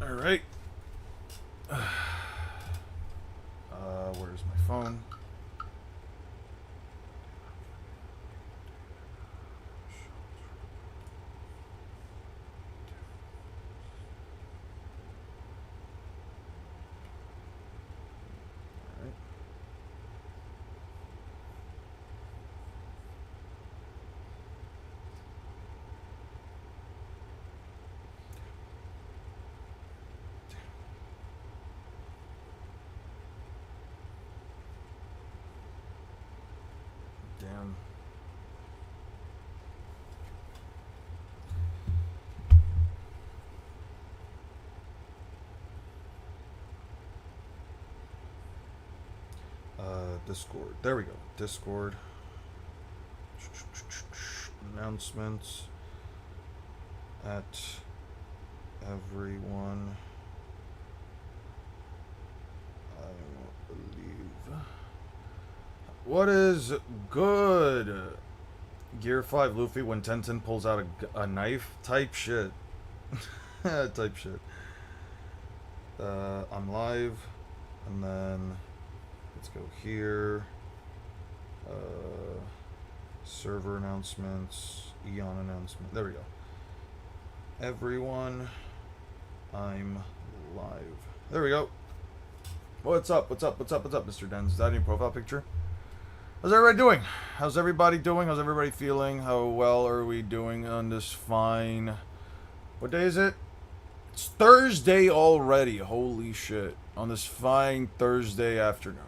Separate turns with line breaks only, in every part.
Alright. Where's my phone? Damn. Discord. There we go. Discord. Announcements. At everyone. I believe. What is good? Gear 5 Luffy when Tenten pulls out a knife? Type shit. Type shit. I'm live. And then let's go here. Server announcements. Eon announcement. There we go. Everyone. I'm live. There we go. What's up? What's up? What's up? What's up, Mr. Dens? Is that your profile picture? How's everybody doing? How's everybody doing? How's everybody feeling? How well are we doing on this fine... What day is it? It's Thursday already. Holy shit. On this fine Thursday afternoon.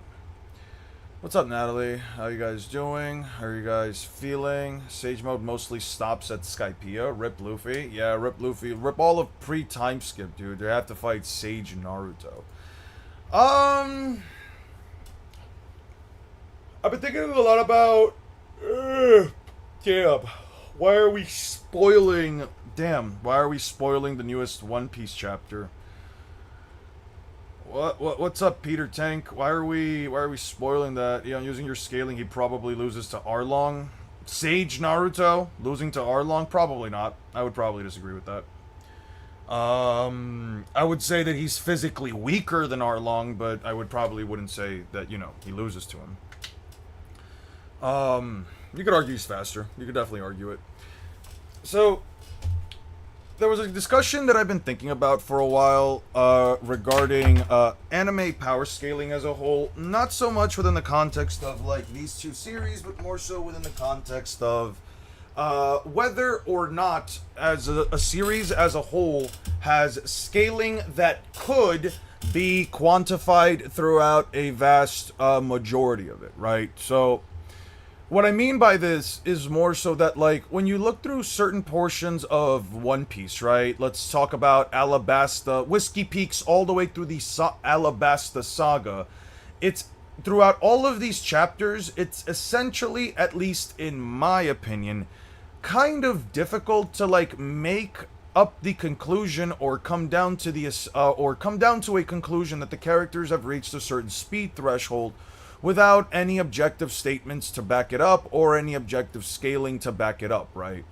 What's up, Natalie? How you guys doing? How are you guys feeling? Sage mode mostly stops at Skypiea. Rip Luffy. Yeah, rip Luffy. Rip all of pre-timeskip, dude. They have to fight Sage Naruto. I've been thinking a lot about... damn. Why are we spoiling... Damn. Why are we spoiling the newest One Piece chapter? What's up, Peter Tank? Why are we spoiling that? You know, using your scaling, he probably loses to Arlong. Sage Naruto losing to Arlong? Probably not. I would probably disagree with that. I would say that he's physically weaker than Arlong, but I wouldn't say that, you know, he loses to him. You could argue he's faster. You could definitely argue it. So, there was a discussion that I've been thinking about for a while, regarding, anime power scaling as a whole. Not so much within the context of, like, these two series, but more so within the context of, whether or not, as a series as a whole, has scaling that could be quantified throughout a vast, majority of it, right? So... what I mean by this is more so that, like, when you look through certain portions of One Piece, right? Let's talk about Alabasta, Whiskey Peaks, all the way through the Alabasta saga. It's, throughout all of these chapters, it's essentially, at least in my opinion, kind of difficult to, like, make up the conclusion or come down to a conclusion that the characters have reached a certain speed threshold without any objective statements to back it up or any objective scaling to back it up, right?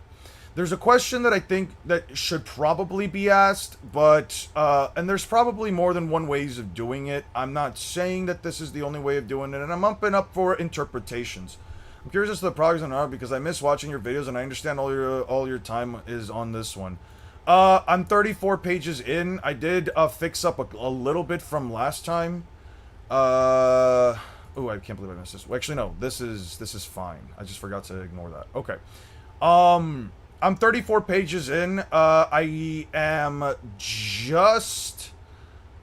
There's a question that I think that should probably be asked, but, and there's probably more than one ways of doing it. I'm not saying that this is the only way of doing it, and I'm open up for interpretations. I'm curious as to the progress on art because I miss watching your videos and I understand all your time is on this one. I'm 34 pages in. I did, fix up a little bit from last time. Oh, I can't believe I missed this. Well, actually, no. This is fine. I just forgot to ignore that. Okay. I'm 34 pages in. I am just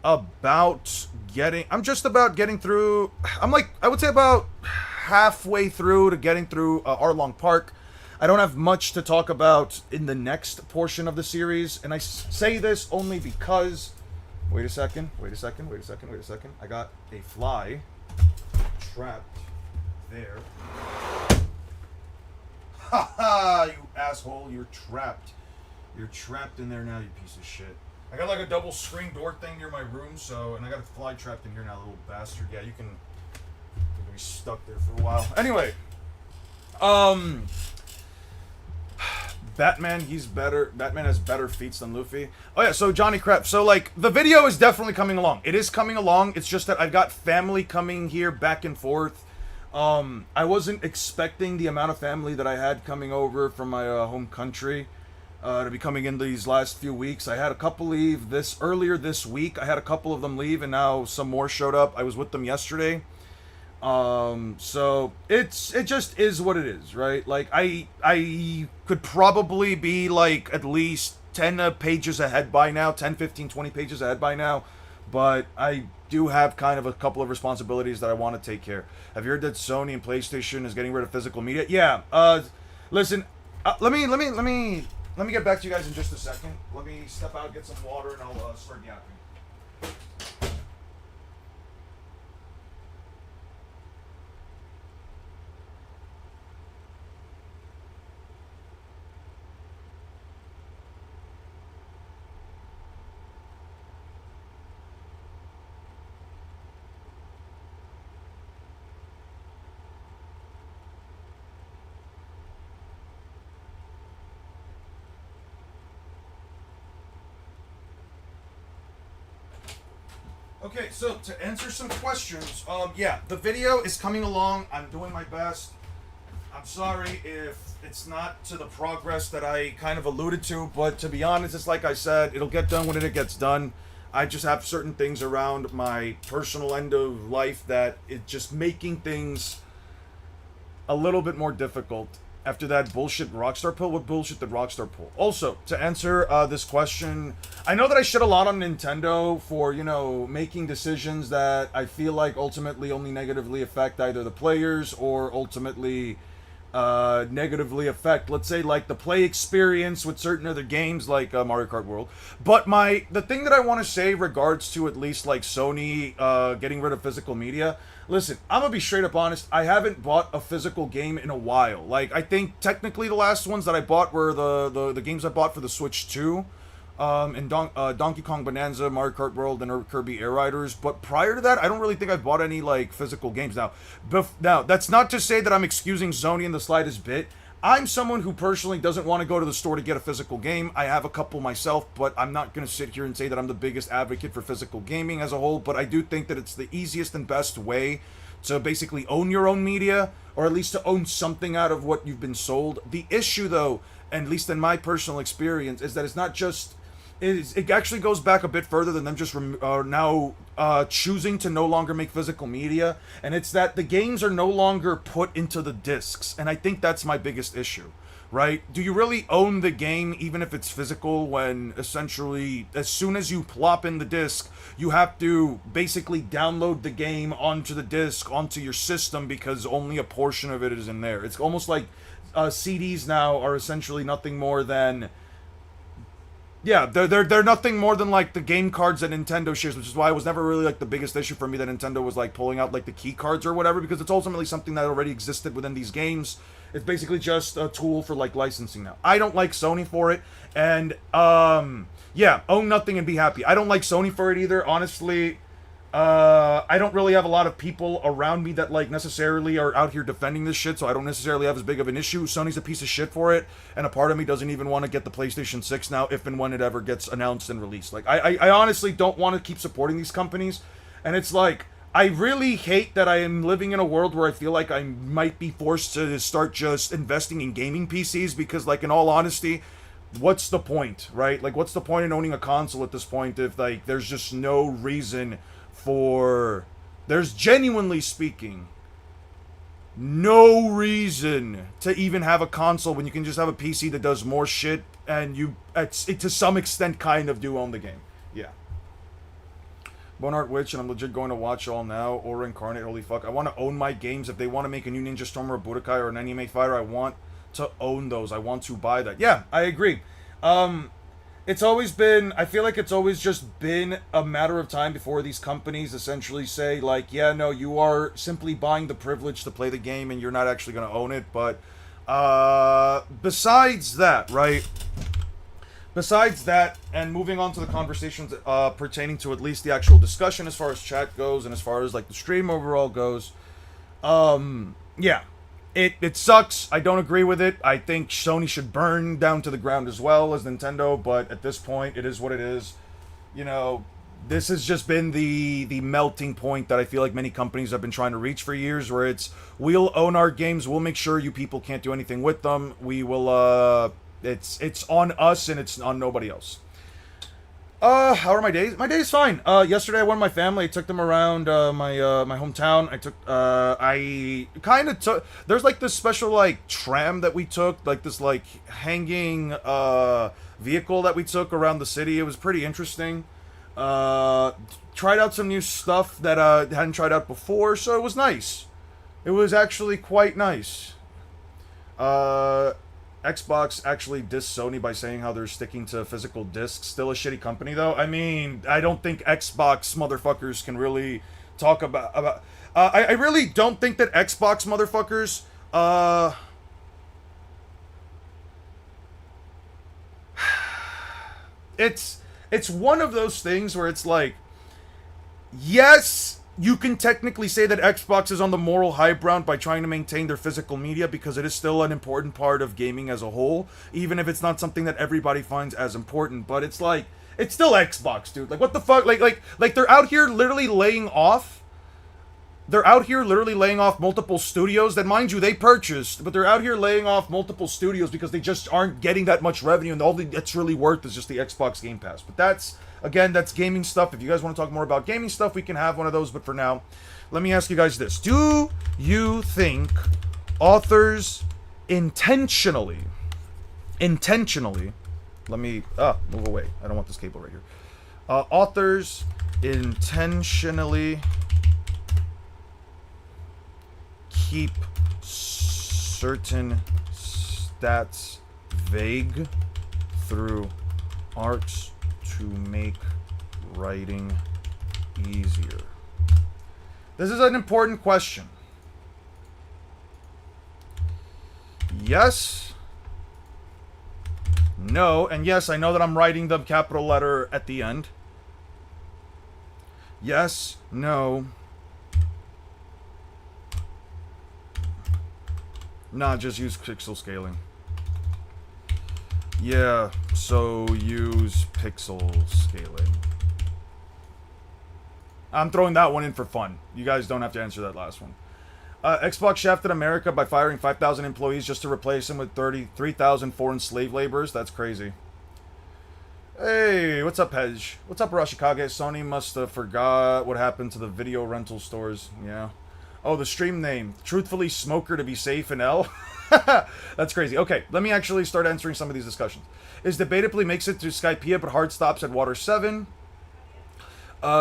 about getting... I'm just about getting through... I'm like, I would say about halfway through to getting through Arlong Park. I don't have much to talk about in the next portion of the series. And I say this only because... Wait a second. Wait a second. Wait a second. Wait a second. I got a fly trapped there. Haha, you asshole, you're trapped. You're trapped in there now, you piece of shit. I got like a double screen door thing near my room, so, and I got a fly trapped in here now, little bastard. Yeah, you can be stuck there for a while. Anyway, Batman, he's better. Batman has better feats than Luffy. Oh yeah, so Johnny Crap. So like the video is definitely coming along. It is coming along. It's just that I've got family coming here back and forth. I wasn't expecting the amount of family that I had coming over from my home country to be coming in these last few weeks. I had a couple leave earlier this week. I had a couple of them leave, and now some more showed up. I was with them yesterday. So it just is what it is, right? Like I could probably be like at least 10 pages ahead by now, 10, 15, 20 pages ahead by now, but I do have kind of a couple of responsibilities that I want to take care. Have you heard that Sony and PlayStation is getting rid of physical media? Yeah. Listen, let me get back to you guys in just a second. Let me step out, get some water, and I'll start yapping. Okay, so to answer some questions, yeah, the video is coming along. I'm doing my best. I'm sorry if it's not to the progress that I kind of alluded to, but to be honest, it's like I said, it'll get done when it gets done. I just have certain things around my personal end of life that it's just making things a little bit more difficult. After that bullshit Rockstar pull, what bullshit did Rockstar pull? Also, to answer this question, I know that I shit a lot on Nintendo for, you know, making decisions that I feel like ultimately only negatively affect either the players or ultimately negatively affect, let's say, like the play experience with certain other games like Mario Kart World. But the thing that I want to say regards to at least like Sony getting rid of physical media, listen, I'm gonna be straight up honest. I haven't bought a physical game in a while. Like, I think technically the last ones that I bought were the games I bought for the Switch 2. And Donkey Kong Bonanza, Mario Kart World, and Kirby Air Riders. But prior to that, I don't really think I've bought any like physical games. Now, that's not to say that I'm excusing Sony in the slightest bit. I'm someone who personally doesn't want to go to the store to get a physical game. I have a couple myself, but I'm not going to sit here and say that I'm the biggest advocate for physical gaming as a whole. But I do think that it's the easiest and best way to basically own your own media, or at least to own something out of what you've been sold. The issue, though, at least in my personal experience, is that it's not just... It actually goes back a bit further than them just now choosing to no longer make physical media, and it's that the games are no longer put into the discs, and I think that's my biggest issue, right? Do you really own the game even if it's physical, when essentially as soon as you plop in the disc, you have to basically download the game onto the disc, onto your system, because only a portion of it is in there. It's almost like CDs now are essentially nothing more than... Yeah, they're nothing more than like the game cards that Nintendo shares, which is why it was never really like the biggest issue for me that Nintendo was like pulling out like the key cards or whatever, because it's ultimately something that already existed within these games. It's basically just a tool for like licensing now. I don't like Sony for it, and yeah, own nothing and be happy. I don't like Sony for it either, honestly. I don't really have a lot of people around me that like necessarily are out here defending this shit, so I don't necessarily have as big of an issue. Sony's a piece of shit for it, and a part of me doesn't even want to get the PlayStation 6 now, if and when it ever gets announced and released. Like, I honestly don't want to keep supporting these companies, and it's like, I really hate that I am living in a world where I feel like I might be forced to start just investing in gaming PCs, because, like, in all honesty, what's the point, right? Like, what's the point in owning a console at this point if, like, there's just no reason there's genuinely speaking no reason to even have a console when you can just have a PC that does more shit, and you to some extent kind of do own the game. Yeah. Boneheart Witch, and I'm legit going to watch all now, or Incarnate, holy fuck. I want to own my games. If they want to make a new Ninja Storm or a Budokai or an Anime Fighter, I want to own those. I want to buy that. Yeah, I agree. It's always been, I feel like it's always just been a matter of time before these companies essentially say, like, yeah, no, you are simply buying the privilege to play the game and you're not actually going to own it. But besides that, right? Besides that, and moving on to the conversations pertaining to at least the actual discussion as far as chat goes and as far as, like, the stream overall goes, yeah. It sucks. I don't agree with it. I think Sony should burn down to the ground as well as Nintendo, but at this point, it is what it is. You know, this has just been the melting point that I feel like many companies have been trying to reach for years, where it's, we'll own our games, we'll make sure you people can't do anything with them. We will, it's on us and it's on nobody else. How are my days? My day's fine. Yesterday I went with my family. I took them around my hometown. I kind of took. There's like this special like tram that we took, like this like hanging vehicle that we took around the city. It was pretty interesting. Tried out some new stuff that hadn't tried out before, so it was nice. It was actually quite nice. Xbox actually dissed Sony by saying how they're sticking to physical discs. Still a shitty company, though. I mean, I don't think Xbox motherfuckers can really talk about... I really don't think that Xbox motherfuckers... It's one of those things where it's like... Yes... You can technically say that Xbox is on the moral high ground by trying to maintain their physical media, because it is still an important part of gaming as a whole, even if it's not something that everybody finds as important. But it's like, it's still Xbox, dude. Like, what the fuck? Like they're out here literally laying off. They're out here literally laying off multiple studios that, mind you, they purchased, but they're out here laying off multiple studios because they just aren't getting that much revenue, and all that's really worth is just the Xbox Game Pass. But that's... Again, that's gaming stuff. If you guys want to talk more about gaming stuff, we can have one of those. But for now, let me ask you guys this. Do you think authors intentionally, let me, move away. I don't want this cable right here. Authors intentionally keep certain stats vague through arcs to make writing easier? This is an important question. Yes. No. And yes, I know that I'm writing the capital letter at the end. Yes. No. Nah, just use pixel scaling. Yeah, so use pixel scaling. I'm throwing that one in for fun. You guys don't have to answer that last one. Xbox shafted America by firing 5,000 employees just to replace them with 33,000 foreign slave laborers. That's crazy. Hey, what's up, Hej? What's up, Arashikage? Sony must have forgot what happened to the video rental stores. Yeah. Oh, the stream name. Truthfully, Smoker to be safe in L. That's crazy. Okay, let me actually start answering some of these discussions. Is debatably makes it to Skypiea, but hard stops at Water 7.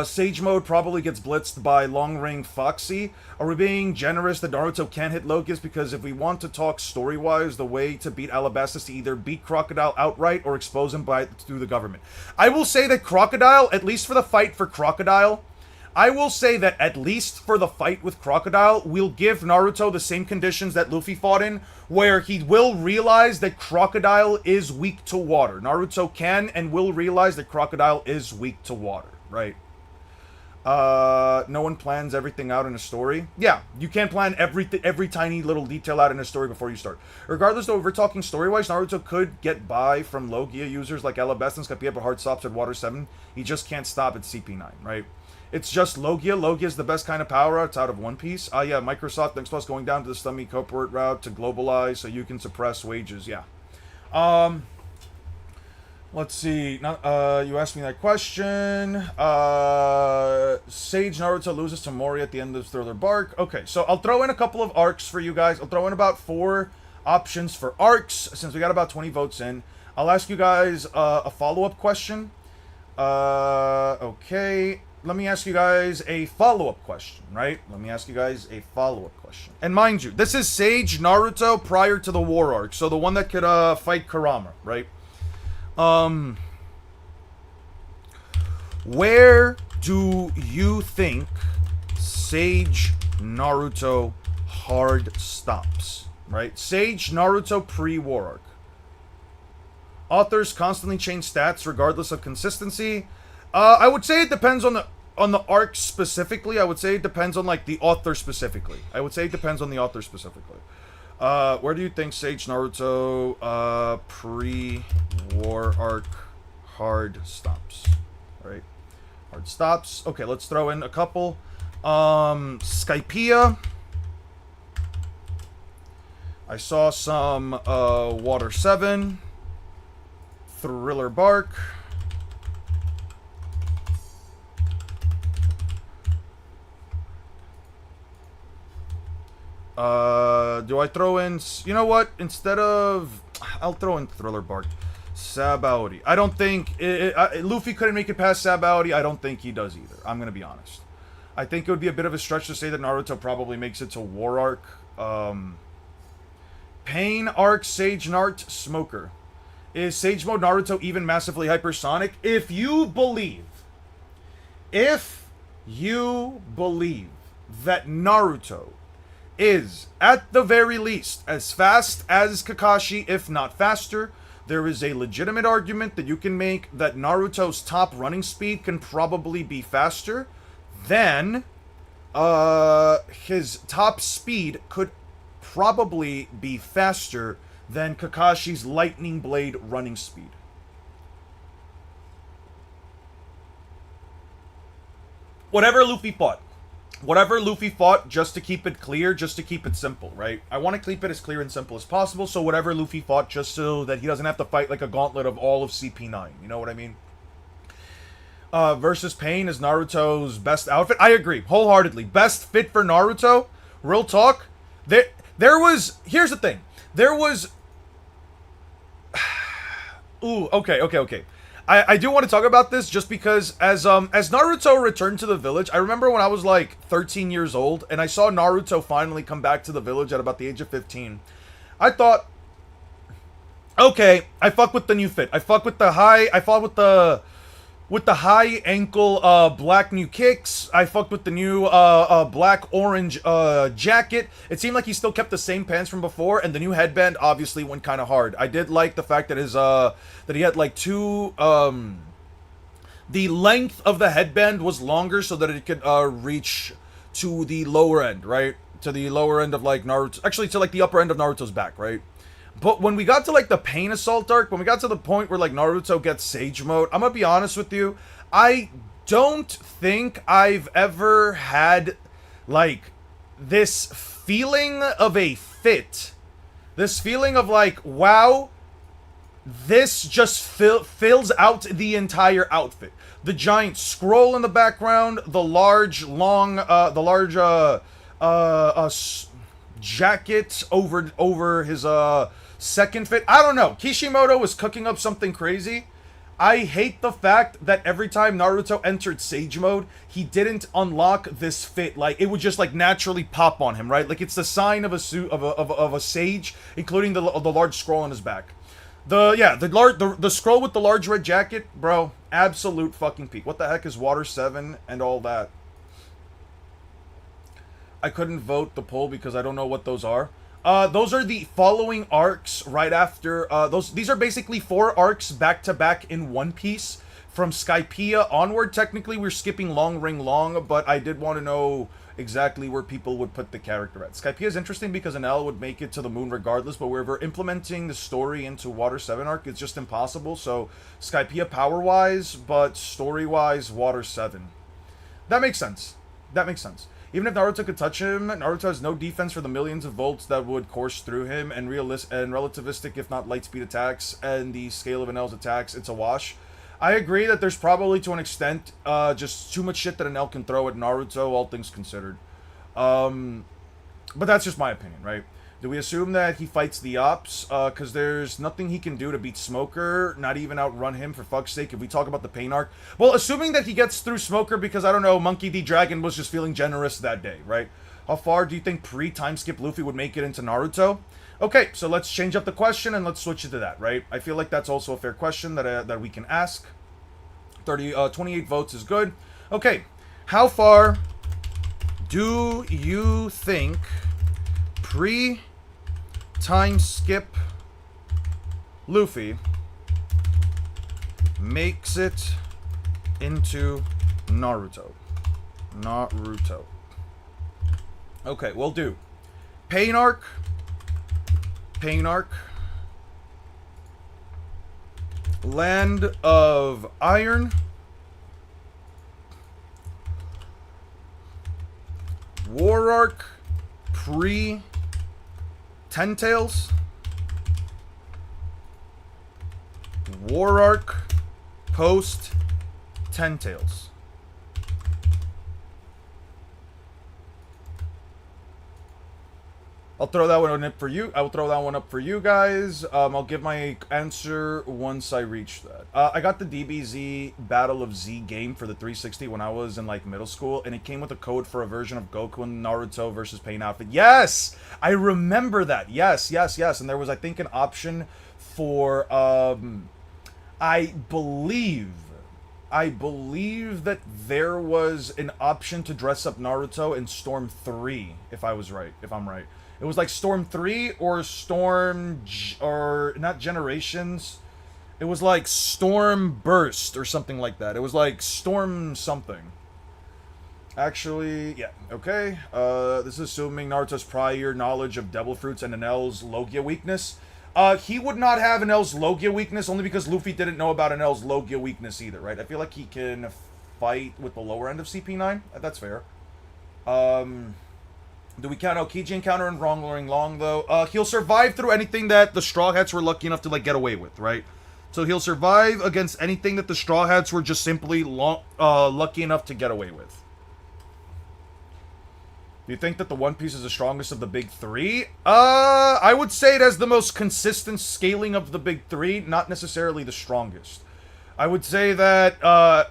Sage mode probably gets blitzed by Long Range Foxy. Are we being generous that Naruto can't hit Locust? Because if we want to talk story-wise, the way to beat Alabasta is to either beat Crocodile outright or expose him through the government. I will say that Crocodile, at least for the fight for Crocodile, I will say that at least for the fight with Crocodile, we'll give Naruto the same conditions that Luffy fought in, where he will realize that Crocodile is weak to water. Naruto can and will realize that Crocodile is weak to water, right? No one plans everything out in a story. Yeah, you can't plan every tiny little detail out in a story before you start. Regardless, though, if we're talking story-wise, Naruto could get by from Logia users like Alabasta and Skypiea, but hard stops at Water 7. He just can't stop at CP9, right? It's just Logia. Logia is the best kind of power it's out of One Piece. Yeah, Microsoft thanks plus going down to the Stummy corporate route to globalize so you can suppress wages. Yeah. Let's see. You asked me that question. Sage Naruto loses to Mori at the end of Thriller Bark. Okay, so I'll throw in a couple of arcs for you guys. I'll throw in about 4 options for arcs since we got about 20 votes in. I'll ask you guys a follow-up question. Okay. Let me ask you guys a follow-up question, right? Let me ask you guys a follow-up question. And mind you, this is Sage Naruto prior to the war arc, so the one that could fight Kurama, right? Where do you think Sage Naruto hard stops, right? Sage Naruto pre-war arc. Authors constantly change stats regardless of consistency. I would say it depends on the arc specifically. I would say it depends on like the author specifically. Where do you think Sage Naruto pre-war arc hard stops? Right, hard stops. Okay, let's throw in a couple. Skypiea. I saw some Water 7, Thriller Bark. Do I throw in... You know what? Instead of... I'll throw in Thriller Bark. Sabaody. I don't think... Luffy couldn't make it past Sabaody. I don't think he does either. I'm going to be honest. I think it would be a bit of a stretch to say that Naruto probably makes it to War Arc. Pain Arc, Sage Nart, Smoker. Is Sage Mode Naruto even massively hypersonic? If you believe that Naruto is, at the very least, as fast as Kakashi, if not faster, there is a legitimate argument that you can make that Naruto's top running speed can probably be faster, then his top speed could probably be faster than Kakashi's Lightning Blade running speed. Whatever Luffy fought, just to keep it clear, just to keep it simple, right? I want to keep it as clear and simple as possible, so whatever Luffy fought, just so that he doesn't have to fight like a gauntlet of all of CP9, you know what I mean? Versus Pain is Naruto's best outfit. I agree, wholeheartedly. Best fit for Naruto, real talk. There was, here's the thing. There was, ooh, okay. I do want to talk about this just because as Naruto returned to the village, I remember when I was like 13 years old and I saw Naruto finally come back to the village at about the age of 15. I thought, okay, I fuck with the new fit. I fuck with the high ankle black new kicks. I fucked with the new black orange jacket. It seemed like he still kept the same pants from before, and the new headband obviously went kind of hard. I did like the fact that his that he had like two the length of the headband was longer so that it could reach to the lower end, right? To the lower end of like Naruto, actually to like the upper end of Naruto's back, right? But when we got to like the Pain Assault arc, when we got to the point where like Naruto gets Sage Mode, I'm gonna be honest with you, I don't think I've ever had like this feeling of a fit. This feeling of like, wow, this just fills out the entire outfit. The giant scroll in the background, the large jacket over his second fit. I don't know. Kishimoto was cooking up something crazy. I hate the fact that every time Naruto entered Sage Mode, he didn't unlock this fit. Like, it would just like naturally pop on him, right? Like, it's the sign of a suit of a sage, including the large scroll on his back. The scroll with the large red jacket, bro, absolute fucking peak. What the heck is Water 7 and all that? I couldn't vote the poll because I don't know what those are. Those are the following arcs right after, these are basically 4 arcs back to back in One Piece. From Skypiea onward, technically we're skipping Long Ring Long, but I did want to know exactly where people would put the character at. Skypiea is interesting because Enel would make it to the moon regardless, but where we're implementing the story into Water 7 arc, it's just impossible. So Skypiea power-wise, but story-wise, Water 7. That makes sense. Even if Naruto could touch him, Naruto has no defense for the millions of volts that would course through him, and relativistic, if not light speed attacks, and the scale of Enel's attacks, it's a wash. I agree that there's probably, to an extent, just too much shit that Enel can throw at Naruto, all things considered. But that's just my opinion, right? Do we assume that he fights the Ops? Because there's nothing he can do to beat Smoker, not even outrun him, for fuck's sake, if we talk about the Pain arc. Well, assuming that he gets through Smoker because, I don't know, Monkey D. Dragon was just feeling generous that day, right? How far do you think pre-timeskip Luffy would make it into Naruto? Okay, so let's change up the question and let's switch it to that, right? I feel like that's also a fair question that we can ask. 28 votes is good. Okay, how far do you think pre-timeskip Luffy makes it into Naruto? Okay, we'll do Pain arc, Pain Arc. Land of Iron. War Arc. Pre-Ten-Tails. War Arc. Post-Ten-Tails. I'll throw that one up for you. I will throw that one up for you guys. I'll give my answer once I reach that. I got the DBZ Battle of Z game for the 360 when I was in like middle school, and it came with a code for a version of Goku and Naruto versus Pain outfit. Yes, I remember that. Yes. And there was, I think, an option for I believe that there was an option to dress up Naruto in Storm 3, if I'm right. It was like Storm 3 or or not Generations. It was like Storm Burst or something like that. It was like Storm something. Actually, yeah, okay. This is assuming Naruto's prior knowledge of Devil Fruits and Enel's Logia weakness. He would not have Enel's Logia weakness only because Luffy didn't know about Enel's Logia weakness either, right? I feel like he can fight with the lower end of CP9. That's fair. Do we count Aokiji encounter and Wrongling Long, though? He'll survive through anything that the Straw Hats were lucky enough to, like, get away with, right? So he'll survive against anything that the Straw Hats were just simply lucky enough to get away with. Do you think that the One Piece is the strongest of the big three? I would say it has the most consistent scaling of the big three, not necessarily the strongest. I would say that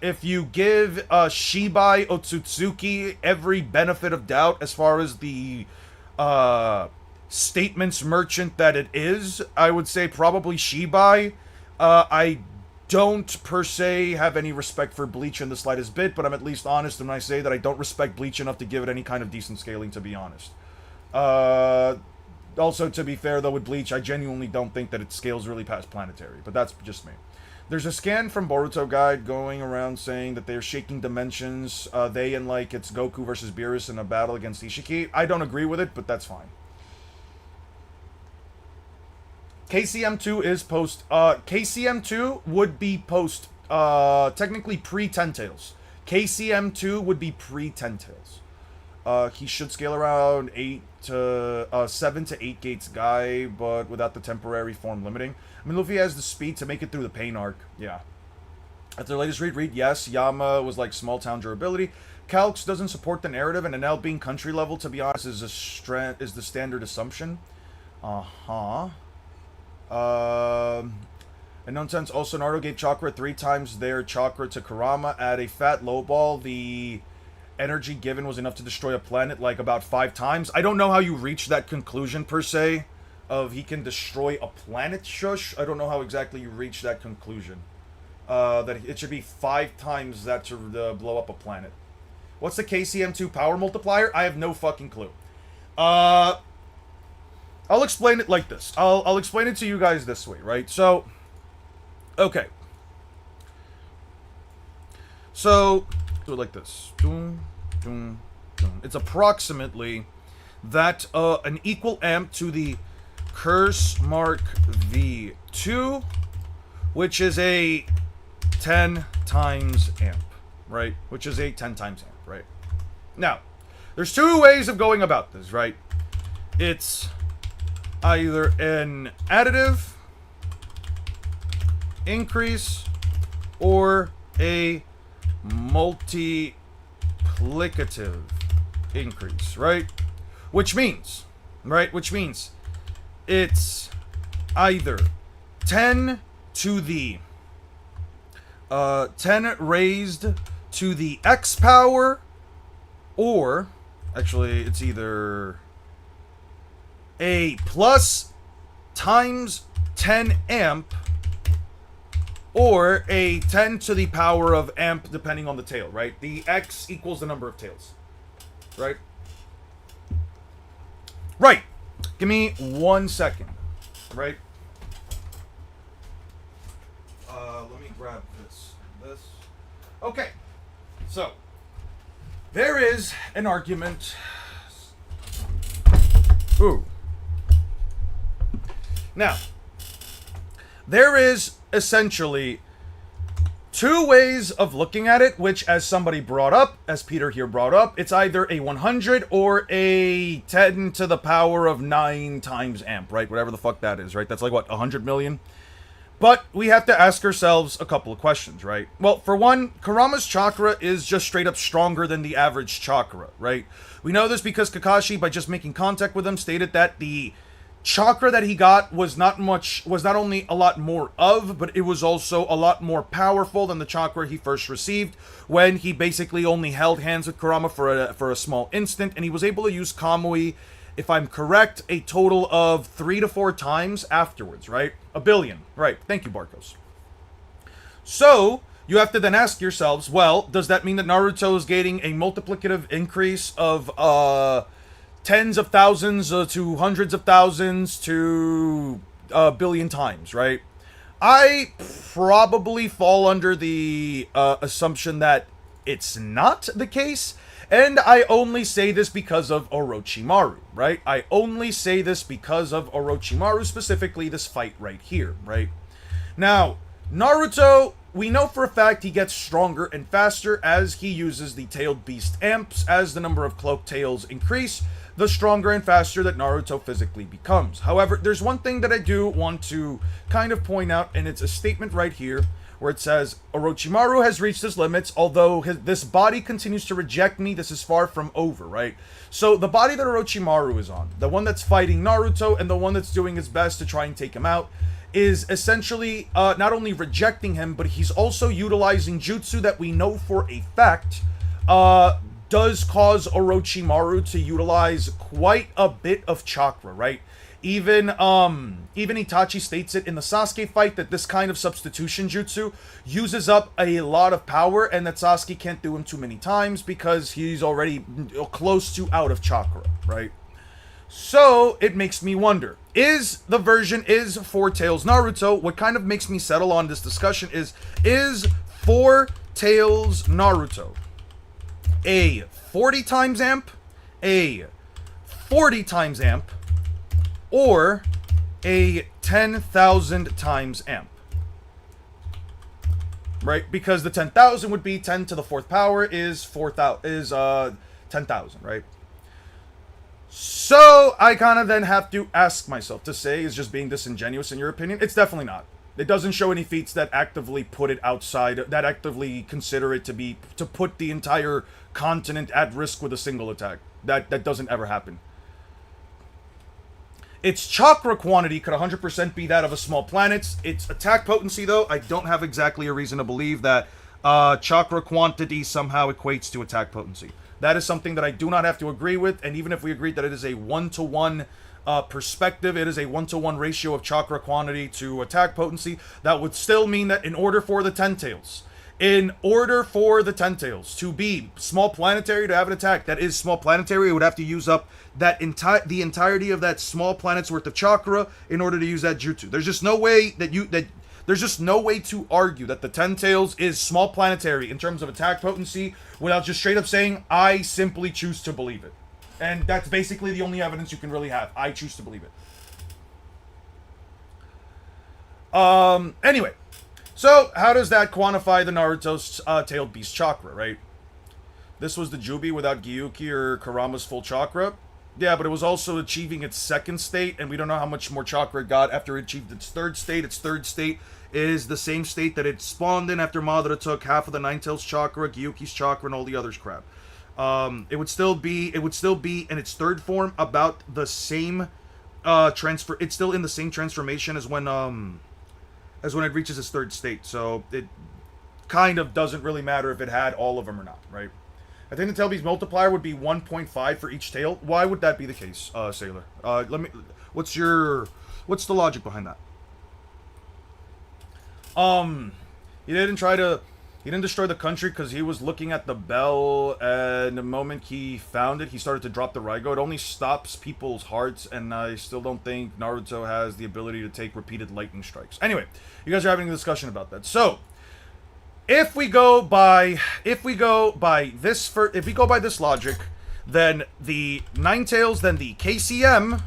if you give Shibai Otsutsuki every benefit of doubt as far as the statements merchant that it is, I would say probably Shibai. I don't per se have any respect for Bleach in the slightest bit, but I'm at least honest when I say that I don't respect Bleach enough to give it any kind of decent scaling, to be honest. Also, to be fair though, with Bleach, I genuinely don't think that it scales really past planetary, but that's just me. There's a scan from Boruto Guide going around saying that they're shaking dimensions. They and like it's Goku versus Beerus in a battle against Ishiki. I don't agree with it, but that's fine. KCM2 is post. KCM2 would be post. Technically pre-Ten-Tails. KCM2 would be pre-Ten-Tails. He should scale around 7 to 8 gates guy, but without the temporary form limiting. I mean, Luffy has the speed to make it through the Pain Arc. Yeah. At their latest read, yes, Yama was like small town durability. Calx doesn't support the narrative, and Enel being country level, to be honest, is the standard assumption. In nonsense, also Naruto gave chakra 3 times their chakra to Kurama at a fat lowball. The energy given was enough to destroy a planet like about 5 times. I don't know how you reach that conclusion per se of he can destroy a planet, shush. I don't know how exactly you reach that conclusion. That it should be 5 times that to blow up a planet. What's the KCM2 power multiplier? I have no fucking clue. I'll explain it like this. I'll explain it to you guys this way, right? So, okay. So, do it like this. It's approximately that an equal amp to the Curse Mark V2, which is a 10 times amp, right? Which is a 10 times amp, right? Now, there's 2 ways of going about this, right? It's either an additive increase or a multiplicative increase, right? Which means it's either 10 to the 10 raised to the X power, or actually it's either a plus times 10 amp or a 10 to the power of amp depending on the tail, right? The X equals the number of tails, right? Right. Give me 1 second, right? Let me grab this. Okay. So, there is an argument. Ooh. Now, there is essentially two ways of looking at it, which, as somebody brought up, as Peter here brought up, it's either a 100 or a 10 to the power of 9 times amp, right? Whatever the fuck that is, right? That's like, what, 100 million? But we have to ask ourselves a couple of questions, right? Well, for one, Kurama's chakra is just straight up stronger than the average chakra, right? We know this because Kakashi, by just making contact with him, stated that the chakra that he got was not only a lot more of, but it was also a lot more powerful than the chakra he first received when he basically only held hands with Kurama for a small instant, and he was able to use Kamui, if I'm correct, a total of 3 to 4 times afterwards, right? 1 billion, right? Thank you, Barkos. So you have to then ask yourselves, well, does that mean that Naruto is getting a multiplicative increase of tens of thousands to hundreds of thousands to a billion times, right? I probably fall under the assumption that it's not the case, and I only say this because of Orochimaru, right? I only say this because of Orochimaru, specifically this fight right here, right? Now, Naruto, we know for a fact he gets stronger and faster as he uses the Tailed Beast amps. As the number of cloak tails increase, the stronger and faster that Naruto physically becomes. However, there's one thing that I do want to kind of point out, and it's a statement right here, where it says, Orochimaru has reached his limits, although this body continues to reject me, this is far from over, right? So the body that Orochimaru is on, the one that's fighting Naruto and the one that's doing his best to try and take him out, is essentially not only rejecting him, but he's also utilizing jutsu that we know for a fact does cause Orochimaru to utilize quite a bit of chakra, right? Even Itachi states it in the Sasuke fight that this kind of substitution jutsu uses up a lot of power, and that Sasuke can't do him too many times because he's already close to out of chakra, right? So it makes me wonder, is Four Tails Naruto? What kind of makes me settle on this discussion is Four Tails Naruto a 40 times amp, a 40 times amp, or a 10,000 times amp, right? Because the 10,000 would be 10 to the 4th power is 10,000, right? So I kind of then have to ask myself to say, is just being disingenuous in your opinion? It's definitely not. It doesn't show any feats that actively put it outside, that actively consider it to put the entire continent at risk with a single attack. That doesn't ever happen. Its chakra quantity could 100% be that of a small planet. Its attack potency, though, I don't have exactly a reason to believe that chakra quantity somehow equates to attack potency. That is something that I do not have to agree with, and even if we agreed that it is a 1-to-1 perspective, it is a 1-to-1 ratio of chakra quantity to attack potency, that would still mean that in order for the Ten Tails to be small planetary, to have an attack that is small planetary, it would have to use up the entirety of that small planet's worth of chakra in order to use that jutsu. There's just no way there's just no way to argue that the Ten Tails is small planetary in terms of attack potency without just straight up saying, I simply choose to believe it. And that's basically the only evidence you can really have. I choose to believe it. Anyway. So, how does that quantify the Naruto's Tailed Beast chakra, right? This was the Jubi without Gyuki or Kurama's full chakra. Yeah, but it was also achieving its second state, and we don't know how much more chakra it got after it achieved its third state. Its third state is the same state that it spawned in after Madara took half of the Nine Tails chakra, Gyuki's chakra, and all the others crap. It would still be in its third form about the same transfer. It's still in the same transformation as when it reaches its third state. So it kind of doesn't really matter if it had all of them or not, right? I think the Tailed Beast multiplier would be 1.5 for each tail. Why would that be the case, Sailor? What's the logic behind that? He didn't destroy the country because he was looking at the bell, and the moment he found it, he started to drop the Raigo. It only stops people's hearts, and I still don't think Naruto has the ability to take repeated lightning strikes. Anyway, you guys are having a discussion about that. So, if we go by this logic, then the Nine Tails, then the KCM,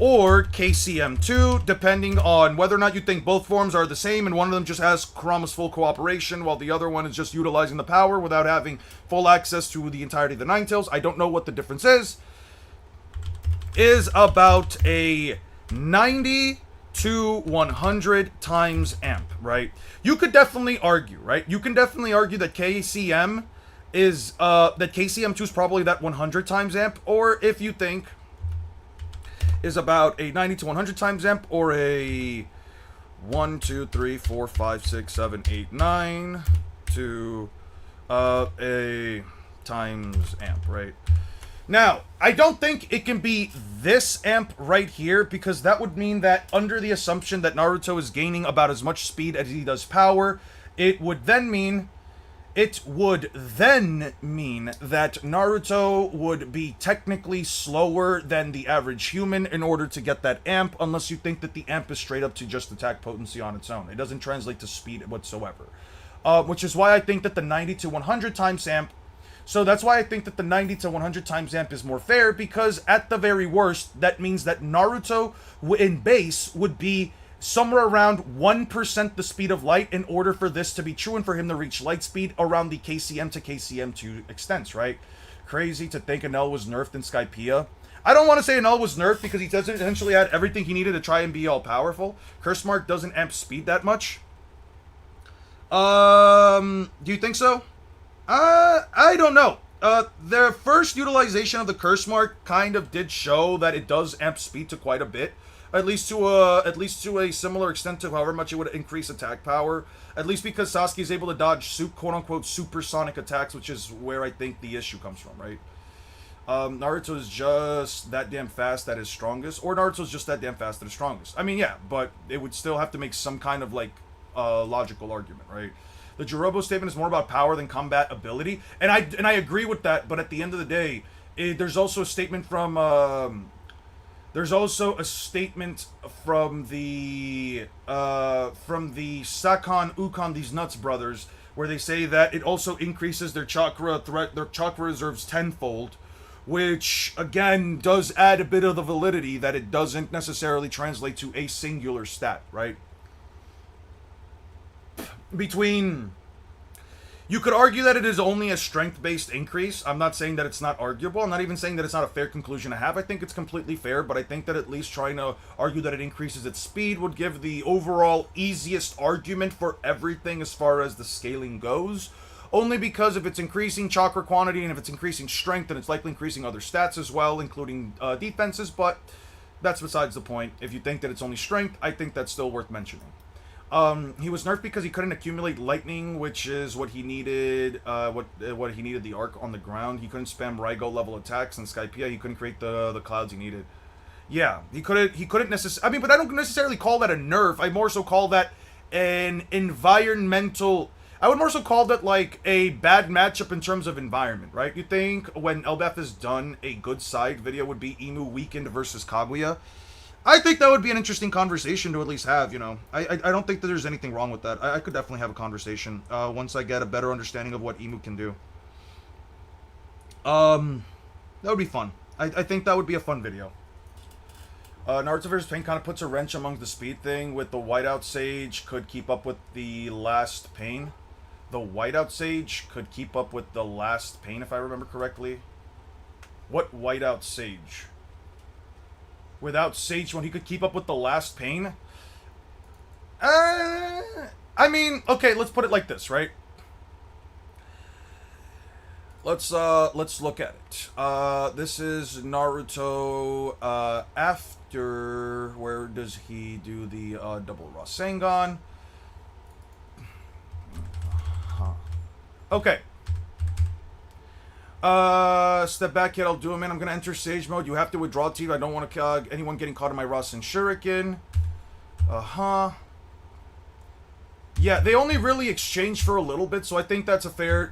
or KCM2, depending on whether or not you think both forms are the same and one of them just has Kurama's full cooperation while the other one is just utilizing the power without having full access to the entirety of the Ninetales. I don't know what the difference is about a 90 to 100 times amp, right? You could definitely argue, right? You can definitely argue that KCM is, that KCM2 is probably that 100 times amp, or if you think is about a 90 to 100 times amp, or a 1, 2, 3, 4, 5, 6, 7, 8, 9 to a times amp, right? Now, I don't think it can be this amp right here, because that would mean that under the assumption that Naruto is gaining about as much speed as he does power, it would then mean that Naruto would be technically slower than the average human in order to get that amp, unless you think that the amp is straight up to just attack potency on its own. It doesn't translate to speed whatsoever. Which is why I think that the 90 to 100 times amp, so that's why I think that the 90 to 100 times amp is more fair, because at the very worst, that means that Naruto in base would be somewhere around 1% the speed of light in order for this to be true and for him to reach light speed around the KCM to KCM2 extents, right? Crazy to think Enel was nerfed in Skypiea. I don't want to say Enel was nerfed because he doesn't essentially had everything he needed to try and be all powerful. Curse Mark doesn't amp speed that much. Do you think so? I don't know. Their first utilization of the Curse Mark kind of did show that it does amp speed to quite a bit. At least to a similar extent to however much it would increase attack power. At least because Sasuke is able to dodge quote-unquote supersonic attacks, which is where I think the issue comes from, right? Naruto is just that damn fast at his strongest, or Naruto's just that damn fast at his strongest. I mean, yeah, but it would still have to make some kind of, like, logical argument, right? The Jirobo statement is more about power than combat ability, and I agree with that, but at the end of the day, there's also a statement from, there's also a statement from the Sakon Ukon, these Nuts brothers, where they say that it also increases their chakra reserves tenfold, which again does add a bit of the validity that it doesn't necessarily translate to a singular stat, right? You could argue that it is only a strength-based increase. I'm not saying that it's not arguable. I'm not even saying that it's not a fair conclusion to have. I think it's completely fair, but I think that at least trying to argue that it increases its speed would give the overall easiest argument for everything as far as the scaling goes. Only because if it's increasing chakra quantity and if it's increasing strength, then it's likely increasing other stats as well, including defenses, but that's besides the point. If you think that it's only strength, I think that's still worth mentioning. He was nerfed because he couldn't accumulate lightning, which is what he needed, what he needed the arc on the ground. He couldn't spam Raigo level attacks in Skypiea. He couldn't create the clouds he needed. Yeah, he couldn't necessarily, I mean, but I don't necessarily call that a nerf. I more so call that an environmental, I would more so call that like a bad matchup in terms of environment, right? You think when Elbaf is done, a good side video would be Emu weakened versus Kaguya? I think that would be an interesting conversation to at least have, you know. I don't think that there's anything wrong with that. I could definitely have a conversation once I get a better understanding of what Emu can do. That would be fun. I think that would be a fun video. Naruto vs. Pain kind of puts a wrench among the speed thing with the Whiteout Sage could keep up with the last Pain. The Whiteout Sage could keep up with the last Pain, if I remember correctly. What Whiteout Sage? Without Sage, when he could keep up with the last Pain? I mean, okay, let's put it like this, right? Let's look at it. This is Naruto, after, where does he do the, double Rasengan? Okay. Step back, kid. I'll do it, man. I'm gonna enter Sage mode. You have to withdraw T. I don't want to anyone getting caught in my Rasen Shuriken. Yeah, they only really exchanged for a little bit, so I think that's a fair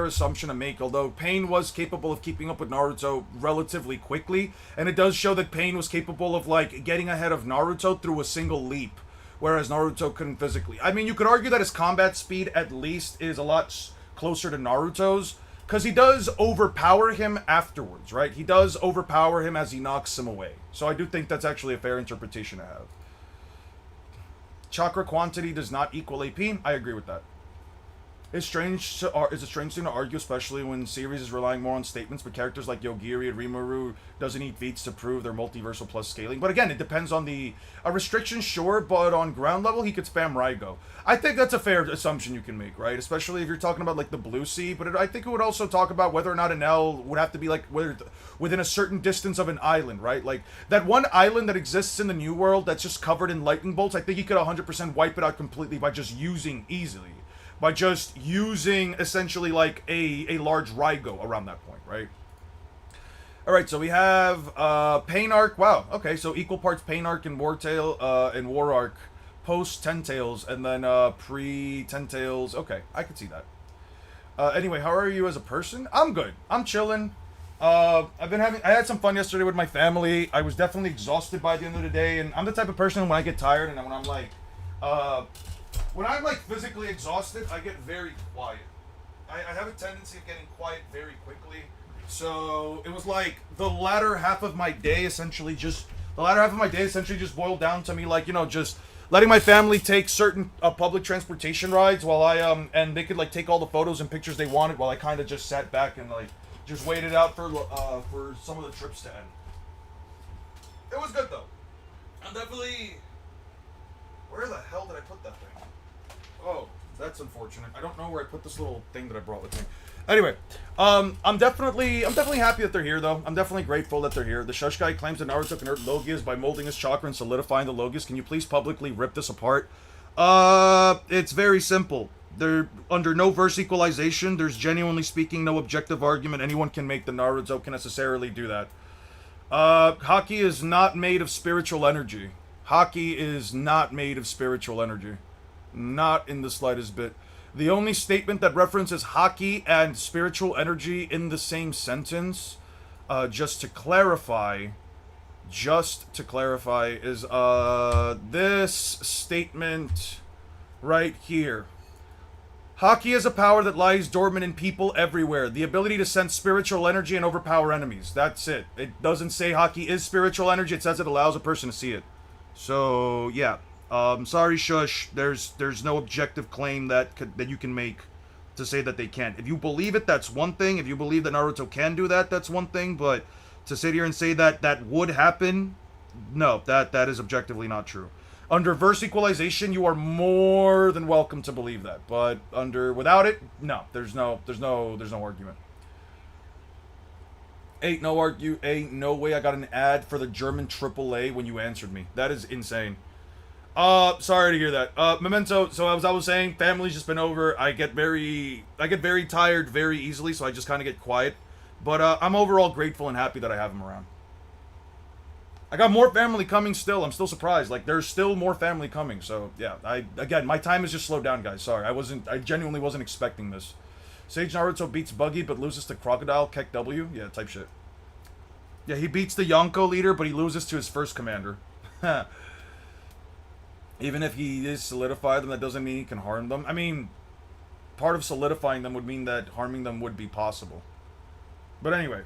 assumption to make. Although Pain was capable of keeping up with Naruto relatively quickly, and it does show that Pain was capable of like getting ahead of Naruto through a single leap, whereas Naruto couldn't physically. I mean, you could argue that his combat speed at least is a lot closer to Naruto's. Because he does overpower him afterwards, right? He does overpower him as he knocks him away. So I do think that's actually a fair interpretation to have. Chakra quantity does not equal AP. I agree with that. It's a strange thing to argue, especially when series is relying more on statements, but characters like Yogiri and Rimuru doesn't need feats to prove their multiversal plus scaling. But again, it depends on a restriction, sure, but on ground level, he could spam Raigo. I think that's a fair assumption you can make, right? Especially if you're talking about, like, the Blue Sea, but I think it would also talk about whether or not an L would have to be, like, within a certain distance of an island, right? Like, that one island that exists in the New World that's just covered in lightning bolts, I think he could 100% wipe it out completely by just using easily. By just using, essentially, like, a large Raigo around that point, right? Alright, so we have, Pain Arc. Wow, okay, so equal parts Pain Arc and War Arc, post Ten Tails, and then, pre-Ten Tails. Okay, I could see that. Anyway, how are you as a person? I'm good. I'm chilling. I had some fun yesterday with my family. I was definitely exhausted by the end of the day, and I'm the type of person when I get tired and when I'm like, when I'm, like, physically exhausted, I get very quiet. I have a tendency of getting quiet very quickly. So, it was like, the latter half of my day essentially just boiled down to me, like, you know, just letting my family take certain public transportation rides while and they could, like, take all the photos and pictures they wanted while I kind of just sat back and, like, just waited out for some of the trips to end. It was good, though. I'm definitely... Where the hell did I put that thing? Oh, that's unfortunate. I don't know where I put this little thing that I brought with me. Anyway, I'm definitely happy that they're here, though. I'm definitely grateful that they're here. The Shush guy claims that Naruto can hurt Logias by molding his chakra and solidifying the Logias. Can you please publicly rip this apart? It's very simple. They're under no verse equalization. There's genuinely speaking no objective argument anyone can make that Naruto can necessarily do that. Haki is not made of spiritual energy. Haki is not made of spiritual energy. Not in the slightest bit. The only statement that references Haki and spiritual energy in the same sentence, just to clarify, is, this statement right here. Haki is a power that lies dormant in people everywhere. The ability to sense spiritual energy and overpower enemies. That's it. It doesn't say Haki is spiritual energy. It says it allows a person to see it. So, yeah. Sorry, Shush. There's no objective claim that you can make to say that they can't. If you believe it, that's one thing. If you believe that Naruto can do that, that's one thing. But to sit here and say that that would happen, no, that is objectively not true. Under verse equalization, you are more than welcome to believe that. But without it, no, there's no argument. Ain't no way I got an ad for the German AAA when you answered me. That is insane. Sorry to hear that. Memento, so as I was saying, family's just been over. I get very tired very easily, so I just kind of get quiet. But, I'm overall grateful and happy that I have him around. I got more family coming still. I'm still surprised. Like, there's still more family coming, so, yeah. Again, my time has just slowed down, guys. Sorry, I genuinely wasn't expecting this. Sage Naruto beats Buggy, but loses to Crocodile, Keck W? Yeah, type shit. Yeah, he beats the Yonko leader, but he loses to his first commander. Even if he is solidified them, that doesn't mean he can harm them. I mean, part of solidifying them would mean that harming them would be possible. But anyway.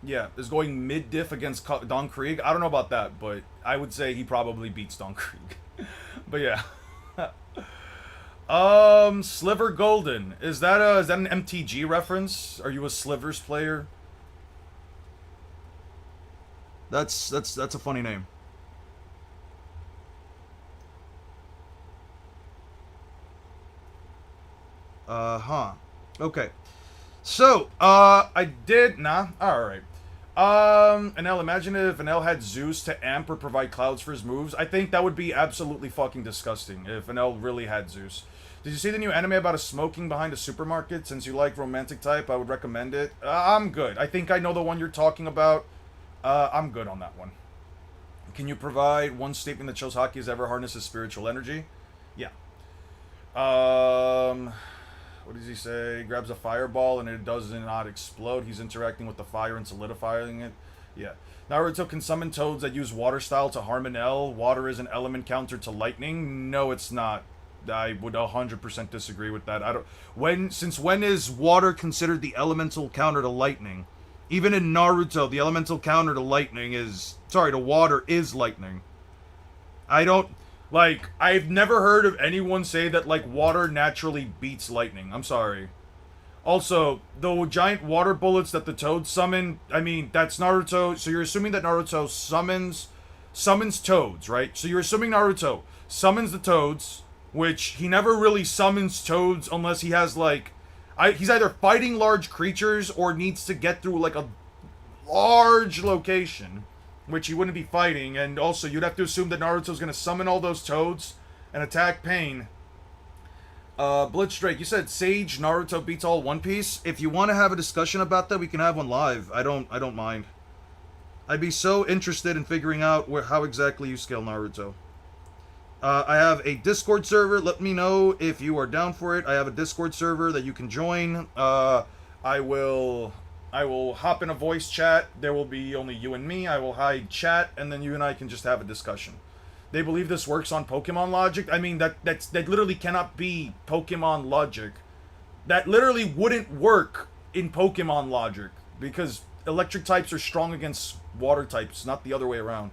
Yeah, is going mid-diff against Don Krieg. I don't know about that, but I would say he probably beats Don Krieg. But yeah. Sliver Golden. Is that an MTG reference? Are you a Slivers player? That's a funny name. Okay. So, alright. Anel, imagine if Anel had Zeus to amp or provide clouds for his moves. I think that would be absolutely fucking disgusting if Anel really had Zeus. Did you see the new anime about a smoking behind a supermarket? Since you like romantic type, I would recommend it. I'm good. I think I know the one you're talking about. I'm good on that one. Can you provide one statement that shows Haki has ever harnessed his spiritual energy? Yeah. What does he say? Grabs a fireball and it does not explode. He's interacting with the fire and solidifying it. Yeah. Naruto can summon toads that use water style to harm an L. Water is an element counter to lightning. No, it's not. I would 100% disagree with that. I don't. Since when is water considered the elemental counter to lightning? Even in Naruto, the elemental counter to lightning is... Sorry, to water is lightning. I don't... Like, I've never heard of anyone say that, like, water naturally beats lightning. I'm sorry. Also, the giant water bullets that the toads summon, I mean, that's Naruto. So you're assuming that Naruto summons toads, right? So you're assuming Naruto summons the toads, which he never really summons toads unless he has, like... he's either fighting large creatures or needs to get through, like, a large location, which he wouldn't be fighting. And also, you'd have to assume that Naruto's going to summon all those toads and attack Pain. Blitzdrake, you said Sage Naruto beats all One Piece. If you want to have a discussion about that, we can have one live. I don't mind. I'd be so interested in figuring out how exactly you scale Naruto. I have a Discord server. Let me know if you are down for it. I have a Discord server that you can join. I will hop in a voice chat. There will be only you and me. I will hide chat, and then you and I can just have a discussion. They believe this works on Pokemon logic. I mean, that literally cannot be Pokemon logic. That literally wouldn't work in Pokemon logic, because electric types are strong against water types, not the other way around.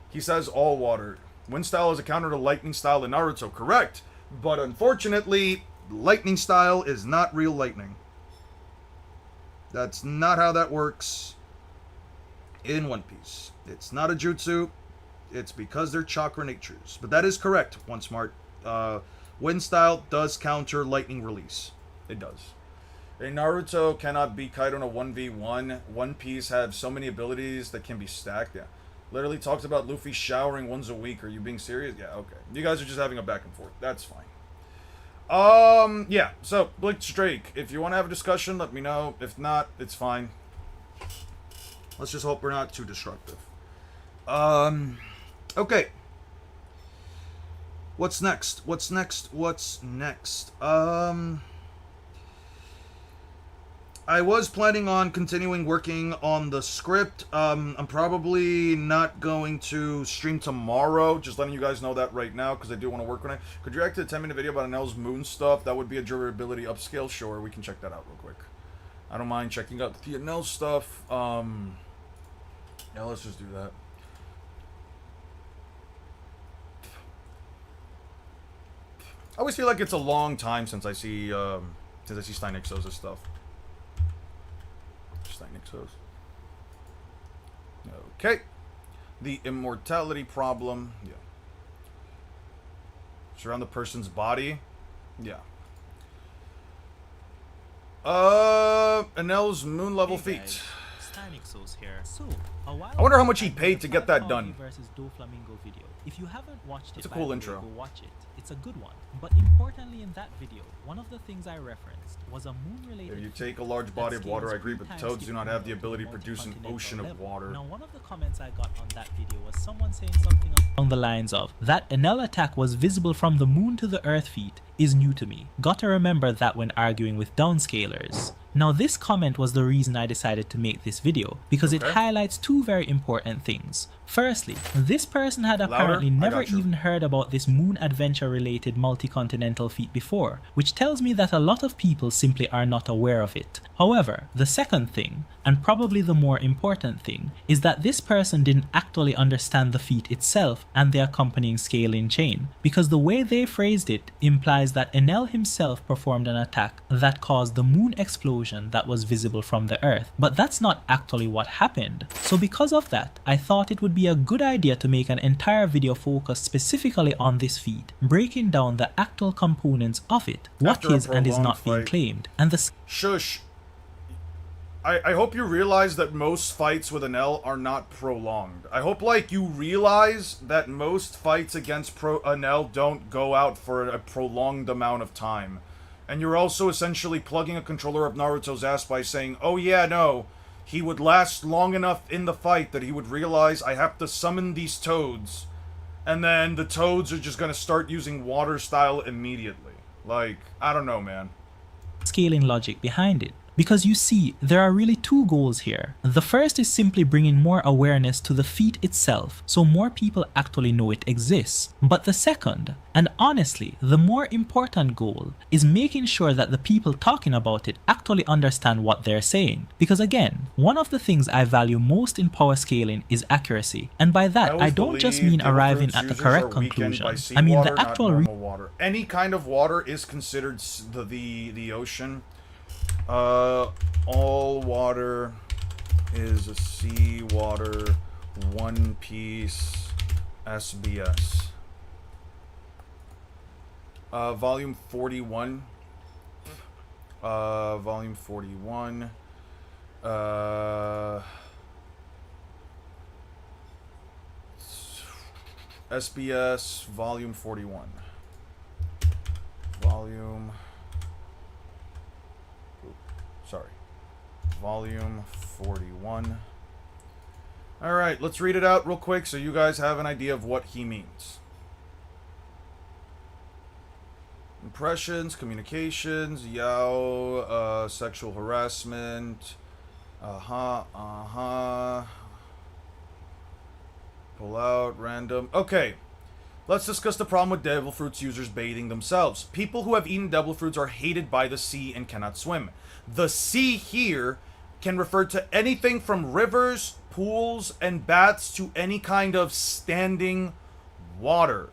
He says all water. Wind style is a counter to lightning style in Naruto. Correct. But unfortunately, lightning style is not real lightning. That's not how that works in One Piece. It's not a jutsu. It's because they're chakra natures. But that is correct, One Smart. Wind style does counter lightning release. It does. A Naruto cannot beat Kaido in a 1v1. One Piece have so many abilities that can be stacked. Yeah. Literally talks about Luffy showering once a week. Are you being serious? Yeah, okay. You guys are just having a back and forth. That's fine. Yeah. So, Blitzdrake, if you want to have a discussion, let me know. If not, it's fine. Let's just hope we're not too destructive. Okay. What's next? What's next? What's next? I was planning on continuing working on the script. I'm probably not going to stream tomorrow. Just letting you guys know that right now, because I do want to work on it. Could you react to a 10-minute video about Anel's moon stuff? That would be a durability upscale. Sure, we can check that out real quick. I don't mind checking out the Anel stuff. Yeah, let's just do that. I always feel like it's a long time since I see Steinixos' stuff. Okay. The immortality problem. Yeah. Surround the person's body. Yeah. Anel's moon level feat. I wonder how much he paid to get that done.
If you haven't watched it,
it's a cool intro.
Go watch it. It's a good one. But importantly in that video, one of the things I referenced was a moon-related...
If you take a large body of water, I agree, but the toads do not have the ability to produce an ocean of water.
Now, one of the comments I got on that video was someone saying something along the lines of, that Enel attack was visible from the moon to the earth feet is new to me. Got to remember that when arguing with downscalers. Now this comment was the reason I decided to make this video, because it highlights two very important things. Firstly, this person had apparently never even heard about this moon adventure related multi-continental feat before, which tells me that a lot of people simply are not aware of it. However, the second thing, and probably the more important thing, is that this person didn't actually understand the feat itself and the accompanying scaling chain, because the way they phrased it implies that Enel himself performed an attack that caused the moon explosion that was visible from the earth, but that's not actually what happened. So because of that, I thought it would be a good idea to make an entire video focused specifically on this feat, breaking down the actual components of it, what is and is not being claimed, and the...
Shush. I hope you realize that most fights with Enel are not prolonged. I hope, like, you realize that most fights against Enel don't go out for a prolonged amount of time. And you're also essentially plugging a controller up Naruto's ass by saying, oh yeah, no, he would last long enough in the fight that he would realize I have to summon these toads, and then the toads are just gonna start using water style immediately. Like, I don't know, man.
Scaling logic behind it. Because you see, there are really two goals here. The first is simply bringing more awareness to the feat itself, so more people actually know it exists. But the second, and honestly, the more important goal, is making sure that the people talking about it actually understand what they're saying. Because again, one of the things I value most in power scaling is accuracy. And by that, I don't just mean arriving at the correct conclusion. I mean the actual
water. Any kind of water is considered the ocean. All water is sea water, One Piece, SBS. Volume 41. Volume 41. SBS, Volume 41. Volume 41. Alright, let's read it out real quick so you guys have an idea of what he means. Impressions, communications, yao, sexual harassment, pull out, random. Okay, let's discuss the problem with devil fruits users bathing themselves. People who have eaten devil fruits are hated by the sea and cannot swim. The sea here can refer to anything from rivers, pools, and baths to any kind of standing water.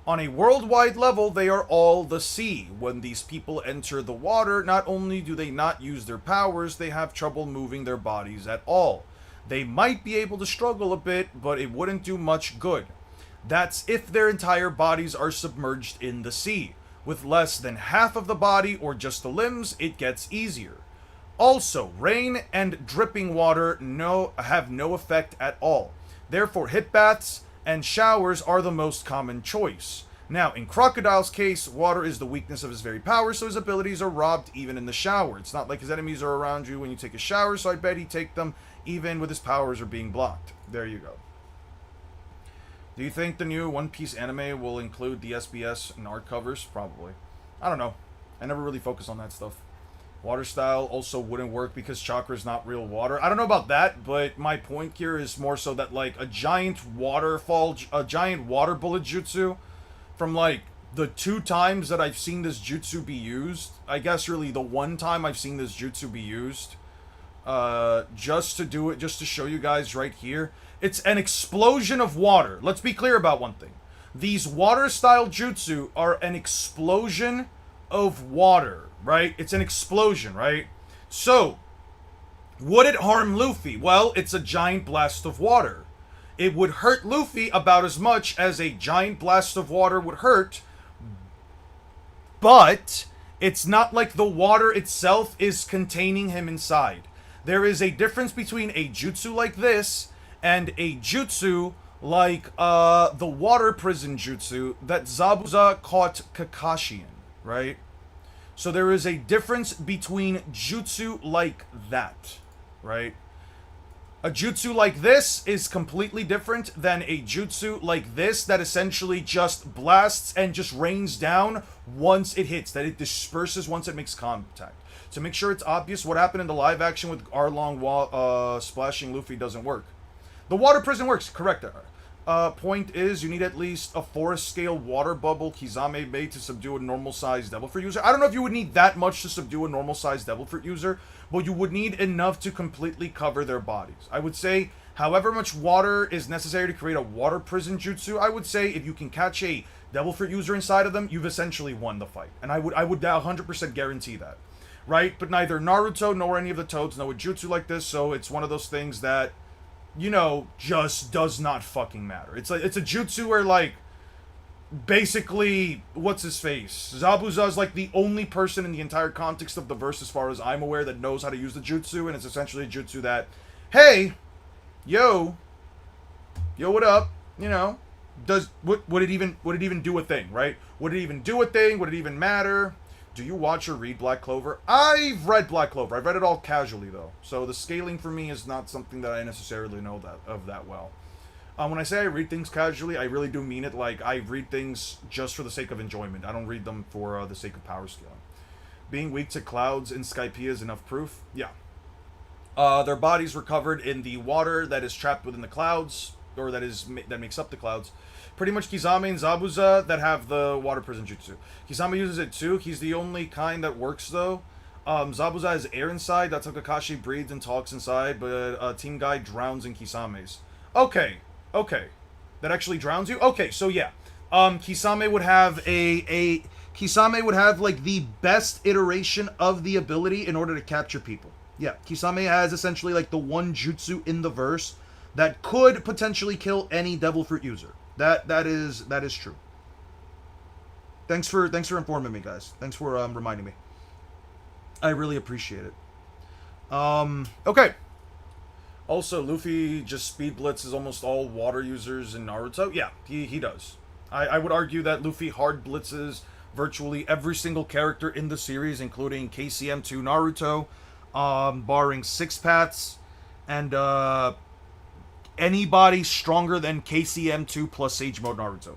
On a worldwide level, they are all the sea. When these people enter the water, not only do they not use their powers, they have trouble moving their bodies at all. They might be able to struggle a bit, but it wouldn't do much good. That's if their entire bodies are submerged in the sea. With less than half of the body or just the limbs, it gets easier. Also, rain and dripping water have no effect at all. Therefore, hip baths and showers are the most common choice. Now, in Crocodile's case, water is the weakness of his very power, so his abilities are robbed even in the shower. It's not like his enemies are around you when you take a shower, so I bet he'd take them even with his powers are being blocked. There you go. Do you think the new One Piece anime will include the SBS and art covers? Probably. I don't know. I never really focus on that stuff. Water style also wouldn't work because chakra is not real water. I don't know about that, but my point here is more so that, like, a giant water bullet jutsu from, like, the 2 times that I've seen this jutsu be used, I guess really the 1 time I've seen this jutsu be used, just to show you guys right here, it's an explosion of water. Let's be clear about one thing. These water style jutsu are an explosion of water. Right? It's an explosion, right? So, would it harm Luffy? Well, it's a giant blast of water. It would hurt Luffy about as much as a giant blast of water would hurt, but it's not like the water itself is containing him inside. There is a difference between a jutsu like this and a jutsu like the water prison jutsu that Zabuza caught Kakashi in, right? So there is a difference between jutsu like that, right? A jutsu like this is completely different than a jutsu like this that essentially just blasts and just rains down once it hits, that it disperses once it makes contact. To make sure it's obvious, what happened in the live action with Arlong splashing Luffy doesn't work. The water prison works, correct. Point is, you need at least a forest scale water bubble Kizame made to subdue a normal sized devil fruit user. I don't know if you would need that much to subdue a normal sized devil fruit user, but you would need enough to completely cover their bodies. I would say, however much water is necessary to create a water prison jutsu, I would say if you can catch a devil fruit user inside of them, you've essentially won the fight. And I would 100% guarantee that. Right? But neither Naruto nor any of the Toads know a jutsu like this, so it's one of those things that, you know, just does not fucking matter. It's like, it's a jutsu where, like, basically, what's his face? Zabuza is like the only person in the entire context of the verse, as far as I'm aware, that knows how to use the jutsu, and it's essentially a jutsu that, hey, yo, what up? You know, would it even do a thing, right? Would it even do a thing? Would it even matter? Do you watch or read Black Clover? I've read Black Clover. I've read it all casually, though. So the scaling for me is not something that I necessarily know that well. When I say I read things casually, I really do mean it. Like, I read things just for the sake of enjoyment. I don't read them for the sake of power scaling. Being weak to clouds in Skypiea is enough proof. Yeah. Their bodies were covered in the water that is trapped within the clouds, or that makes up the clouds. Pretty much Kisame and Zabuza that have the water prison jutsu. Kisame uses it too. He's the only kind that works though. Zabuza has air inside. That's how Kakashi breathes and talks inside. But Team Guy drowns in Kisame's. Okay. That actually drowns you. Okay, so yeah. Kisame would have Kisame would have like the best iteration of the ability in order to capture people. Yeah, Kisame has essentially like the one jutsu in the verse that could potentially kill any Devil Fruit user. That is true. Thanks for informing me, guys. Thanks for reminding me. I really appreciate it. Okay. Also, Luffy just speed blitzes almost all water users in Naruto. Yeah, he does. I would argue that Luffy hard blitzes virtually every single character in the series, including KCM2 Naruto, barring Six Paths, and anybody stronger than KCM2 plus Sage Mode Naruto.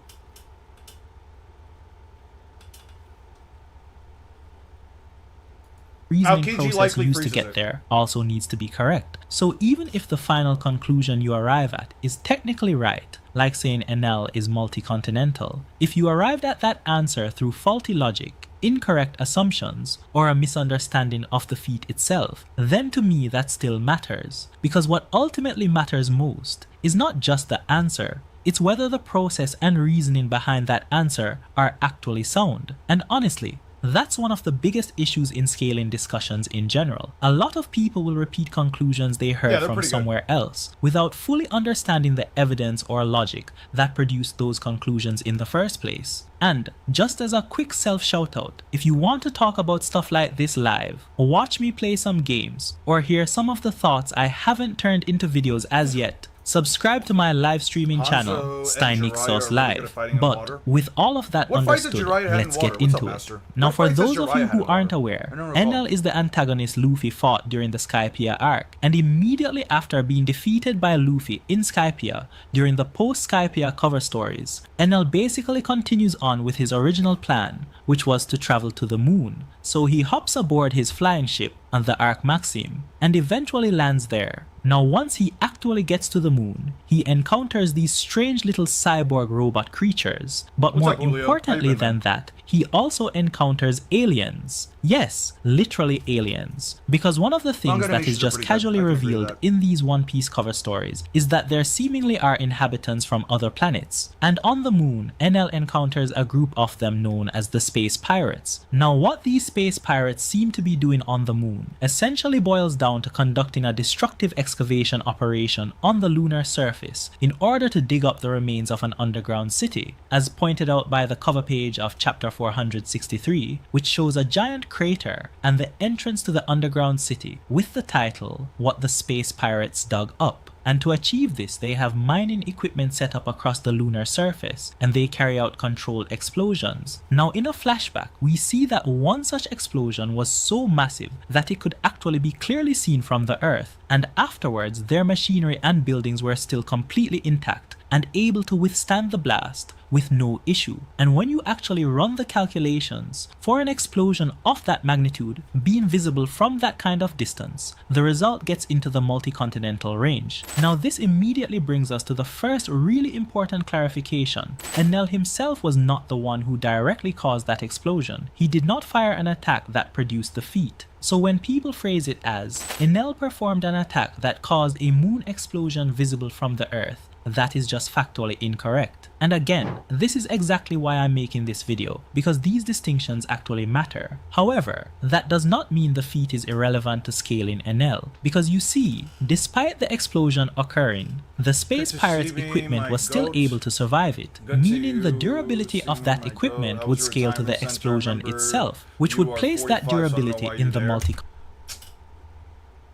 Reasoning process used to get there also needs to be correct. So even if the final conclusion you arrive at is technically right, like saying Enel is multi-continental, if you arrived at that answer through faulty logic, incorrect assumptions, or a misunderstanding of the feat itself, then to me that still matters. Because what ultimately matters most is not just the answer, it's whether the process and reasoning behind that answer are actually sound. And honestly, that's one of the biggest issues in scaling discussions in general. A lot of people will repeat conclusions they heard from somewhere else without fully understanding the evidence or logic that produced those conclusions in the first place. And just as a quick self shout out, if you want to talk about stuff like this live, watch me play some games, or hear some of the thoughts I haven't turned into videos as yet, subscribe to my live streaming channel, Steinixos Live. But with all of that understood, let's get into it. Now for those of you who aren't aware, Enel is the antagonist Luffy fought during the Skypiea arc, and immediately after being defeated by Luffy in Skypiea during the post-Skypiea cover stories, Enel basically continues on with his original plan, which was to travel to the moon. So he hops aboard his flying ship on the Arc Maxim and eventually lands there. Now once he actually gets to the moon, he encounters these strange little cyborg robot creatures, but more importantly than that, he also encounters aliens. Yes, literally aliens. Because one of the things that is just casually revealed in these One Piece cover stories is that there seemingly are inhabitants from other planets. And on the moon, Enel encounters a group of them known as the Space Pirates. Now what these Space Pirates seem to be doing on the moon essentially boils down to conducting a destructive excavation operation on the lunar surface in order to dig up the remains of an underground city, as pointed out by the cover page of chapter 463, which shows a giant crater and the entrance to the underground city with the title, What the Space Pirates Dug Up. And to achieve this, they have mining equipment set up across the lunar surface, and they carry out controlled explosions. Now in a flashback, we see that one such explosion was so massive that it could actually be clearly seen from the Earth, and afterwards their machinery and buildings were still completely intact and able to withstand the blast with no issue. And when you actually run the calculations for an explosion of that magnitude being visible from that kind of distance, the result gets into the multi-continental range. Now this immediately brings us to the first really important clarification. Enel himself was not the one who directly caused that explosion. He did not fire an attack that produced the feat. So when people phrase it as, Enel performed an attack that caused a moon explosion visible from the Earth, that is just factually incorrect. And again, this is exactly why I'm making this video, because these distinctions actually matter. However, that does not mean the feat is irrelevant to scaling Enel, because you see, despite the explosion occurring, the Space Pirates equipment was still able to survive it, meaning the durability of that equipment would scale to the explosion itself, which would place that durability in the multi.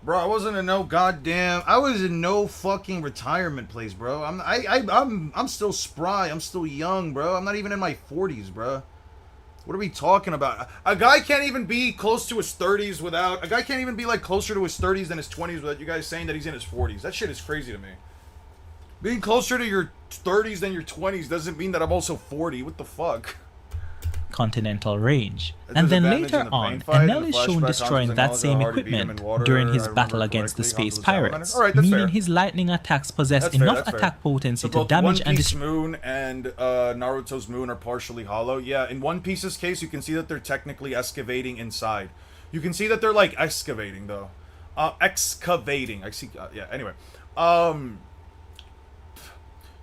Bro, I wasn't in no goddamn. I was in no fucking retirement place, bro. I'm still spry. I'm still young, bro. I'm not even in my 40s, bro. What are we talking about? A guy can't even be close to his 30s without. A guy can't even be like closer to his 30s than his 20s without you guys saying that he's in his 40s. That shit is crazy to me. Being closer to your 30s than your 20s doesn't mean that I'm also 40. What the fuck?
continental range.
It's
And
his
then
advantage in
later
the
on,
pain fight, in
Enel
the
is shown
flashback,
destroying
Hanzo's
that
acknowledged
same
how hard he beat him in
equipment
water,
during
I
his
remember
battle against the
correctly,
space
Hanzo's salamander.
pirates,
Alright, that's
meaning
fair.
his lightning attacks possess
That's fair,
enough
that's fair.
attack potency
So
to
both
damage
One
and
Piece
destroy.
Moon and Naruto's Moon are partially hollow. Yeah, in One Piece's case, you can see that they're technically excavating inside. You can see that they're like excavating though. Excavating. I see. Yeah. Anyway.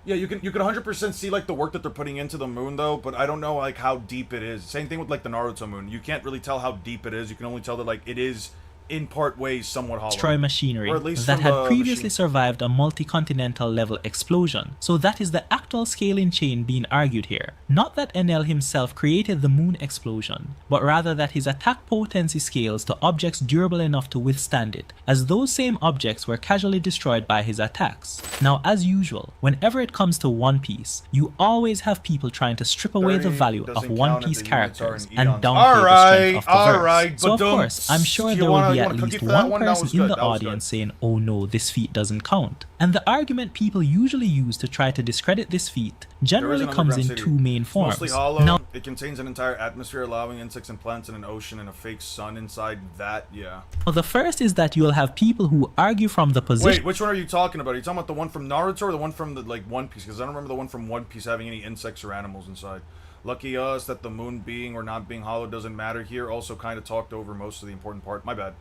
Yeah, you can 100% see like the work that they're putting into the moon though, but I don't know like how deep it is. Same thing with like the Naruto moon. You can't really tell how deep it is. You can only tell that like it is in part ways somewhat hollow.
Destroy machinery
Or at least
that
from
had
the
previously
machine.
survived a multi-continental level explosion. So that is the actual scaling chain being argued here. Not that Enel himself created the moon explosion, but rather that his attack potency scales to objects durable enough to withstand it, as those same objects were casually destroyed by his attacks. Now, as usual, whenever it comes to One Piece, you always have people trying to strip away the
30
value of
doesn't
One
count if
Piece
the units are
characters
in
and
eons.
downplay the strength of the verse.
Alright,
So
but
of
don't-
course, I'm sure
you
there will
wanna-
be
you
at
wanna cookie
least
for that
one
one? That
person
was
in
good,
the
that was
audience
good.
saying, oh no, this feat doesn't count. And the argument people usually use to try to discredit this feat generally
an
comes in
underground city.
two main
It's
forms.
mostly hollow.
Now,
It contains an entire atmosphere allowing insects and plants and an ocean and a fake sun inside that. Yeah.
the first is that you'll have people who argue from the position
Wait, which one are you talking about? Are you talking about the one from Naruto or the one from the like One Piece? Because I don't remember the one from One Piece having any insects or animals inside. Lucky us that the moon being or not being hollow doesn't matter here. Also, kind of talked over most of the important part. My bad.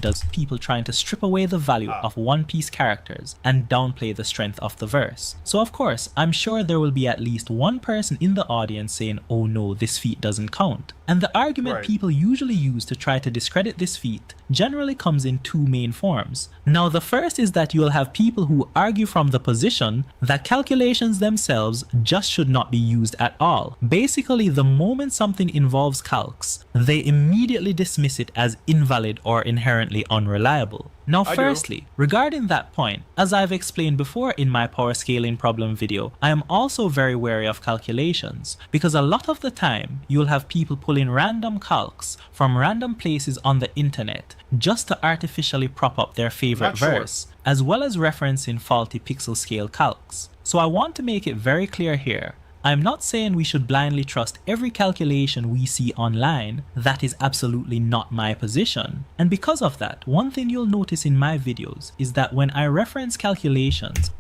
does people trying to strip away the value of One Piece characters and downplay the strength of the verse. So of course, I'm sure there will be at least one person in the audience saying, oh no, this feat doesn't count. And the argument
Right.
people usually use to try to discredit this feat generally comes in two main forms. Now the first is that you'll have people who argue from the position that calculations themselves just should not be used at all. Basically, the moment something involves calcs, they immediately dismiss it as invalid or inherently unreliable. Now
I do.
firstly, regarding that point, as I've explained before in my power scaling problem video, I am also very wary of calculations, because a lot of the time, you'll have people pulling random calcs from random places on the internet just to artificially prop up their favorite
Not sure.
verse, as well as referencing faulty pixel scale calcs. So I want to make it very clear here, I'm not saying we should blindly trust every calculation we see online. That is absolutely not my position. And because of that, one thing you'll notice in my videos is that when I reference calculations,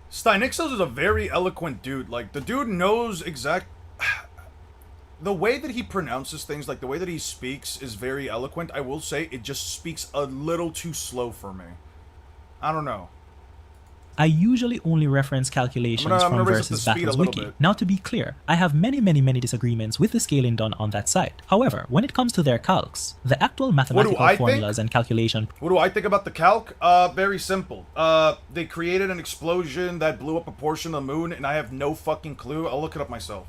Steinixos is a very eloquent dude. Like, the dude knows exact... The way that he pronounces things, like the way that he speaks is very eloquent. I will say, it just speaks a little too slow for me. I don't know.
I usually only reference calculations
I'm
from
gonna raise up
Versus
the speed a
Battles
little
Wiki.
bit.
Now to be clear, I have many disagreements with the scaling done on that site. However, when it comes to their calcs, the actual mathematical
I
formulas and calculation
What do I think about the calc? Very simple. They created an explosion that blew up a portion of the moon, and I have no fucking clue. I'll look it up myself.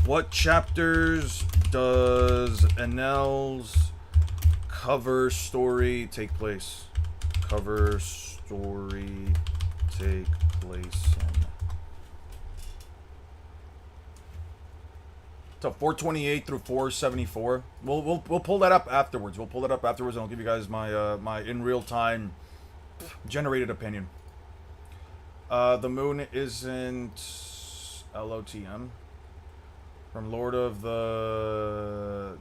What chapters does Enel's cover story take place? Cover story take place in. So 428 through 474. We'll pull that up afterwards. We'll pull that up afterwards, and I'll give you guys my my in real time generated opinion. The moon isn't LOTM from Lord of the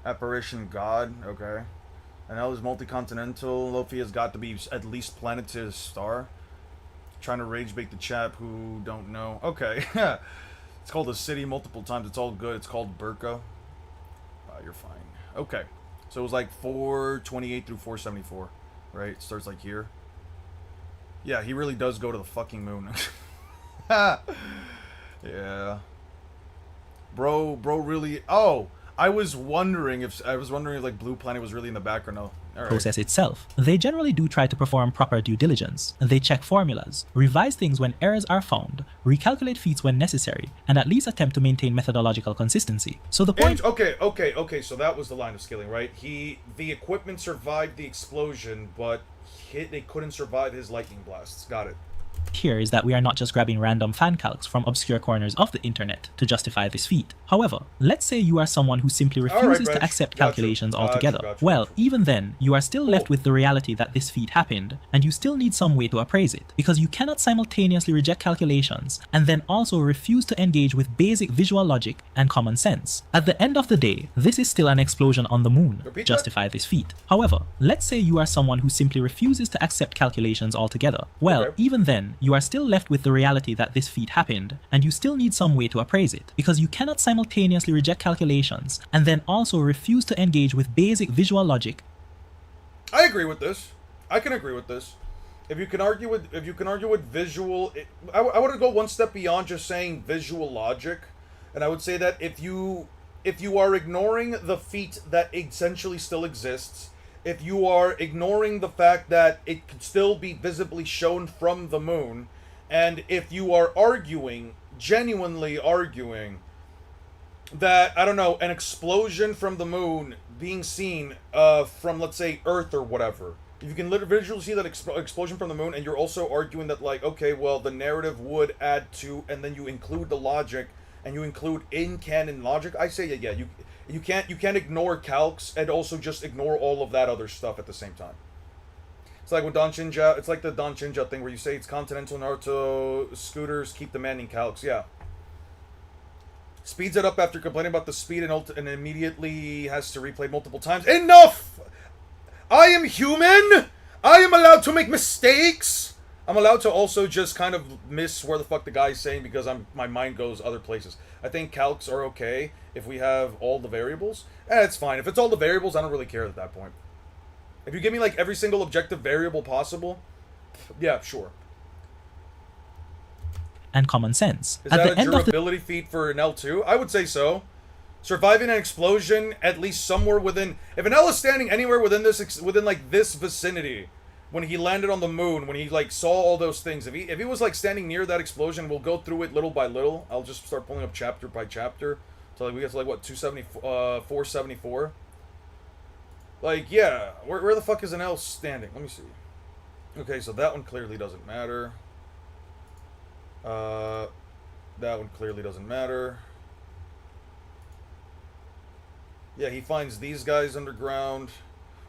Apparition God. Okay. And L is multi-continental. Lofi has got to be at least planet to his star. Trying to rage bait the chap who don't know. Okay. It's called a city multiple times. It's all good. It's called Burka. You're fine. Okay. So it was like 428 through 474. Right? It starts like here. Yeah, he really does go to the fucking moon. Yeah. Bro really... Oh! I was wondering if like Blue Planet was really in the background. Oh, all right.
process itself. They generally do try to perform proper due diligence. They check formulas, revise things when errors are found, recalculate feats when necessary, and at least attempt to maintain methodological consistency. So the point...
Okay, so that was the line of scaling, right? The equipment survived the explosion, but they couldn't survive his lightning blasts. Got it.
here is that we are not just grabbing random fan calcs from obscure corners of the internet to justify this feat. However, let's say you are someone who simply refuses to accept calculations altogether. Well, even then, you are still left with the reality that this feat happened, and you still need some way to appraise it, because you cannot simultaneously reject calculations and then also refuse to engage with basic visual logic and common sense. At the end of the day, this is still an explosion on the moon. Justify this feat. However, let's say you are someone who simply refuses to accept calculations altogether. Well, even then, you are still left with the reality that this feat happened, and you still need some way to appraise it, because you cannot simultaneously reject calculations and then also refuse to engage with basic visual logic.
I agree with this. I can agree with this. If you can argue with visual, I want to go one step beyond just saying visual logic, and I would say that if you are ignoring the feat that essentially still exists, if you are ignoring the fact that it could still be visibly shown from the moon, and if you are arguing, genuinely arguing, that, I don't know, an explosion from the moon being seen from, let's say, Earth or whatever, if you can visually see that explosion from the moon, and you're also arguing that, like, okay, well, the narrative would add to, and then you include the logic, and you include in-canon logic, I say, yeah, you can't ignore calcs and also just ignore all of that other stuff at the same time. It's like with it's like the Don Chinja thing where you say it's Continental Naruto scooters keep demanding calcs. Yeah. Speeds it up after complaining about the speed and immediately has to replay multiple times. Enough! I am human! I am allowed to make mistakes! I'm allowed to also just kind of miss where the fuck the guy's saying because my mind goes other places. I think calcs are okay if we have all the variables. It's fine. If it's all the variables, I don't really care at that point. If you give me like every single objective variable possible, yeah, sure.
And common sense.
Is that a durability feat for an L2? I would say so. Surviving an explosion at least somewhere within... If an L is standing anywhere within like this vicinity, when he landed on the moon, when he like saw all those things, if he was like standing near that explosion, we'll go through it little by little. I'll just start pulling up chapter by chapter. So like we get to like what 474. Like yeah, where the fuck is an L standing? Let me see. Okay, so that one clearly doesn't matter. That one clearly doesn't matter. Yeah, he finds these guys underground.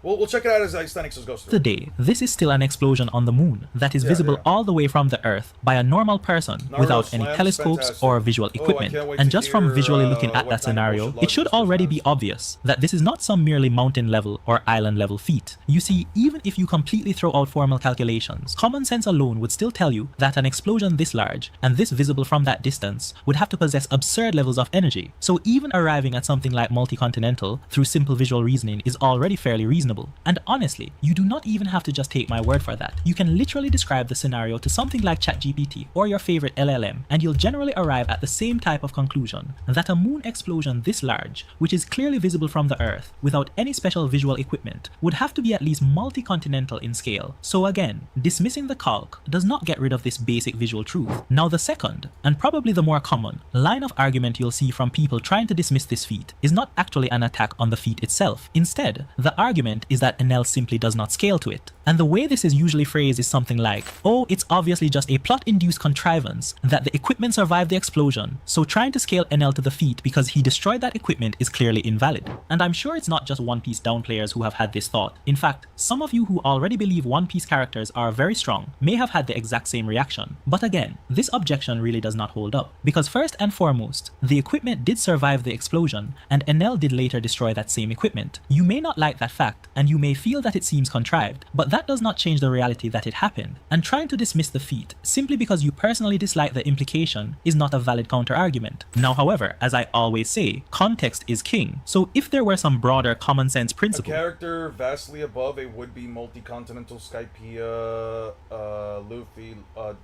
We'll check it out as Istanix goes through.
Today, this is still an explosion on the moon that is visible all the way from the Earth by a normal person without any telescopes or visual equipment. And just from visually looking at that scenario, it should already be obvious that this is not some merely mountain level or island level feat. You see, even if you completely throw out formal calculations, common sense alone would still tell you that an explosion this large and this visible from that distance would have to possess absurd levels of energy. So even arriving at something like multi-continental through simple visual reasoning is already fairly reasonable. And honestly, you do not even have to just take my word for that. You can literally describe the scenario to something like ChatGPT or your favorite LLM, and you'll generally arrive at the same type of conclusion, that a moon explosion this large, which is clearly visible from the Earth without any special visual equipment, would have to be at least multi-continental in scale. So again, dismissing the calc does not get rid of this basic visual truth. Now the second, and probably the more common, line of argument you'll see from people trying to dismiss this feat is not actually an attack on the feat itself. Instead, the argument is that an L simply does not scale to it. And the way this is usually phrased is something like, oh, it's obviously just a plot-induced contrivance that the equipment survived the explosion, so trying to scale NL to the feat because he destroyed that equipment is clearly invalid. And I'm sure it's not just One Piece down players who have had this thought. In fact, some of you who already believe One Piece characters are very strong may have had the exact same reaction. But again, this objection really does not hold up, because first and foremost, the equipment did survive the explosion, and NL did later destroy that same equipment. You may not like that fact, and you may feel that it seems contrived, but that does not change the reality that it happened. And trying to dismiss the feat simply because you personally dislike the implication is not a valid counter-argument. Now, however, as I always say, context is king. So if there were some broader common sense principle,
a character vastly above a would-be multi-continental Skypiea, Luffy,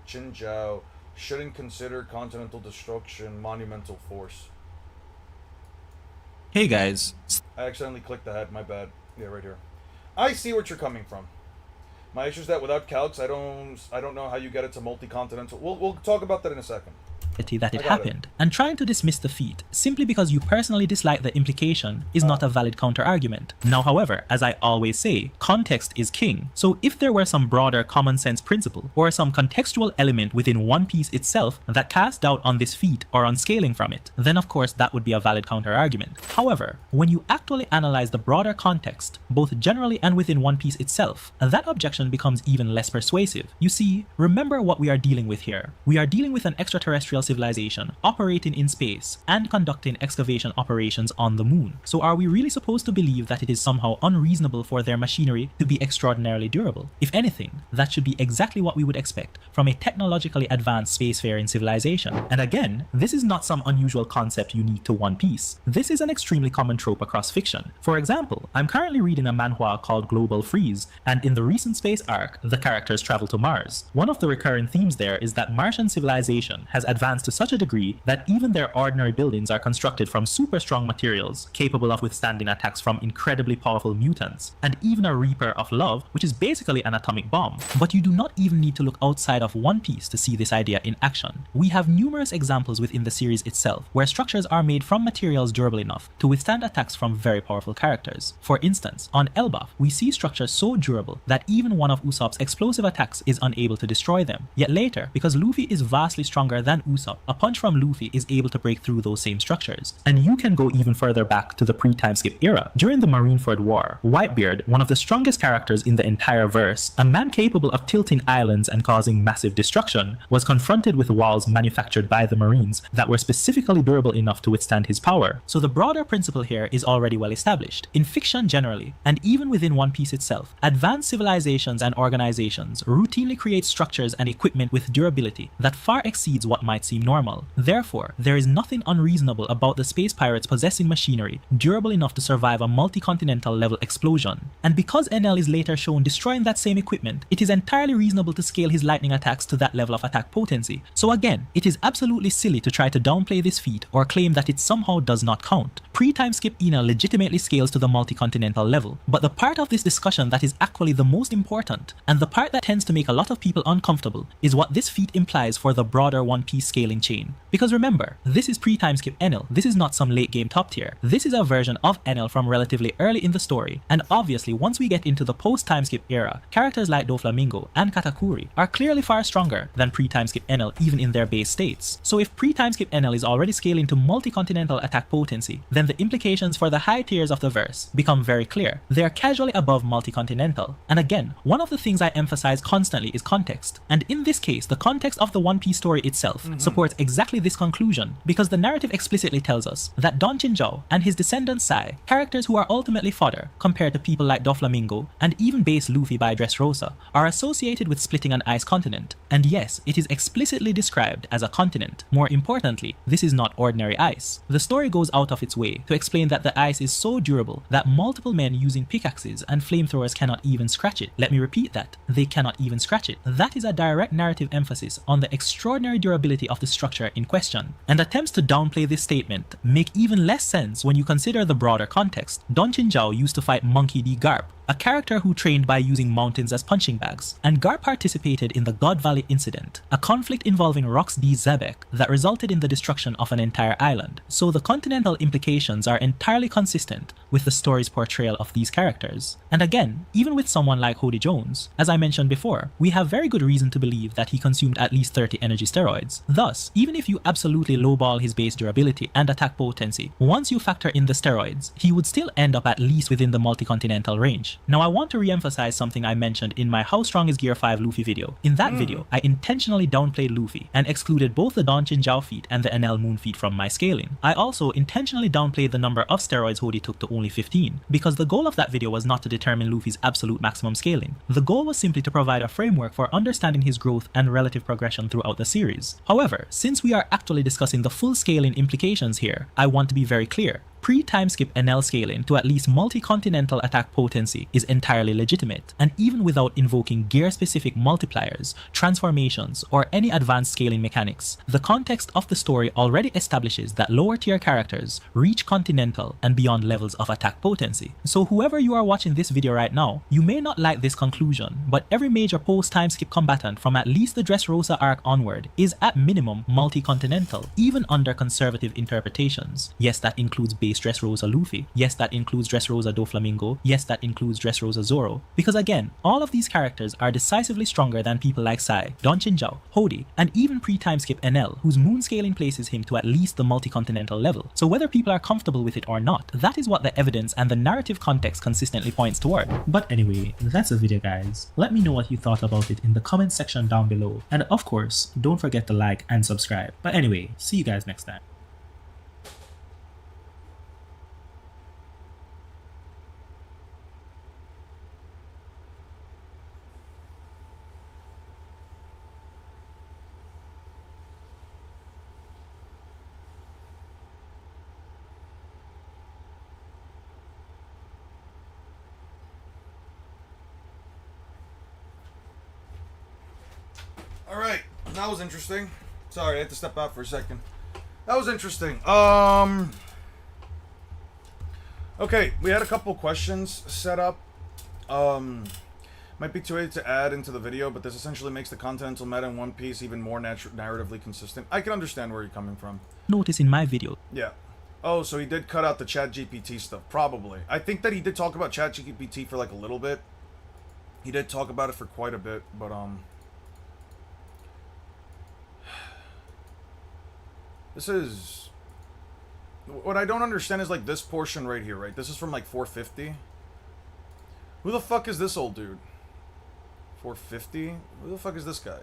Jinzhou shouldn't consider continental destruction monumental force.
Hey guys.
I accidentally clicked the head, my bad. Yeah, right here. I see what you're coming from. My issue is that without calcs, I don't know how you get it to multi-continental. We'll talk about that in a second.
that it happened, and trying to dismiss the feat simply because you personally dislike the implication is not a valid counter-argument. Now, however, as I always say, context is king, so if there were some broader common sense principle or some contextual element within One Piece itself that cast doubt on this feat or on scaling from it, then of course that would be a valid counter-argument. However, when you actually analyze the broader context, both generally and within One Piece itself, that objection becomes even less persuasive. You see, remember what we are dealing with here. We are dealing with an extraterrestrial civilization operating in space and conducting excavation operations on the moon. So are we really supposed to believe that it is somehow unreasonable for their machinery to be extraordinarily durable? If anything, that should be exactly what we would expect from a technologically advanced spacefaring civilization. And again, this is not some unusual concept unique to One Piece. This is an extremely common trope across fiction. For example, I'm currently reading a manhwa called Global Freeze, and in the recent space arc, the characters travel to Mars. One of the recurring themes there is that Martian civilization has advanced to such a degree that even their ordinary buildings are constructed from super strong materials capable of withstanding attacks from incredibly powerful mutants, and even a Reaper of Love, which is basically an atomic bomb. But you do not even need to look outside of One Piece to see this idea in action. We have numerous examples within the series itself where structures are made from materials durable enough to withstand attacks from very powerful characters. For instance, on Elbaf, we see structures so durable that even one of Usopp's explosive attacks is unable to destroy them. Yet later, because Luffy is vastly stronger than Usopp, a punch from Luffy is able to break through those same structures. And you can go even further back to the pre-timeskip era. During the Marineford War, Whitebeard, one of the strongest characters in the entire verse, a man capable of tilting islands and causing massive destruction, was confronted with walls manufactured by the Marines that were specifically durable enough to withstand his power. So the broader principle here is already well established. In fiction generally, and even within One Piece itself, advanced civilizations and organizations routinely create structures and equipment with durability that far exceeds what might seem normal. Therefore, there is nothing unreasonable about the space pirates possessing machinery durable enough to survive a multi-continental level explosion. And because Enel is later shown destroying that same equipment, it is entirely reasonable to scale his lightning attacks to that level of attack potency. So again, it is absolutely silly to try to downplay this feat or claim that it somehow does not count. Pre-timeskip Enel legitimately scales to the multi-continental level, but the part of this discussion that is actually the most important, and the part that tends to make a lot of people uncomfortable, is what this feat implies for the broader One Piece scaling chain. Because remember, this is pre-timeskip Enel, this is not some late game top tier. This is a version of Enel from relatively early in the story, and obviously once we get into the post-timeskip era, characters like Doflamingo and Katakuri are clearly far stronger than pre-timeskip Enel even in their base states. So if pre-timeskip Enel is already scaling to multi-continental attack potency, then the implications for the high tiers of the verse become very clear. They are casually above multi-continental. And again, one of the things I emphasize constantly is context. And in this case, the context of the One Piece story itself supports exactly this conclusion, because the narrative explicitly tells us that Don Chinchou and his descendant Sai, characters who are ultimately fodder compared to people like Doflamingo and even base Luffy by Dressrosa, are associated with splitting an ice continent. And yes, it is explicitly described as a continent. More importantly, this is not ordinary ice. The story goes out of its way to explain that the ice is so durable that multiple men using pickaxes and flamethrowers cannot even scratch it. Let me repeat that. They cannot even scratch it. That is a direct narrative emphasis on the extraordinary durability of the structure in question. And attempts to downplay this statement make even less sense when you consider the broader context. Don Chinchou used to fight Monkey D. Garp, a character who trained by using mountains as punching bags, and Garp participated in the God Valley incident, a conflict involving Rox D. Zebek that resulted in the destruction of an entire island. So the continental implications are entirely consistent with the story's portrayal of these characters. And again, even with someone like Hody Jones, as I mentioned before, we have very good reason to believe that he consumed at least 30 energy steroids. Thus, even if you absolutely lowball his base durability and attack potency, once you factor in the steroids, he would still end up at least within the multi-continental range. Now I want to re-emphasize something I mentioned in my How Strong is Gear 5 Luffy video. In that video, I intentionally downplayed Luffy and excluded both the Don Chinchou feat and the Enel Moon feat from my scaling. I also intentionally downplayed the number of steroids Hody took to only 15, because the goal of that video was not to determine Luffy's absolute maximum scaling. The goal was simply to provide a framework for understanding his growth and relative progression throughout the series. However, since we are actually discussing the full scaling implications here, I want to be very clear. Pre-timeskip NL scaling to at least multi-continental attack potency is entirely legitimate, and even without invoking gear-specific multipliers, transformations, or any advanced scaling mechanics, the context of the story already establishes that lower-tier characters reach continental and beyond levels of attack potency. So whoever you are watching this video right now, you may not like this conclusion, but every major post-timeskip combatant from at least the Dressrosa arc onward is at minimum multi-continental, even under conservative interpretations. Yes, that includes base Dressrosa Luffy. Yes, that includes Dressrosa Doflamingo. Yes, that includes Dressrosa Zoro. Because again, all of these characters are decisively stronger than people like Sai, Don Chinjao, Hody, and even pre-timeskip NL, whose moon scaling places him to at least the multi-continental level. So whether people are comfortable with it or not, that is what the evidence and the narrative context consistently points toward. But anyway, that's the video guys. Let me know what you thought about it in the comment section down below. And of course, don't forget to like and subscribe. But anyway, see you guys next time.
Alright, that was interesting. Sorry, I had to step out for a second. That was interesting. Okay, we had a couple questions set up. Might be too late to add into the video, but this essentially makes the continental meta in One Piece even more narratively consistent. I can understand where you're coming from.
Notice in my video.
Yeah. Oh, so he did cut out the ChatGPT stuff. Probably. I think that he did talk about ChatGPT for like a little bit. He did talk about it for quite a bit, but this is... What I don't understand is, like, this portion right here, right? This is from, like, 450. Who the fuck is this old dude? 450? Who the fuck is this guy?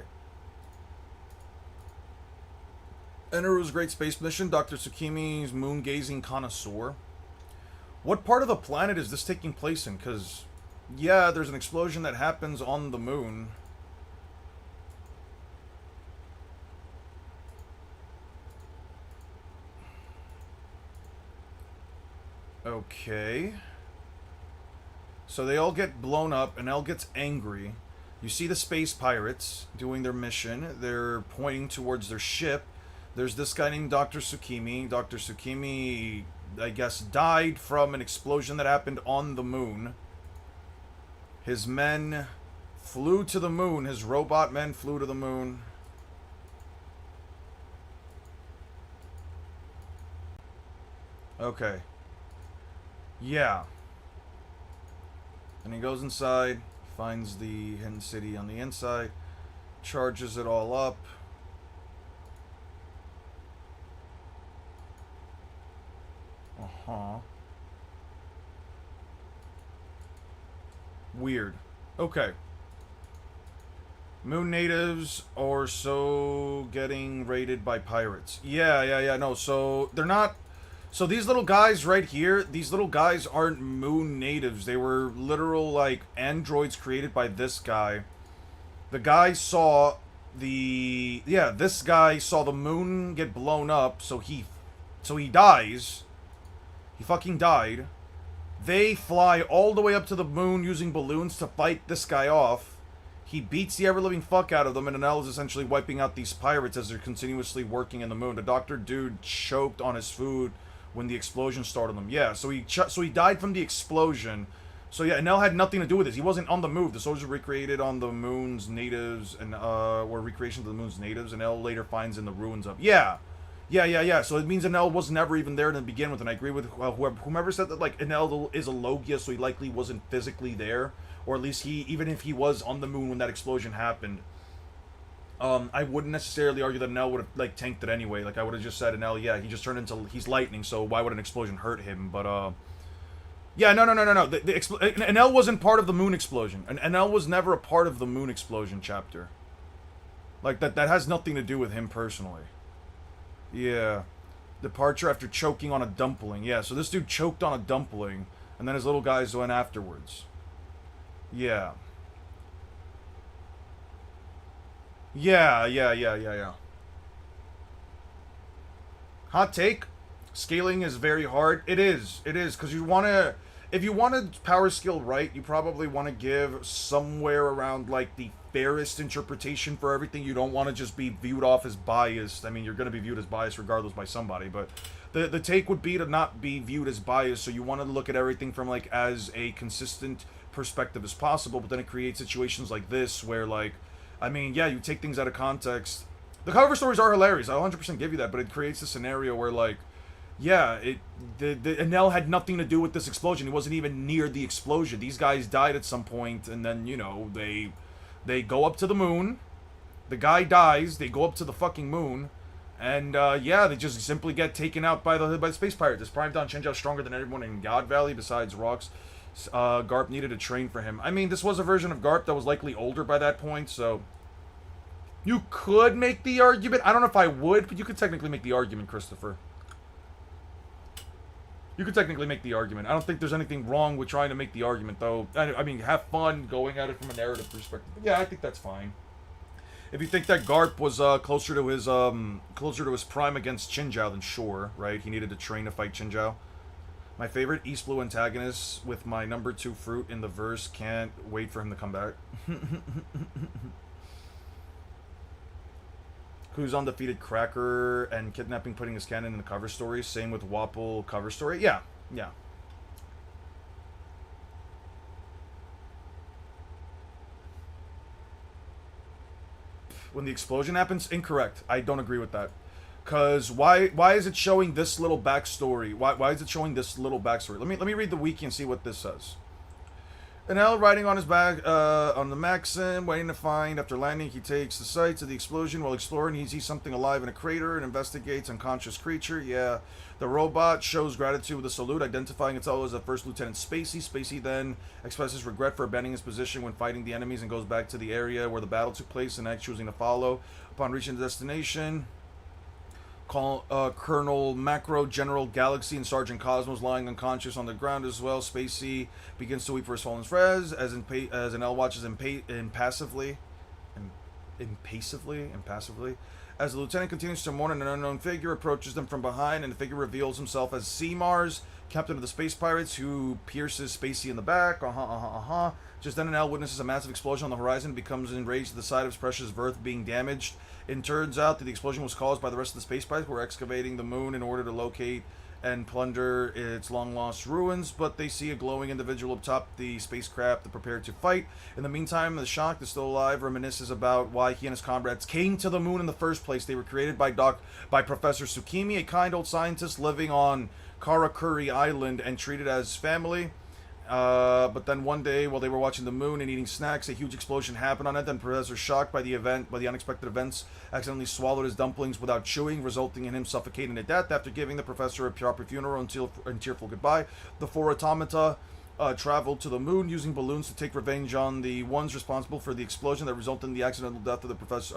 Eneru's Great Space Mission, Dr. Tsukimi's Moon-Gazing Connoisseur. What part of the planet is this taking place in? Because, yeah, there's an explosion that happens on the moon. Okay. So they all get blown up, and Elle gets angry. You see the space pirates doing their mission. They're pointing towards their ship. There's this guy named Dr. Tsukimi. Dr. Tsukimi, I guess, died from an explosion that happened on the moon. His men flew to the moon. His robot men flew to the moon. Okay. Yeah. And he goes inside, finds the hidden city on the inside, charges it all up. Uh-huh. Weird. Okay. Moon natives are so getting raided by pirates. Yeah, no, so they're not... So these little guys right here, these little guys aren't moon natives. They were literal, like, androids created by this guy. The guy saw the... Yeah, this guy saw the moon get blown up, so he dies. He fucking died. They fly all the way up to the moon using balloons to fight this guy off. He beats the ever-living fuck out of them, and Enel is essentially wiping out these pirates as they're continuously working in the moon. The doctor dude choked on his food when the explosion started them. Yeah, so he died from the explosion. So yeah, Enel had nothing to do with this. He wasn't on the move. The soldiers were recreated on the moon's natives, and were recreations of the moon's natives, and Enel later finds in the ruins of... Yeah. So it means Enel was never even there to begin with, and I agree with whomever said that, like, Enel is a Logia, so he likely wasn't physically there, or at least even if he was on the moon when that explosion happened, I wouldn't necessarily argue that Enel would have, like, tanked it anyway. Like, I would have just said, Enel, yeah, he just turned into... He's lightning, so why would an explosion hurt him? But, yeah, no. Enel wasn't part of the moon explosion. And Enel was never a part of the moon explosion chapter. Like, that has nothing to do with him personally. Yeah. Departure after choking on a dumpling. Yeah, so this dude choked on a dumpling, and then his little guys went afterwards. Yeah. Yeah. Hot take? Scaling is very hard. It is, because you want to, if you want to power skill right, you probably want to give somewhere around like the fairest interpretation for everything. You don't want to just be viewed off as biased. I mean, you're going to be viewed as biased regardless by somebody, but the take would be to not be viewed as biased. So you want to look at everything from like as a consistent perspective as possible. But then it creates situations like this where like, I mean, yeah, you take things out of context. The cover stories are hilarious. I'll 100% give you that, but it creates a scenario where like, yeah, the Enel had nothing to do with this explosion. He wasn't even near the explosion. These guys died at some point, and then, you know, they go up to the moon. The guy dies. They go up to the fucking moon, and yeah, they just simply get taken out by the space pirate. This Prime Don Chenjiao stronger than everyone in God Valley besides Rocks. Garp needed a train for him. I mean, this was a version of Garp that was likely older by that point, so you could make the argument. I don't know if I would, but you could technically make the argument, Christopher. You could technically make the argument. I don't think there's anything wrong with trying to make the argument, though. I mean, have fun going at it from a narrative perspective. But yeah, I think that's fine. If you think that Garp was closer to his prime against Chinjiao, then sure, right? He needed to train to fight Chinjiao. My favorite East Blue antagonist with my number 2 fruit in the verse. Can't wait for him to come back. Who's undefeated Cracker and kidnapping, putting his cannon in the cover story. Same with Wapple cover story. Yeah, yeah. When the explosion happens, incorrect. I don't agree with that. Cause why is it showing this little backstory? Why is it showing this little backstory? Let me read the wiki and see what this says. Enel riding on his back on the Maxim, waiting to find. After landing, he takes the sights of the explosion. While exploring, he sees something alive in a crater and investigates unconscious creature. Yeah, the robot shows gratitude with a salute, identifying itself as a First Lieutenant Spacey. Spacey then expresses regret for abandoning his position when fighting the enemies and goes back to the area where the battle took place, and choosing to follow. Upon reaching the destination, Colonel Macro, General Galaxy, and Sergeant Cosmos lying unconscious on the ground as well. Spacey begins to weep for his fallen friends as Enel watches impassively. As the lieutenant continues to mourn, an unknown figure approaches them from behind, and the figure reveals himself as Seamars, captain of the space pirates, who pierces Spacey in the back. Just then, Enel witnesses a massive explosion on the horizon and becomes enraged at the sight of his precious Verth being damaged. It turns out that the explosion was caused by the rest of the space pirates who were excavating the moon in order to locate and plunder its long-lost ruins, but they see a glowing individual atop the spacecraft that prepared to fight. In the meantime, the Shock is still alive, reminisces about why he and his comrades came to the moon in the first place. They were created by Professor Tsukimi, a kind old scientist living on Karakuri Island and treated as family. But then one day, while they were watching the moon and eating snacks, a huge explosion happened on it. Then Professor, shocked by the unexpected events, accidentally swallowed his dumplings without chewing, resulting in him suffocating to death. After giving the professor a proper funeral and tearful goodbye, the 4 automata traveled to the moon using balloons to take revenge on the ones responsible for the explosion that resulted in the accidental death of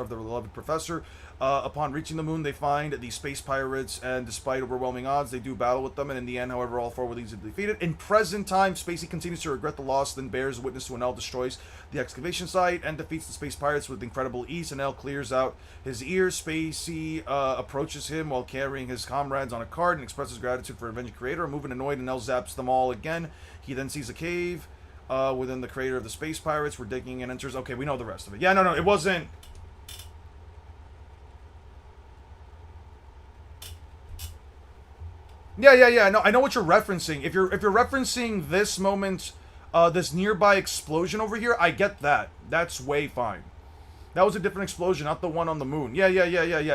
the beloved professor. Upon reaching the moon, they find the space pirates, and despite overwhelming odds, they do battle with them, and in the end, however, all 4 were easily defeated. In present time, Spacey continues to regret the loss, then bears witness to Enel destroys the excavation site and defeats the space pirates with incredible ease. Enel clears out his ears. Spacey approaches him while carrying his comrades on a cart and expresses gratitude for avenging creator. Moving annoyed, Enel zaps them all again. He then sees a cave within the crater of the space pirates. We're digging and enters. Okay, we know the rest of it. Yeah, no, it wasn't. Yeah. No, I know what you're referencing. If you're referencing this moment, this nearby explosion over here, I get that. That's way fine. That was a different explosion, not the one on the moon. Yeah.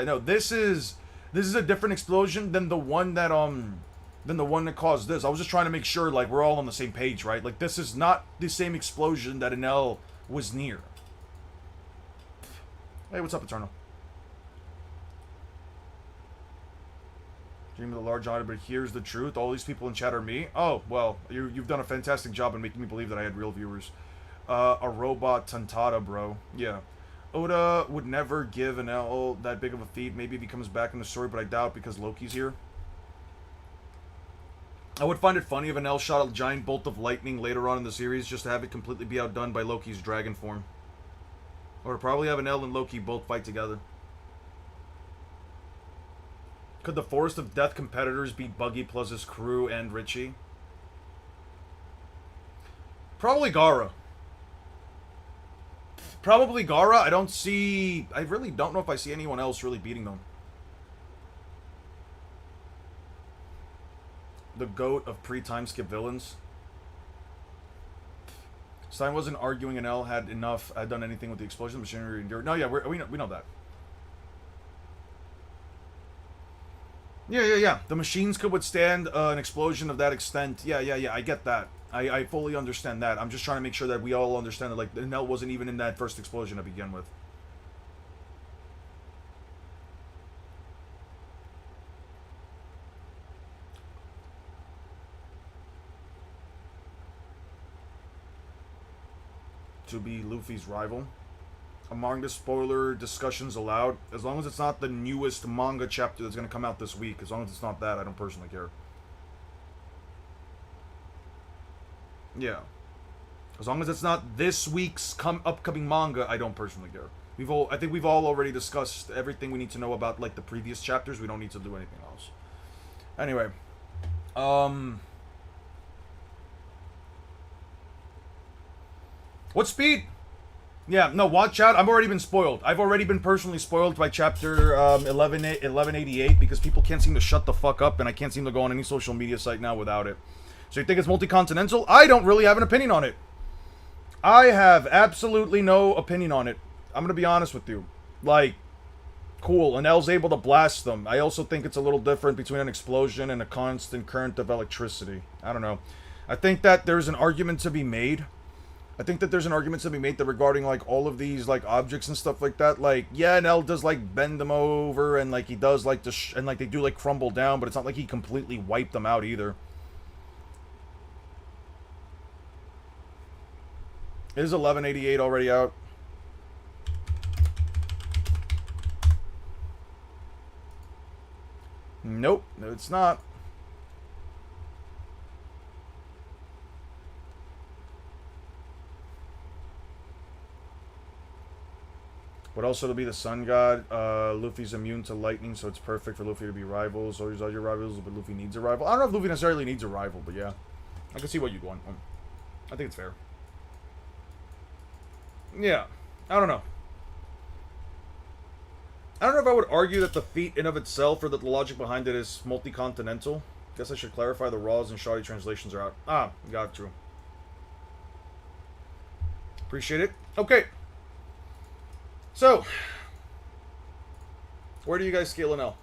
No, this is a different explosion than the one that caused this. I was just trying to make sure, like, we're all on the same page, right? Like, this is not the same explosion that Enel was near. Hey, what's up, Eternal? Dream of the large audience, but here's the truth. All these people in chat are me. Oh, well, you've done a fantastic job in making me believe that I had real viewers. A robot Tantata, bro. Yeah. Oda would never give Enel that big of a feat. Maybe if he comes back in the story, but I doubt because Loki's here. I would find it funny if Enel shot a giant bolt of lightning later on in the series just to have it completely be outdone by Loki's dragon form. Or probably have Enel and Loki both fight together. Could the Forest of Death competitors be Buggy plus his crew and Richie? Probably Gara. Probably Gara. I really don't know if I see anyone else really beating them. The GOAT of pre-timeskip villains. Stein wasn't arguing and L had done anything with the explosion machinery endured. No, yeah, we know that. Yeah. The machines could withstand an explosion of that extent. Yeah. I get that. I fully understand that. I'm just trying to make sure that we all understand that, like, Nell wasn't even in that first explosion to begin with. To be Luffy's rival. Among the spoiler discussions allowed, as long as it's not the newest manga chapter that's going to come out this week. As long as it's not that, I don't personally care. Yeah. As long as it's not this week's upcoming manga, I don't personally care. I think we've all already discussed everything we need to know about, like, the previous chapters. We don't need to do anything else. Anyway. What speed? Yeah, no, watch out. I've already been spoiled. I've already been personally spoiled by chapter 1188 because people can't seem to shut the fuck up and I can't seem to go on any social media site now without it. So you think it's multi-continental? I don't really have an opinion on it. I have absolutely no opinion on it. I'm gonna be honest with you. Like, cool, and L's able to blast them. I also think it's a little different between an explosion and a constant current of electricity. I don't know. I think that there's an argument to be made. That regarding, like, all of these, like, objects and stuff like that. Like, yeah, Nell does, like, bend them over, and, like, he does, like, and, like, they do, like, crumble down, but it's not like he completely wiped them out either. Is 1188 already out? Nope, it's not. But also to be the sun god, Luffy's immune to lightning, so it's perfect for Luffy to be rivals. Always all your rivals, but Luffy needs a rival. I don't know if Luffy necessarily needs a rival, but yeah. I can see what you'd want. I think it's fair. Yeah. I don't know. I don't know if I would argue that the feat in of itself or that the logic behind it is multi-continental. Guess I should clarify the Raws and shoddy translations are out. Ah, got you. Appreciate it. Okay. So, where do you guys scale an L?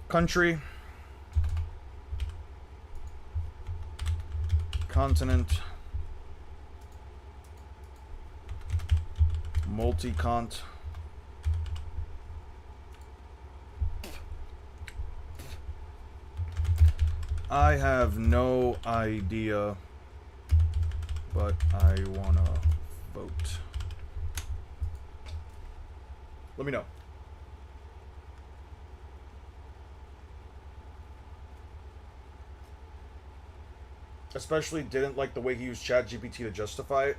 Country. Continent. Multi-cont. I have no idea, but I wanna vote. Let me know. Especially didn't like the way he used ChatGPT to justify it.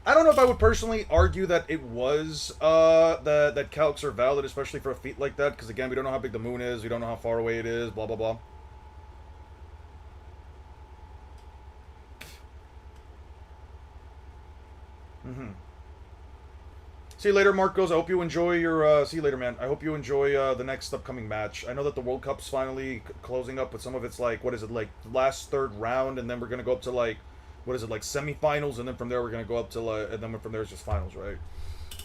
I don't know if I would personally argue that it was, that calcs are valid, especially for a feat like that, because again, we don't know how big the moon is, we don't know how far away it is, blah, blah, blah. See you later, Marcos. I hope you enjoy your, see you later, man. I hope you enjoy, the next upcoming match. I know that the World Cup's finally closing up, but some of it's like, what is it, like, last third round, and then we're gonna go up to, like, what is it, like, semifinals, and then from there we're gonna go up to, and then from there it's just finals, right?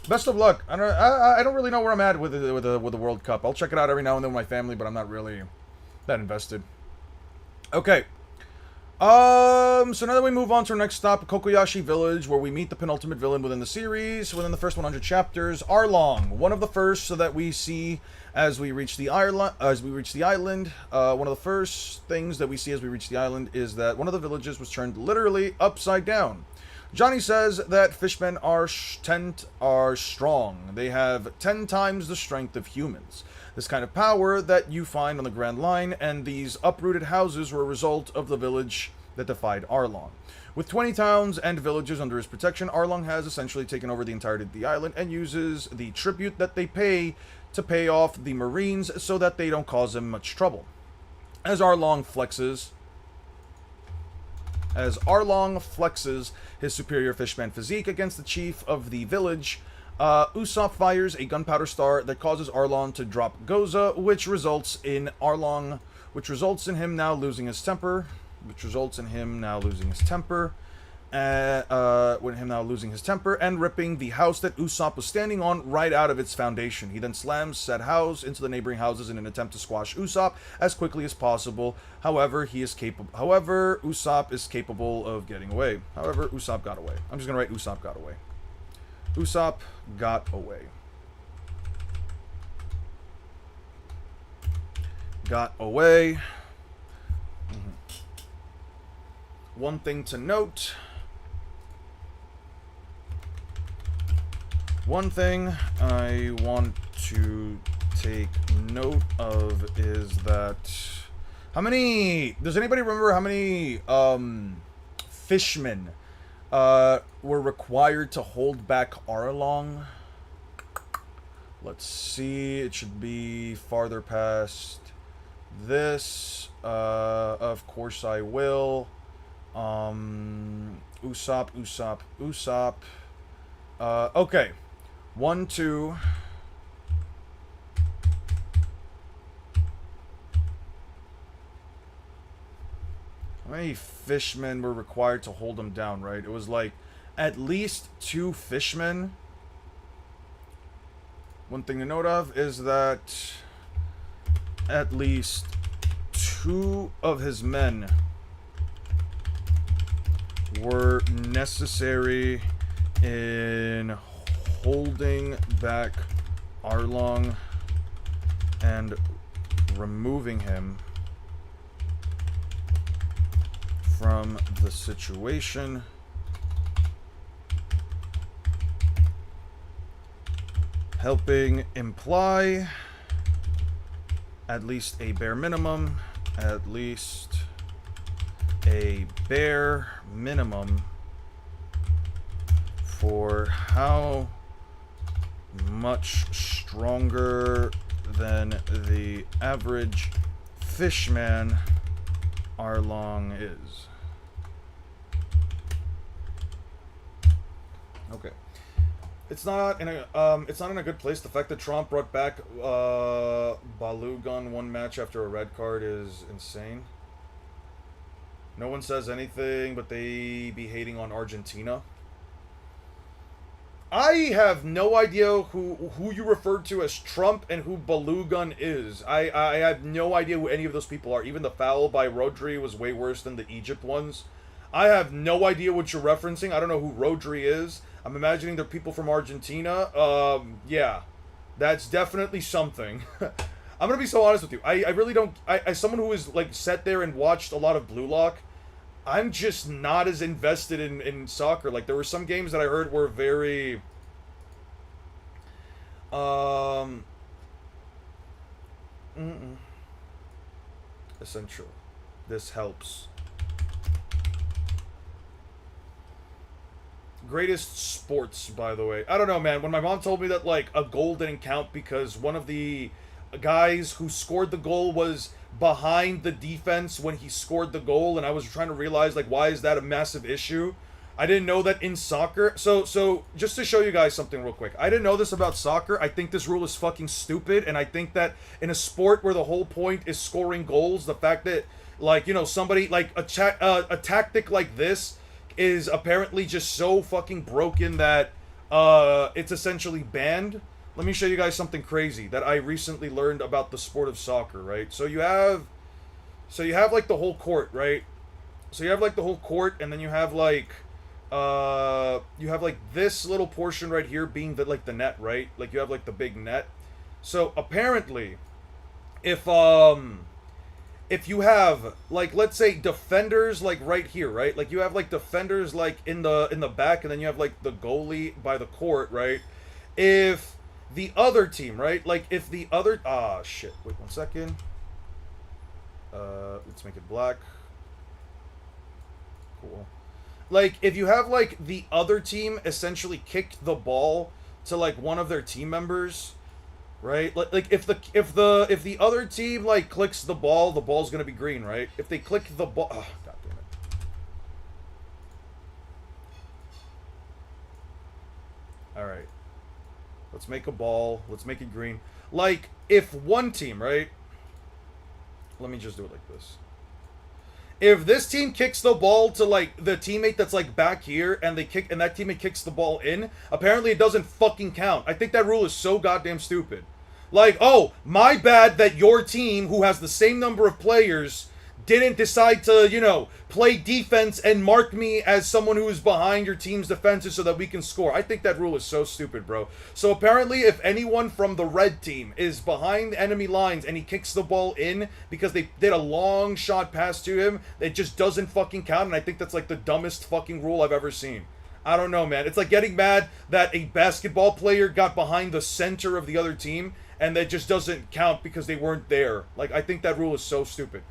Best of luck. I don't really know where I'm at with the World Cup. I'll check it out every now and then with my family, but I'm not really that invested. Okay. So now that we move on to our next stop, Kokoyashi Village, where we meet the penultimate villain within the series, within the first 100 chapters, Arlong, one of the first so that we see as we reach the island. One of the first things that we see as we reach the island is that one of the villages was turned literally upside down. Johnny says that fishmen are strong. They have 10 times the strength of humans. this kind of power that you find on the Grand Line, and these uprooted houses were a result of the village that defied Arlong. With 20 towns and villages under his protection, Arlong has essentially taken over the entirety of the island and uses the tribute that they pay to pay off the Marines so that they don't cause him much trouble. As Arlong flexes his superior fishman physique against the chief of the village, Usopp fires a gunpowder star that causes Arlong to drop Goza, which results in him now losing his temper. And ripping the house that Usopp was standing on right out of its foundation. He then slams said house into the neighboring houses in an attempt to squash Usopp as quickly as possible. However, Usopp is capable of getting away. Usopp got away. I'm just gonna write Usopp got away. Usopp got away. Got away. One thing to note. One thing I want to take note of is that does anybody remember how many fishmen were required to hold back Arlong? Let's see, it should be farther past this. Of course I will. Usopp. Okay. 1, 2. How many fishmen were required to hold him down, right? It was like at least 2 fishmen. One thing to note of is that at least 2 of his men were necessary in holding back Arlong and removing him from the situation. Helping imply at least a bare minimum for how much stronger than the average fishman Arlong is. Okay. It's not in a good place. The fact that Trump brought back Balugun one match after a red card is insane. No one says anything, but they be hating on Argentina. I have no idea who you referred to as Trump and who Balugun is. I have no idea who any of those people are. Even the foul by Rodri was way worse than the Egypt ones. I have no idea what you're referencing. I don't know who Rodri is. I'm imagining they're people from Argentina. Yeah. That's definitely something. I'm gonna be so honest with you. I really don't... as someone who has, like, sat there and watched a lot of Blue Lock, I'm just not as invested in soccer. Like, there were some games that I heard were very... essential. This helps. Greatest sports, by the way. I don't know, man. When my mom told me that, like, a goal didn't count because one of the guys who scored the goal was behind the defense when he scored the goal, and I was trying to realize, like, why is that a massive issue? I didn't know that in soccer. So just to show you guys something real quick. I didn't know this about soccer. I think this rule is fucking stupid, and I think that in a sport where the whole point is scoring goals, the fact that, like, you know, somebody, like, a tactic like this is apparently just so fucking broken that it's essentially banned. Let me show you guys something crazy that I recently learned about the sport of soccer, right? So you have like the whole court, right? So you have like the whole court, and then you have like this little portion right here being the, like, the net, right? Like, you have like the big net. So apparently, if you have, like, let's say defenders, like, right here, right? Like, you have, like, defenders, like, in the back, and then you have, like, the goalie by the court, right? If the other team, right? Like, if the other... Ah, shit. Wait 1 second. Let's make it black. Cool. Like, if you have, like, the other team essentially kick the ball to, like, one of their team members, right? Like if the other team, like, clicks the ball's gonna be green, right? If they click the ball... Oh, God damn it. Alright. Let's make a ball. Let's make it green. Like, if one team, right? Let me just do it like this. If this team kicks the ball to, like, the teammate that's, like, back here, and that teammate kicks the ball in, apparently it doesn't fucking count. I think that rule is so goddamn stupid. Like, oh, my bad that your team, who has the same number of players, didn't decide to, you know, play defense and mark me as someone who is behind your team's defenses so that we can score. I think that rule is so stupid, bro. So apparently, if anyone from the red team is behind the enemy lines and he kicks the ball in because they did a long shot pass to him, it just doesn't fucking count, and I think that's like the dumbest fucking rule I've ever seen. I don't know, man. It's like getting mad that a basketball player got behind the center of the other team, and that just doesn't count because they weren't there. Like, I think that rule is so stupid.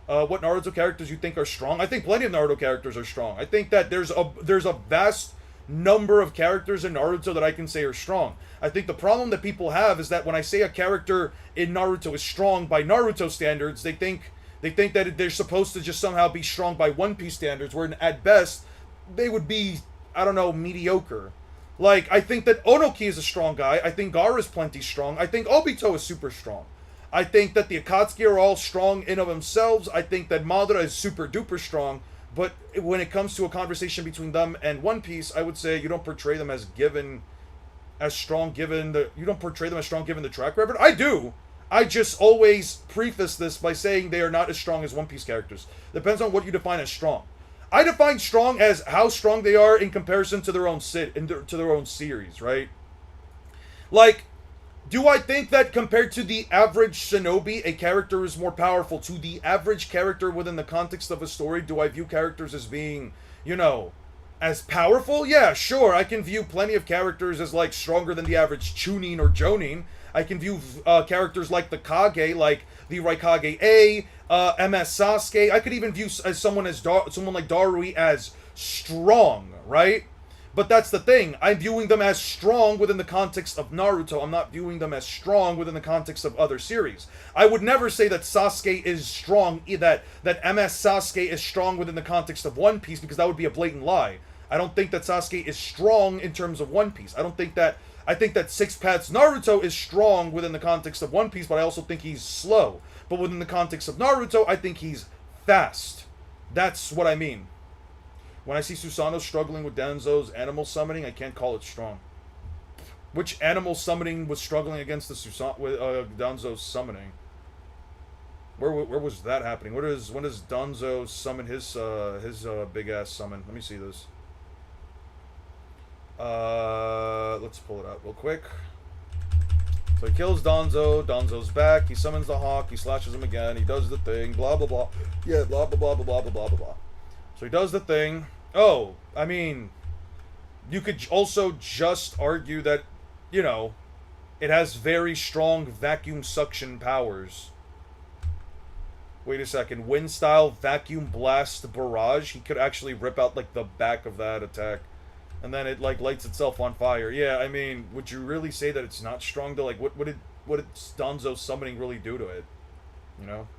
What Naruto characters you think are strong? I think plenty of Naruto characters are strong. I think that there's a vast number of characters in Naruto that I can say are strong. I think the problem that people have is that when I say a character in Naruto is strong by Naruto standards, they think that they're supposed to just somehow be strong by One Piece standards, where at best they would be, I don't know, mediocre. Like, I think that Onoki is a strong guy. I think Gaara is plenty strong. I think Obito is super strong. I think that the Akatsuki are all strong in of themselves. I think that Madara is super duper strong. But when it comes to a conversation between them and One Piece, I would say you don't portray them as strong given the track record. I do. I just always preface this by saying they are not as strong as One Piece characters. Depends on what you define as strong. I define strong as how strong they are in comparison to their own series, right? Like, do I think that compared to the average shinobi, a character is more powerful? To the average character within the context of a story, do I view characters as being, you know, as powerful? Yeah, sure. I can view plenty of characters as, like, stronger than the average Chunin or Jonin. I can view characters like the Kage, like the Raikage A, MS Sasuke. I could even view someone like Darui as strong, right? But that's the thing. I'm viewing them as strong within the context of Naruto. I'm not viewing them as strong within the context of other series. I would never say that Sasuke is strong, that MS Sasuke is strong within the context of One Piece, because that would be a blatant lie. I don't think that Sasuke is strong in terms of One Piece. I think that Six Paths Naruto is strong within the context of One Piece, but I also think he's slow. But within the context of Naruto, I think he's fast. That's what I mean. When I see Susanoo struggling with Danzo's animal summoning, I can't call it strong. Which animal summoning was struggling against the Danzo's summoning? Where was that happening? When does Danzo summon his big ass summon? Let me see this. Let's pull it out real quick. So he kills Danzo. Danzo's back. He summons the hawk. He slashes him again. He does the thing. Blah blah blah. Yeah. Blah blah blah blah blah blah blah blah. So he does the thing. Oh, I mean, you could also just argue that, you know, it has very strong vacuum suction powers. Wait a second. Wind style vacuum blast barrage. He could actually rip out, like, the back of that attack. And then it, like, lights itself on fire. Yeah, I mean, would you really say that it's not strong, though? Like, what did Danzo summoning really do to it? You know?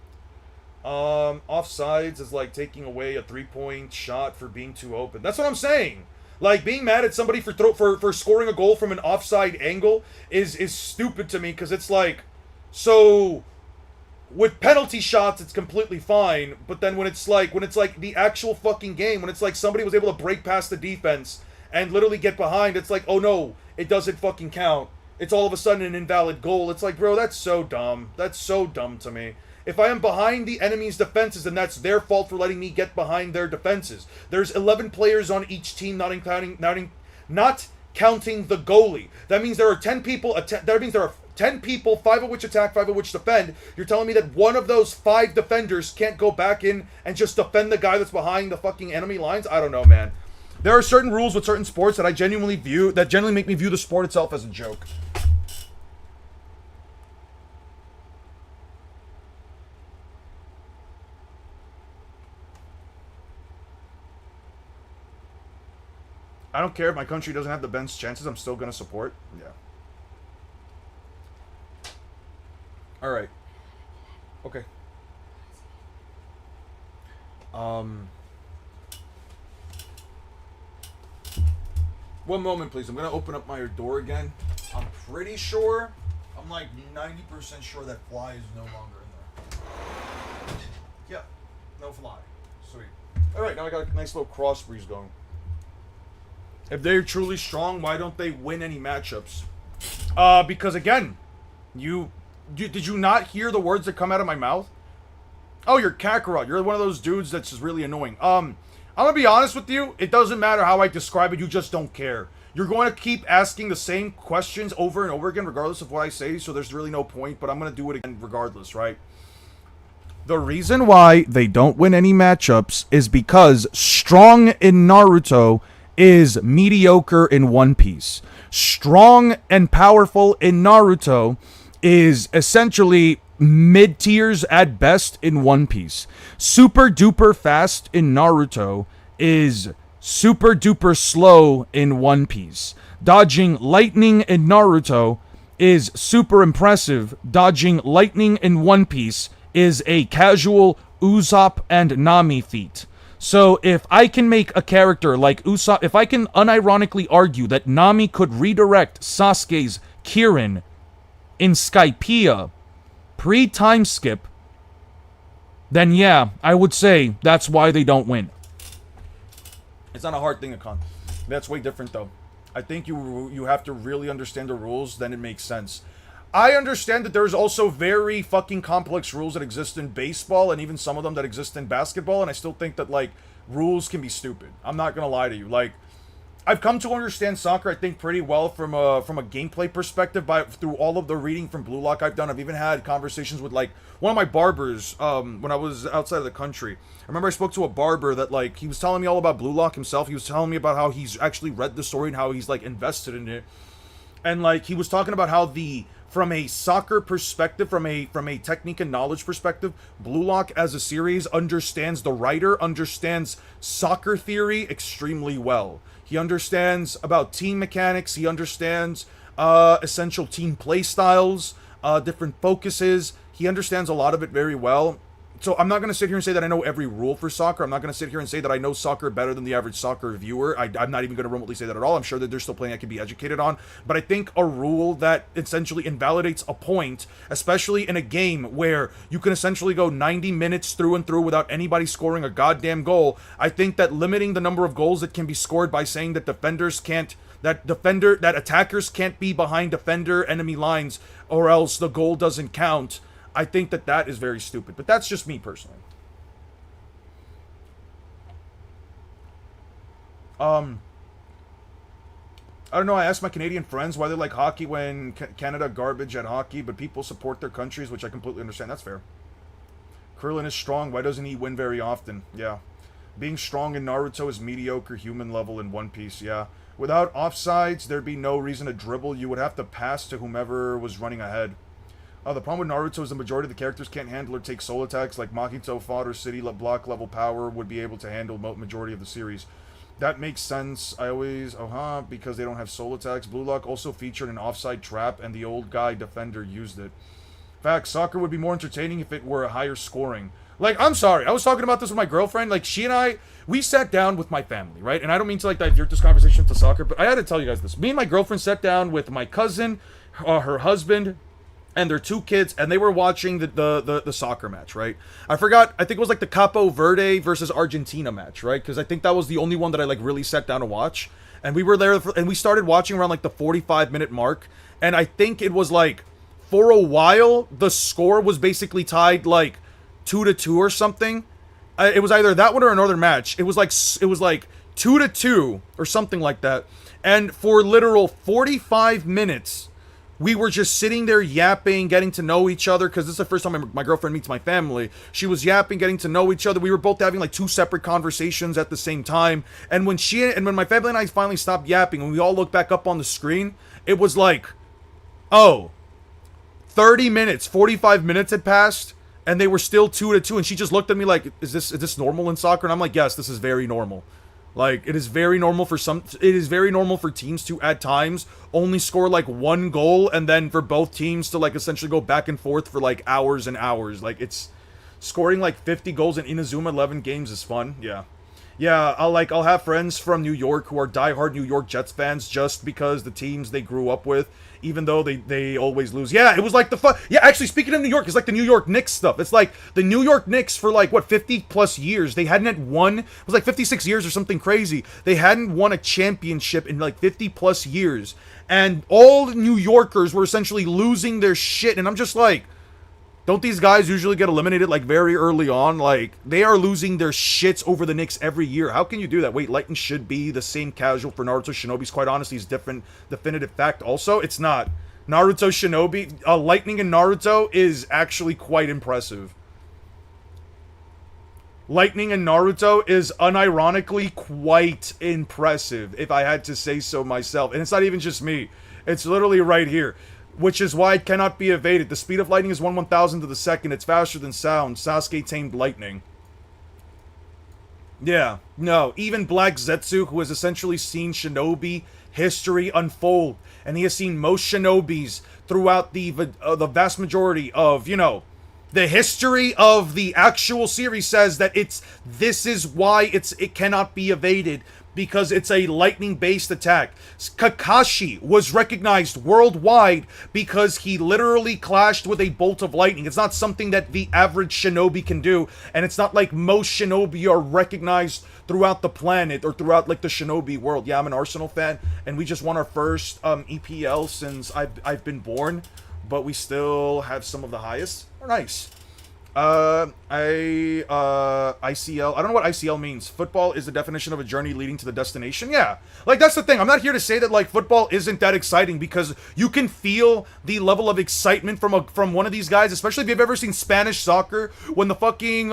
Offsides is like taking away a 3-point shot for being too open. That's what I'm saying. Like, being mad at somebody for scoring a goal from an offside angle is stupid to me, because it's like, so with penalty shots it's completely fine, but then when it's like the actual fucking game, when it's like somebody was able to break past the defense and literally get behind, it's like, oh no, it doesn't fucking count. It's all of a sudden an invalid goal. It's like, bro, that's so dumb. That's so dumb to me. If I am behind the enemy's defenses, then that's their fault for letting me get behind their defenses. There's 11 players on each team, not counting the goalie. That means there are 10 people. That means there are 10 people, 5 of which attack, 5 of which defend. You're telling me that one of those 5 defenders can't go back in and just defend the guy that's behind the fucking enemy lines? I don't know, man. There are certain rules with certain sports that I genuinely make me view the sport itself as a joke. I don't care if my country doesn't have the best chances. I'm still gonna support. Yeah. All right. Okay. One moment, please. I'm gonna open up my door again. I'm pretty sure. I'm like 90% sure that fly is no longer in there. Yeah. No fly. Sweet. All right. Now I got a nice little cross breeze going. If they're truly strong, why don't they win any matchups? Because again, did you not hear the words that come out of my mouth? Oh, you're Kakarot. You're one of those dudes that's just really annoying. I'm gonna be honest with you. It doesn't matter how I describe it. You just don't care. You're going to keep asking the same questions over and over again, regardless of what I say. So there's really no point. But I'm gonna do it again, regardless, right? The reason why they don't win any matchups is because strong in Naruto is mediocre in One Piece. Strong and powerful in Naruto is essentially mid tiers at best in One Piece. Super duper fast in Naruto is super duper slow in One Piece. Dodging lightning in Naruto is super impressive. Dodging lightning in One Piece is a casual Usopp and Nami feat. So if I can make a character like Usopp, if I can unironically argue that Nami could redirect Sasuke's Kirin in Skypiea pre-time skip, then yeah, I would say that's why they don't win. It's not a hard thing to con. That's way different though. I think you have to really understand the rules, then it makes sense. I understand that there's also very fucking complex rules that exist in baseball and even some of them that exist in basketball, and I still think that, like, rules can be stupid. I'm not gonna lie to you. Like, I've come to understand soccer, I think, pretty well from a gameplay perspective through all of the reading from Blue Lock I've done. I've even had conversations with, like, one of my barbers when I was outside of the country. I remember I spoke to a barber that, like, he was telling me all about Blue Lock himself. He was telling me about how he's actually read the story and how he's, like, invested in it. And, like, he was talking about how from a soccer perspective, from a technique and knowledge perspective, Blue Lock as a series understands the writer, understands soccer theory extremely well. He understands about team mechanics, he understands essential team play styles, different focuses. He understands a lot of it very well. So I'm not going to sit here and say that I know every rule for soccer. I'm not going to sit here and say that I know soccer better than the average soccer viewer. I'm not even going to remotely say that at all. I'm sure that there's still plenty I can be educated on. But I think a rule that essentially invalidates a point, especially in a game where you can essentially go 90 minutes through and through without anybody scoring a goddamn goal, I think that limiting the number of goals that can be scored by saying that attackers can't be behind defender enemy lines or else the goal doesn't count, I think that is very stupid. But that's just me personally. I don't know, I asked my Canadian friends why they like hockey when Canada garbage at hockey, but people support their countries, which I completely understand. That's fair. Krillin is strong. Why doesn't he win very often? Yeah. Being strong in Naruto is mediocre human level in One Piece. Yeah. Without offsides, there'd be no reason to dribble. You would have to pass to whomever was running ahead. The problem with Naruto is the majority of the characters can't handle or take soul attacks like Mahito, Fodder, City, Block level power would be able to handle majority of the series. That makes sense. I always, because they don't have soul attacks. Blue Lock also featured an offside trap and the old guy defender used it. Fact, soccer would be more entertaining if it were a higher scoring. Like, I'm sorry, I was talking about this with my girlfriend. Like, she and I, we sat down with my family, right? And I don't mean to, like, divert this conversation to soccer, but I had to tell you guys this. Me and my girlfriend sat down with my cousin, her husband, and their two kids, and they were watching the soccer match, right? I forgot, I think it was like the Capo Verde versus Argentina match, right? Because I think that was the only one that I like really sat down to watch. And we were there, and we started watching around like the 45-minute mark. And I think it was like, for a while, the score was basically tied like 2-2 or something. It was either that one or another match. It was like 2-2 or something like that. And for literal 45 minutes, we were just sitting there yapping, getting to know each other, because this is the first time my girlfriend meets my family. She was yapping, getting to know each other. We were both having like two separate conversations at the same time. And when my family and I finally stopped yapping, and we all looked back up on the screen, it was like, 30 minutes, 45 minutes had passed, and they were still 2-2. And she just looked at me like, is this normal in soccer? And I'm like, yes, this is very normal. Like, it is very normal for teams to, at times, only score, like, one goal, and then for both teams to, like, essentially go back and forth for, like, hours and hours. Like, it's... Scoring, like, 50 goals in Inazuma 11 games is fun, yeah. Yeah, I'll have friends from New York who are diehard New York Jets fans just because the teams they grew up with, even though they always lose. Yeah, it was like yeah, actually, speaking of New York, it's like the New York Knicks stuff. It's like the New York Knicks for like, what, 50 plus years. They hadn't had one, it was like 56 years or something crazy. They hadn't won a championship in like 50 plus years. And all New Yorkers were essentially losing their shit. And I'm just like, don't these guys usually get eliminated, like, very early on? Like, they are losing their shits over the Knicks every year. How can you do that? Wait, Lightning should be the same casual for Naruto Shinobi's, quite honestly, is different. Definitive fact. Also, it's not. Naruto Shinobi, Lightning and Naruto is actually quite impressive. Lightning and Naruto is unironically quite impressive, if I had to say so myself. And it's not even just me. It's literally right here. Which is why it cannot be evaded. The speed of lightning is 1/1000th of the second. It's faster than sound. Sasuke tamed lightning. Yeah, no. Even Black Zetsu, who has essentially seen shinobi history unfold, and he has seen most shinobis throughout the vast majority of, you know, the history of the actual series, says that this is why it cannot be evaded, because it's a lightning-based attack. Kakashi was recognized worldwide because he literally clashed with a bolt of lightning. It's not something that the average shinobi can do, and it's not like most shinobi are recognized throughout the planet or throughout, like, the shinobi world. Yeah, I'm an Arsenal fan, and we just won our first EPL since I've been born, but we still have some of the highest. Oh, nice. ICL. I don't know what ICL means. Football is the definition of a journey leading to the destination. Yeah. Like, that's the thing. I'm not here to say that, like, football isn't that exciting, because you can feel the level of excitement from one of these guys, especially if you've ever seen Spanish soccer, when the fucking,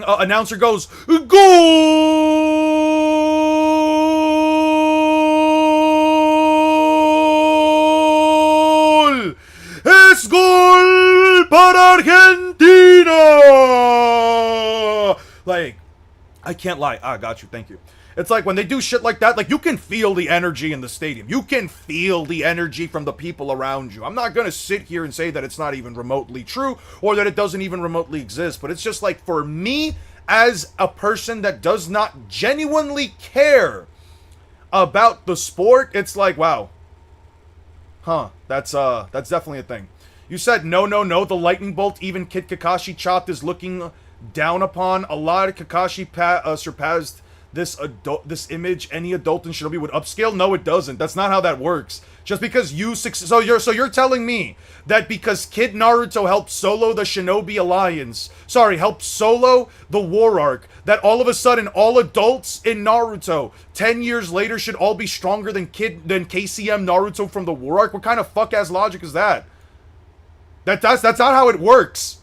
announcer goes, "Goal! Es gol para Argentina!" Like, I can't lie. Ah, got you. Thank you. It's like when they do shit like that, like, you can feel the energy in the stadium. You can feel the energy from the people around you. I'm not gonna sit here and say that it's not even remotely true, or that it doesn't even remotely exist, but it's just like, for me, as a person that does not genuinely care about the sport, it's like, wow. Huh, that's definitely a thing. You said, no, the lightning bolt even Kid Kakashi chopped is looking down upon. A lot of Kakashi surpassed this image any adult in Shinobi would upscale. No, it doesn't. That's not how that works. Just because so you're telling me that because Kid Naruto helped solo the Shinobi Alliance, helped solo the War Arc, that all of a sudden all adults in Naruto 10 years later should all be stronger than KCM Naruto from the War Arc? What kind of fuck-ass logic is that? That's not how it works.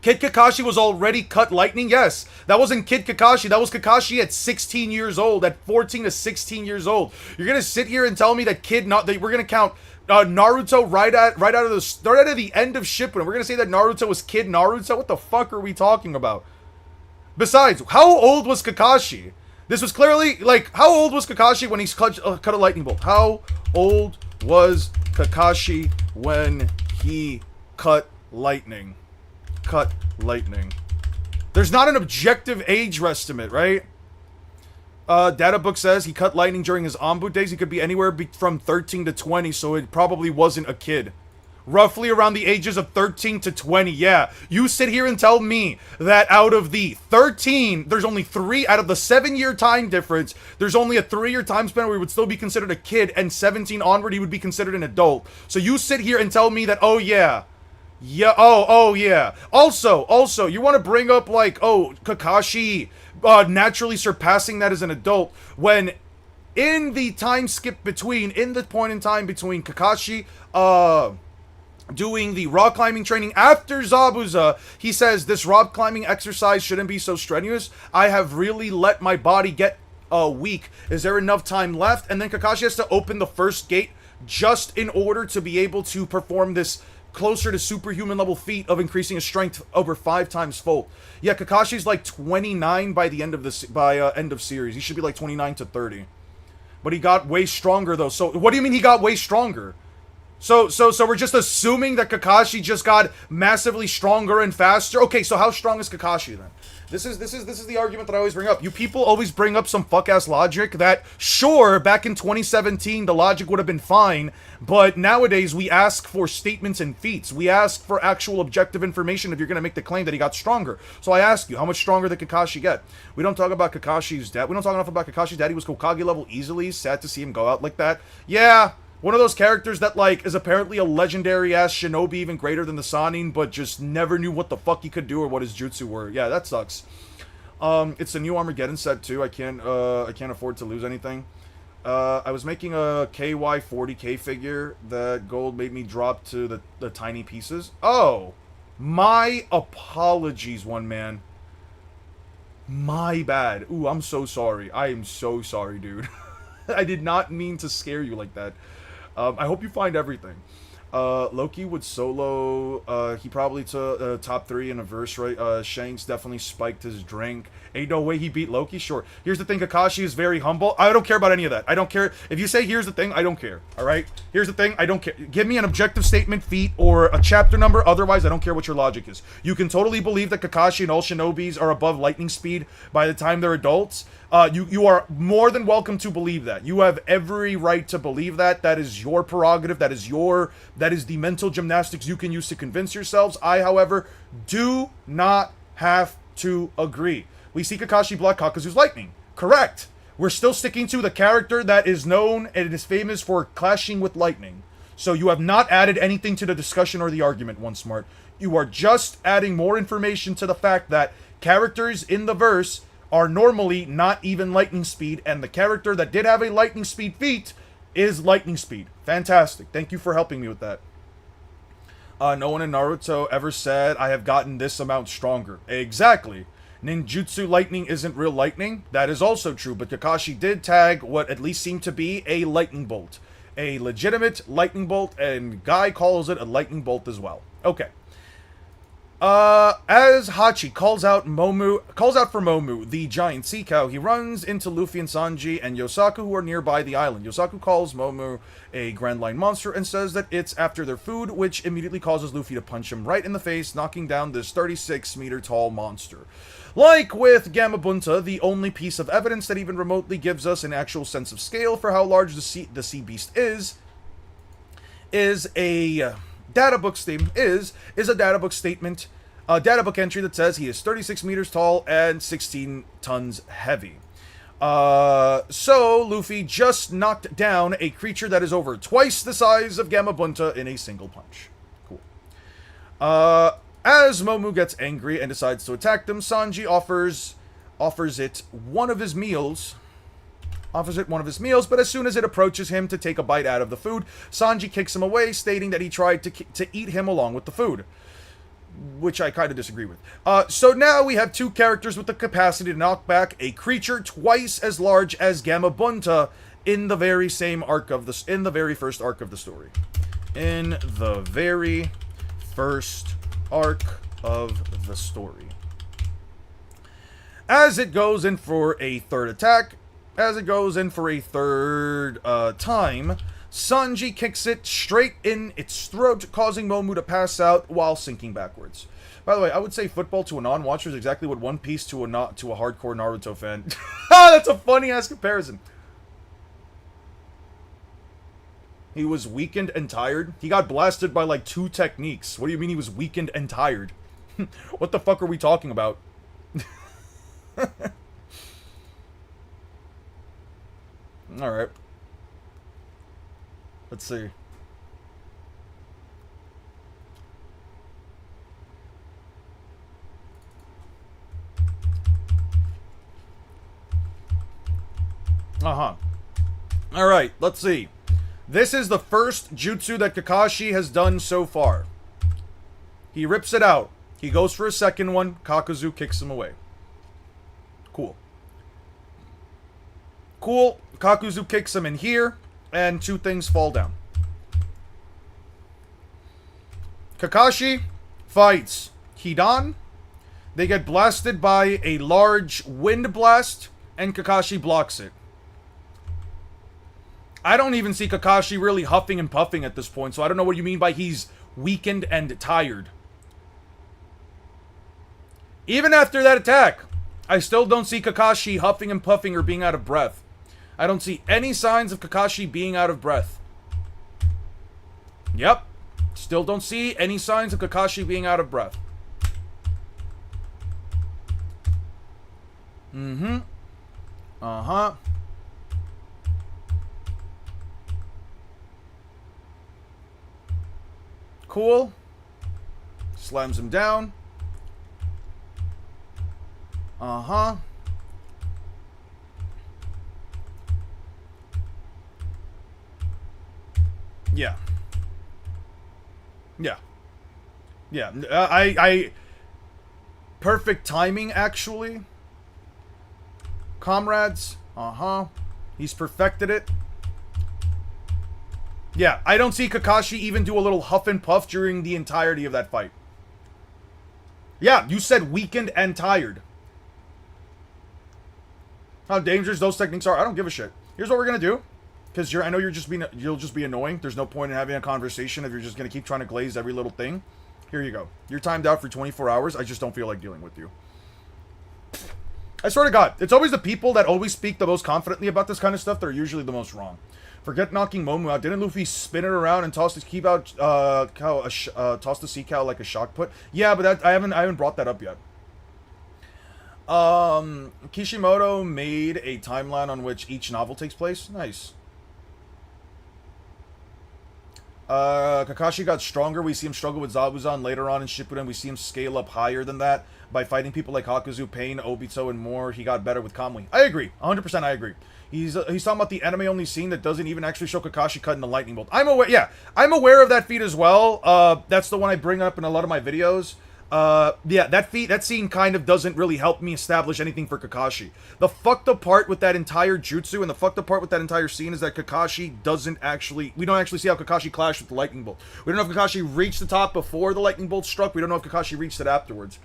Kid Kakashi was already cut lightning, yes. That wasn't Kid Kakashi. That was Kakashi at 16 years old, at 14 to 16 years old. You're gonna sit here and tell me that that we're gonna count Naruto right out of the end of Shippuden. We're gonna say that Naruto was Kid Naruto? What the fuck are we talking about? Besides, how old was Kakashi? This was clearly, like, how old was Kakashi when he cut a lightning bolt? How old was Kakashi when he cut lightning? There's not an objective age estimate, right? Databook says he cut lightning during his Anbu days. He could be anywhere from 13 to 20, so it probably wasn't a kid. Roughly around the ages of 13 to 20, yeah. You sit here and tell me that out of the 13, there's only 3, out of the 7-year time difference, there's only a 3-year time span where he would still be considered a kid, and 17 onward he would be considered an adult. So you sit here and tell me that, oh yeah. Yeah, oh yeah. Also, you want to bring up, like, oh, Kakashi naturally surpassing that as an adult, when in the time skip in the point in time between Kakashi, doing the rock climbing training after Zabuza, he says, this rock climbing exercise shouldn't be so strenuous. I have really let my body get weak. Is there enough time left? And then Kakashi has to open the first gate just in order to be able to perform this closer to superhuman level feat of increasing his strength over 5 times fold. Yeah, Kakashi's like 29 by the end of this end of series. He should be like 29 to 30. But he got way stronger though. So what do you mean he got way stronger? So we're just assuming that Kakashi just got massively stronger and faster. Okay, so how strong is Kakashi then? This is the argument that I always bring up. You people always bring up some fuck-ass logic that, sure, back in 2017, the logic would have been fine, but nowadays we ask for statements and feats. We ask for actual objective information if you're going to make the claim that he got stronger. So I ask you, how much stronger did Kakashi get? We don't talk about Kakashi's dad. We don't talk enough about Kakashi's dad. He was Hokage level easily. Sad to see him go out like that. Yeah. One of those characters that, like, is apparently a legendary-ass shinobi even greater than the Sannin, but just never knew what the fuck he could do or what his jutsu were. Yeah, that sucks. It's the new Armageddon set, too. I can't afford to lose anything. I was making a KY 40k figure that gold made me drop to the tiny pieces. Oh! My apologies, one man. My bad. Ooh, I'm so sorry. I am so sorry, dude. I did not mean to scare you like that. I hope you find everything. Loki would solo. He probably took top 3 in a verse, right? Shanks definitely spiked his drink. Ain't no way he beat Loki. Sure. Here's the thing. Kakashi is very humble. I don't care about any of that. I don't care. If you say here's the thing, I don't care. All right? Here's the thing. I don't care. Give me an objective statement, feat, or a chapter number. Otherwise, I don't care what your logic is. You can totally believe that Kakashi and all shinobis are above lightning speed by the time they're adults. You are more than welcome to believe that. You have every right to believe that. That is your prerogative. That is the mental gymnastics you can use to convince yourselves. I, however, do not have to agree. We see Kakashi block Kakuzu's lightning. Correct. We're still sticking to the character that is known and is famous for clashing with lightning. So you have not added anything to the discussion or the argument, One Smart. You are just adding more information to the fact that characters in the verse are normally not even lightning speed, and the character that did have a lightning speed feat is lightning speed. Fantastic. Thank you for helping me with that. No one in Naruto ever said, I have gotten this amount stronger. Exactly. Ninjutsu lightning isn't real lightning. That is also true, but Kakashi did tag what at least seemed to be a lightning bolt. A legitimate lightning bolt, and Guy calls it a lightning bolt as well. Okay. As Hachi calls out for Momu, the giant sea cow, he runs into Luffy and Sanji and Yosaku, who are nearby the island. Yosaku calls Momu a Grand Line monster and says that it's after their food, which immediately causes Luffy to punch him right in the face, knocking down this 36-meter tall monster. Like with Gamabunta, the only piece of evidence that even remotely gives us an actual sense of scale for how large the sea beast is a data book statement, a data book entry that says he is 36 meters tall and 16 tons heavy. So Luffy just knocked down a creature that is over twice the size of Gamabunta in a single punch. Cool. As Momu gets angry and decides to attack them, Sanji offers it one of his meals, but as soon as it approaches him to take a bite out of the food, Sanji kicks him away, stating that he tried to eat him along with the food, which I kind of disagree with. So now we have two characters with the capacity to knock back a creature twice as large as Gamabunta in the very same arc of the in the very first arc of the story. In the very first arc of the story. As it goes in for a third attack, time, Sanji kicks it straight in its throat, causing Momu to pass out while sinking backwards. By the way, I would say football to a non-watcher is exactly what One Piece to a hardcore Naruto fan. That's a funny-ass comparison. He was weakened and tired. He got blasted by like 2 techniques. What do you mean he was weakened and tired? What the fuck are we talking about? Alright. Let's see. Alright, let's see. This is the first jutsu that Kakashi has done so far. He rips it out. He goes for a second one. Kakuzu kicks him away. Cool. Cool. Kakuzu kicks him in here, and 2 things fall down. Kakashi fights Hidan. They get blasted by a large wind blast, and Kakashi blocks it. I don't even see Kakashi really huffing and puffing at this point, so I don't know what you mean by he's weakened and tired. Even after that attack, I still don't see Kakashi huffing and puffing or being out of breath. I don't see any signs of Kakashi being out of breath. Yep. Still don't see any signs of Kakashi being out of breath. Mm-hmm. Uh-huh. Cool. Slams him down. Uh-huh. Yeah. Yeah. Yeah. Perfect timing, actually. Comrades. Uh-huh. He's perfected it. Yeah, I don't see Kakashi even do a little huff and puff during the entirety of that fight. Yeah, you said weakened and tired. How dangerous those techniques are, I don't give a shit. Here's what we're gonna do. Because I know you'll just be annoying. There's no point in having a conversation if you're just gonna keep trying to glaze every little thing. Here you go. You're timed out for 24 hours. I just don't feel like dealing with you. I swear to God, it's always the people that always speak the most confidently about this kind of stuff that are usually the most wrong. Forget knocking Momu out. Didn't Luffy spin it around and toss the sea cow like a shock put? Yeah, but I haven't brought that up yet. Kishimoto made a timeline on which each novel takes place. Nice. Kakashi got stronger. We see him struggle with Zabuzan later on in Shippuden. We see him scale up higher than that by fighting people like Hakuzu, Pain, Obito, and more. He got better with Kamui. I agree. 100% I agree. He's talking about the anime-only scene that doesn't even actually show Kakashi cutting the lightning bolt. I'm aware, yeah. I'm aware of that feat as well. That's the one I bring up in a lot of my videos. Yeah, that scene kind of doesn't really help me establish anything for Kakashi. The fucked up part with that entire jutsu and the fucked up part with that entire scene is that Kakashi we don't actually see how Kakashi clashed with the lightning bolt. We don't know if Kakashi reached the top before the lightning bolt struck. We don't know if Kakashi reached it afterwards.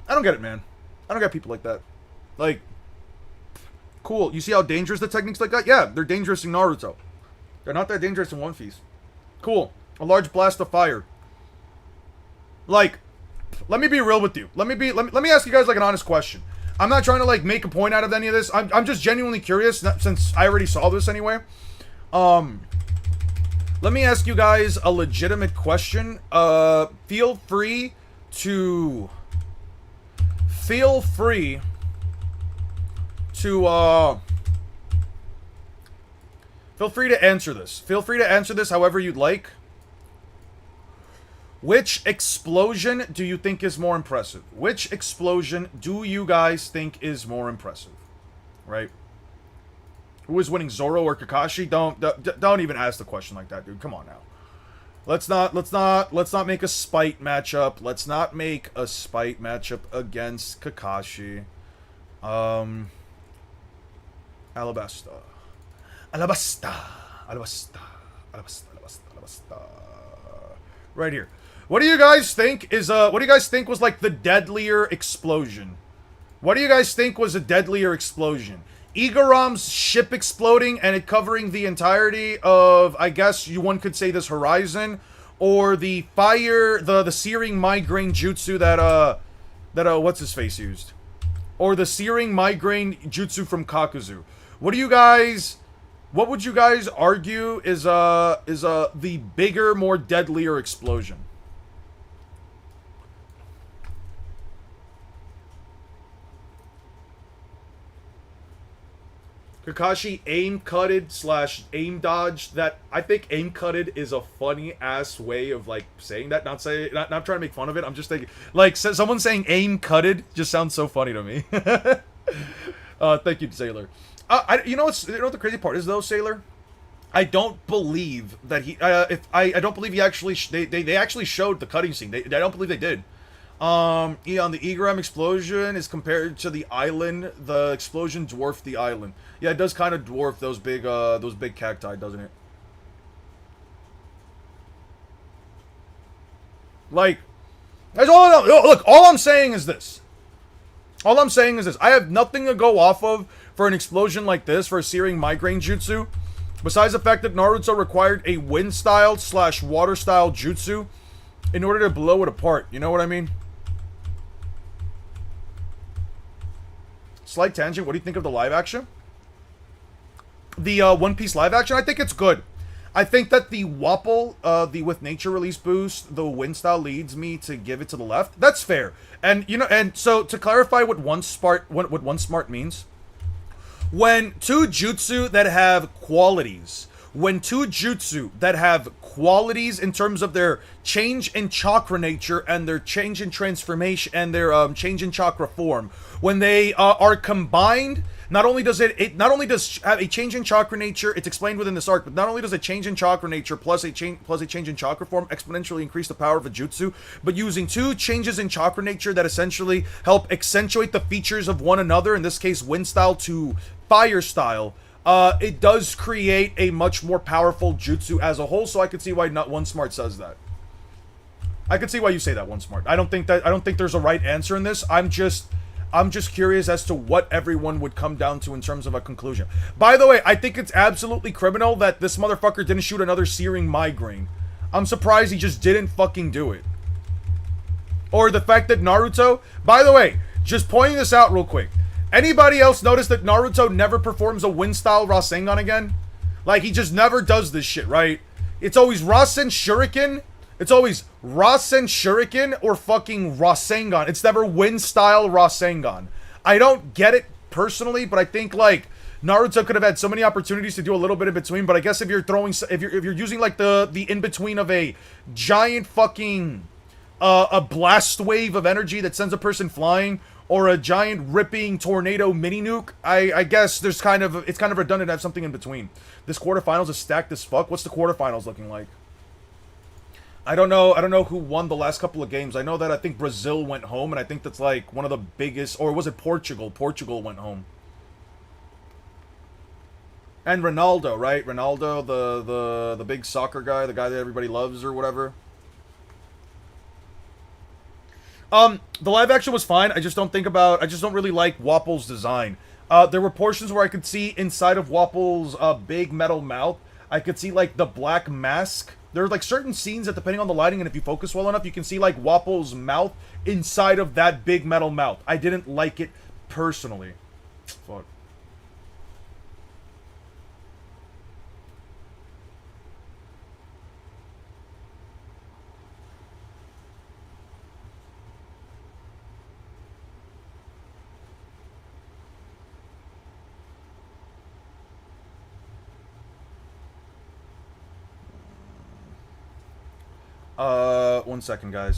I don't get it, man. I don't get people like that. Like, cool. You see how dangerous the techniques like that? Yeah, they're dangerous in Naruto. They're not that dangerous in One Piece. Cool. A large blast of fire. Like, let me be real with you. Let me ask you guys like an honest question. I'm not trying to like make a point out of any of this. I'm just genuinely curious since I already saw this anyway. Let me ask you guys a legitimate question. Feel free to answer this. Feel free to answer this however you'd like. Which explosion do you think is more impressive? Which explosion do you guys think is more impressive? Right? Who is winning, Zoro or Kakashi? Don't even ask the question like that, dude. Come on now. Let's not make a spite matchup. Let's not make a spite matchup against Kakashi. Alabasta. Right here. What do you guys think was like the deadlier explosion? What do you guys think was a deadlier explosion? Igaram's ship exploding and it covering the entirety of, I guess one could say, this horizon, or the fire, the searing migraine jutsu that what's his face used, or the searing migraine jutsu from Kakuzu. What would you guys argue is the bigger, more deadlier explosion? Kakashi aim cutted / aim dodged. That, I think aim cutted is a funny ass way of like saying that. Not trying to make fun of it. I'm just thinking like someone saying aim cutted just sounds so funny to me. Thank you, Sailor. You know what the crazy part is though, Sailor? I don't believe that he. I don't believe he actually. They actually showed the cutting scene. I don't believe they did. On the Igaram explosion is compared to the island. The explosion dwarfed the island. Yeah, it does kind of dwarf those big cacti, doesn't it? Like, that's all I know. Look, all I'm saying is this. All I'm saying is this. I have nothing to go off of for an explosion like this, for a searing migraine jutsu, besides the fact that Naruto required a wind style / water style jutsu in order to blow it apart. You know what I mean? Slight tangent. What do you think of the live action? The One Piece live action? I think it's good. I think that the Wapple, the with nature release boost, the wind style leads me to give it to the left. That's fair. And you know, and so to clarify what one smart means, when two jutsu that have qualities, in terms of their change in chakra nature and their change in transformation and their change in chakra form, when they are combined, not only does it not only does have a change in chakra nature, it's explained within this arc, but not only does a change in chakra nature plus a change in chakra form exponentially increase the power of a jutsu, but using two changes in chakra nature that essentially help accentuate the features of one another, in this case wind style to fire style, it does create a much more powerful jutsu as a whole. So I could see why not One Smart says that. I could see why you say that, One Smart. I don't think there's a right answer in this. I'm just curious as to what everyone would come down to in terms of a conclusion. By the way, I think it's absolutely criminal that this motherfucker didn't shoot another searing migraine. I'm surprised he just didn't fucking do it. Or the fact that Naruto, by the way, just pointing this out real quick. Anybody else notice that Naruto never performs a wind style Rasengan again? Like, he just never does this shit, right? It's always Rasen Shuriken. It's always Rasen Shuriken or fucking Rasengan. It's never wind style Rasengan. I don't get it personally, but I think like Naruto could have had so many opportunities to do a little bit in between. But I guess if you're throwing, if you're using like the in between of a giant fucking a blast wave of energy that sends a person flying, or a giant ripping tornado mini nuke, I guess it's kind of redundant to have something in between. This quarterfinals is stacked as fuck. What's the quarterfinals looking like? I don't know who won the last couple of games. I know that I think Brazil went home, and I think that's like one of the biggest, or was it Portugal? Portugal went home. And Ronaldo, right? Ronaldo, the big soccer guy, the guy that everybody loves or whatever. The live action was fine. I just don't really like Wapple's design. There were portions where I could see inside of Wapple's big metal mouth. I could see like the black mask. There are like certain scenes that, depending on the lighting and if you focus well enough, you can see like Wapple's mouth inside of that big metal mouth. I didn't like it personally. Fuck. One second, guys.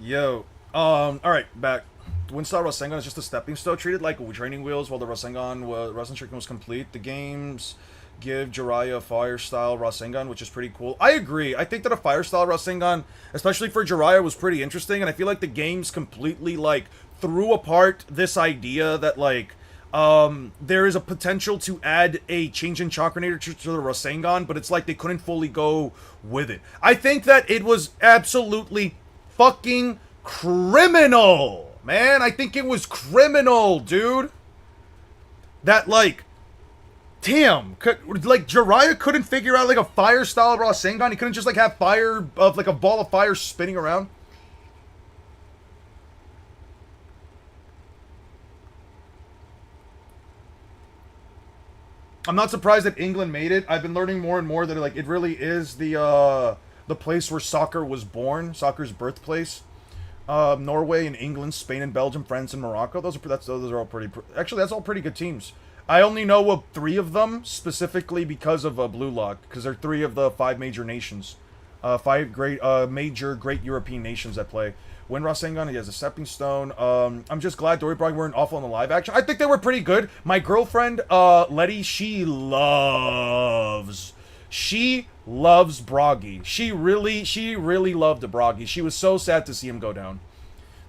Yo, alright, back. Wind-style Rasengan is just a stepping stone, treated like training wheels while the Rasen Shuriken was complete. The games give Jiraiya a fire-style Rasengan, which is pretty cool. I agree. I think that a fire-style Rasengan, especially for Jiraiya, was pretty interesting, and I feel like the games completely, like, threw apart this idea that, like, there is a potential to add a change in chakra nature to the Rasengan, but it's like they couldn't fully go with it. I think that it was absolutely fucking criminal, man. I think it was criminal, dude. That, like, Damn, like Jiraiya couldn't figure out like a fire style Rasengan. He couldn't just like have fire of like a ball of fire spinning around. I'm not surprised that England made it. I've been learning more and more that like it really is the place where soccer was born, soccer's birthplace. Norway and England, Spain and Belgium, France and Morocco. Those are all pretty. Actually, that's all pretty good teams. I only know of 3 of them specifically because of Blue Lock, because they're 3 of the 5 major nations, 5 great major great European nations that play. When Rasengan, he has a stepping stone. I'm just glad Dory Brog weren't awful in the live action. I think they were pretty good. My girlfriend, Letty, she loves Broggy. She really loved the Broggy. She was so sad to see him go down.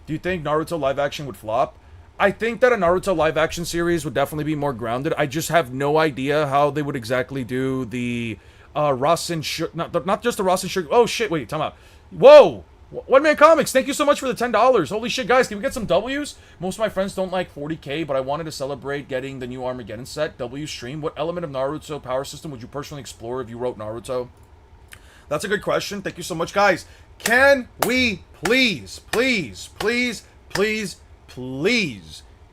Do you think Naruto live action would flop? I think that a Naruto live action series would definitely be more grounded. I just have no idea how they would exactly do the Rasen not just the Rasen. Oh shit! Wait, time out. Whoa! One Man Comics, thank you so much for the $10. Holy shit, guys, can we get some W's? Most of my friends don't like 40k, but I wanted to celebrate getting the new Armageddon set. W stream. What element of Naruto power system would you personally explore if you wrote Naruto? That's a good question. Thank you so much, guys. Can we please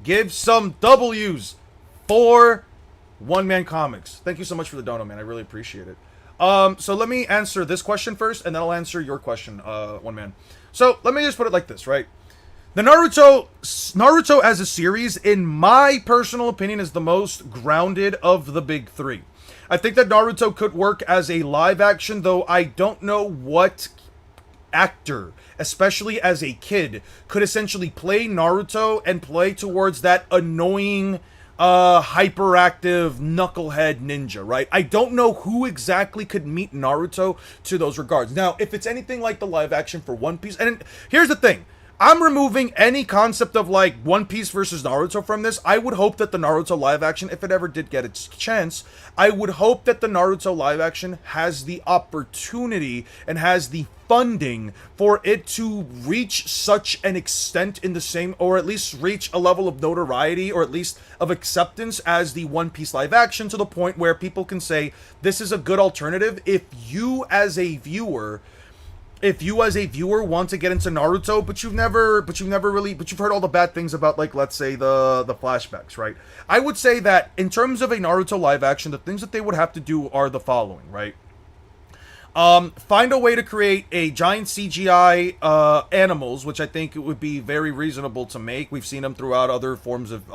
give some W's for One Man Comics? Thank you so much for the dono, man. I really appreciate it. So let me answer this question first, and then I'll answer your question, One Man. So let me just put it like this, right? The Naruto as a series, in my personal opinion, is the most grounded of the big 3. I think that Naruto could work as a live action, though I don't know what actor, especially as a kid, could essentially play Naruto and play towards that annoying hyperactive knucklehead ninja, right? I don't know who exactly could meet Naruto to those regards. Now, if it's anything like the live action for One Piece, and here's the thing, I'm removing any concept of like One Piece versus Naruto from this. I would hope that the Naruto live action, if it ever did get its chance, I would hope that the Naruto live action has the opportunity and has the funding for it to reach such an extent in the same, or at least reach a level of notoriety, or at least of acceptance as the One Piece live action, to the point where people can say, this is a good alternative. If you as a viewer want to get into Naruto, but you've heard all the bad things about, like, let's say the flashbacks, right? I would say that in terms of a Naruto live action, the things that they would have to do are the following, right? Find a way to create a giant CGI animals, which I think it would be very reasonable to make. We've seen them throughout other forms of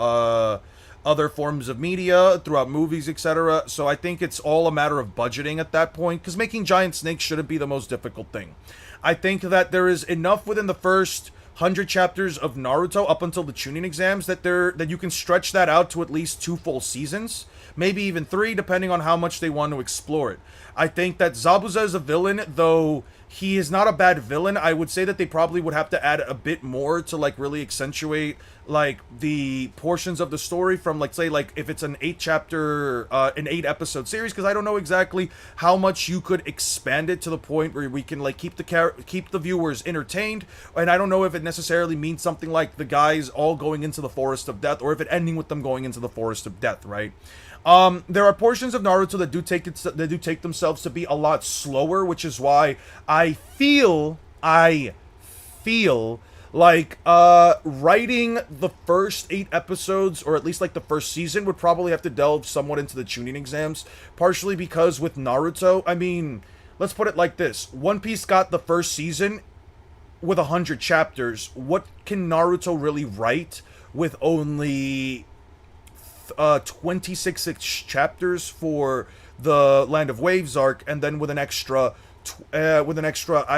media, throughout movies, etc. So I think it's all a matter of budgeting at that point, because making giant snakes shouldn't be the most difficult thing. I think that there is enough within the first 100 chapters of Naruto up until the Chunin exams that you can stretch that out to at least 2 full seasons, maybe even 3, depending on how much they want to explore it. I think that Zabuza is a villain, though he is not a bad villain. I would say that they probably would have to add a bit more to, like, really accentuate, like, the portions of the story from, like, say, like, if it's an 8-episode series, because I don't know exactly how much you could expand it to the point where we can, like, keep the viewers entertained, and I don't know if it necessarily means something like the guys all going into the Forest of Death, or if it ending with them going into the Forest of Death, right? There are portions of Naruto that do take themselves to be a lot slower, which is why I feel like writing the first 8 episodes, or at least like the first season, would probably have to delve somewhat into the Chunin exams, partially because with Naruto, I mean, let's put it like this: One Piece got the first season with 100 chapters. What can Naruto really write with only 26 chapters for the Land of Waves arc, and then with an extra I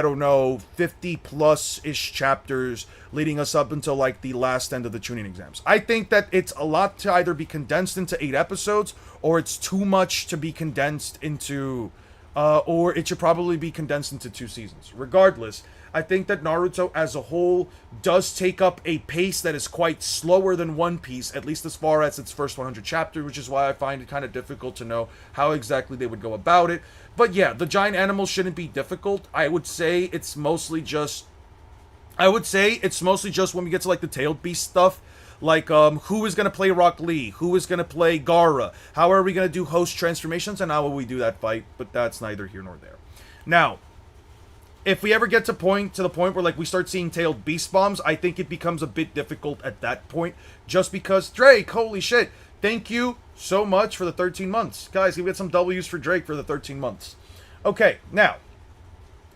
don't know, 50 plus ish chapters leading us up until like the last end of the Chunin exams? I think that it's a lot to either be condensed into 8 episodes, or it's too much to be condensed into or it should probably be condensed into 2 seasons. Regardless, I think that Naruto as a whole does take up a pace that is quite slower than One Piece, at least as far as its first 100 chapters, which is why I find it kind of difficult to know how exactly they would go about it. But yeah, the giant animals shouldn't be difficult. I would say it's mostly just when we get to like the tailed beast stuff. Like, who is going to play Rock Lee? Who is going to play Gaara? How are we going to do host transformations? And how will we do that fight? But that's neither here nor there. Now, if we ever get to the point where, like, we start seeing tailed beast bombs, I think it becomes a bit difficult at that point. Just because, Drake, holy shit, thank you so much for the 13 months. Guys, we get some W's for Drake for the 13 months. Okay, now,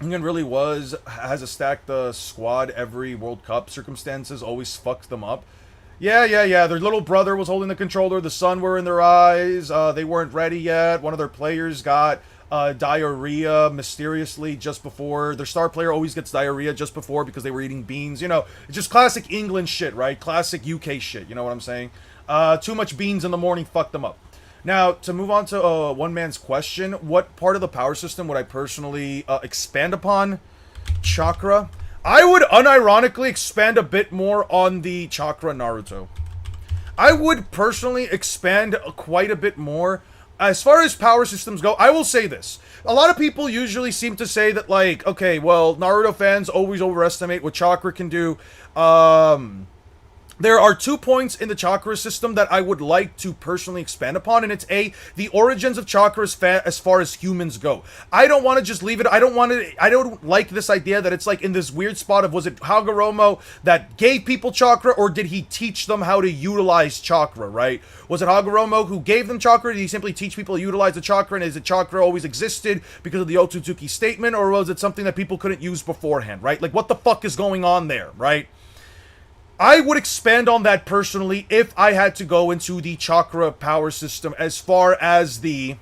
England really has a stacked squad every World Cup. Circumstances always fucks them up. Yeah. Their little brother was holding the controller. The sun were in their eyes. They weren't ready yet. One of their players got diarrhea mysteriously just before. Their star player always gets diarrhea just before because they were eating beans. You know, it's just classic England shit, right? Classic UK shit. You know what I'm saying? Too much beans in the morning fucked them up. Now, to move on to one man's question, what part of the power system would I personally expand upon? Chakra. I would unironically expand a bit more on the Chakra Naruto. I would personally expand quite a bit more. As far as power systems go, I will say this. A lot of people usually seem to say that, like, okay, well, Naruto fans always overestimate what Chakra can do. There are 2 points in the chakra system that I would like to personally expand upon, and it's A, the origins of chakra as far as humans go. I don't want to just leave it. I don't like this idea that it's like in this weird spot of, was it Hagoromo that gave people chakra, or did he teach them how to utilize chakra, right? Was it Hagoromo who gave them chakra? Did he simply teach people to utilize the chakra, and is it chakra always existed because of the Otsutsuki statement, or was it something that people couldn't use beforehand, right? Like, what the fuck is going on there, right? I would expand on that personally if I had to go into the chakra power system as far as the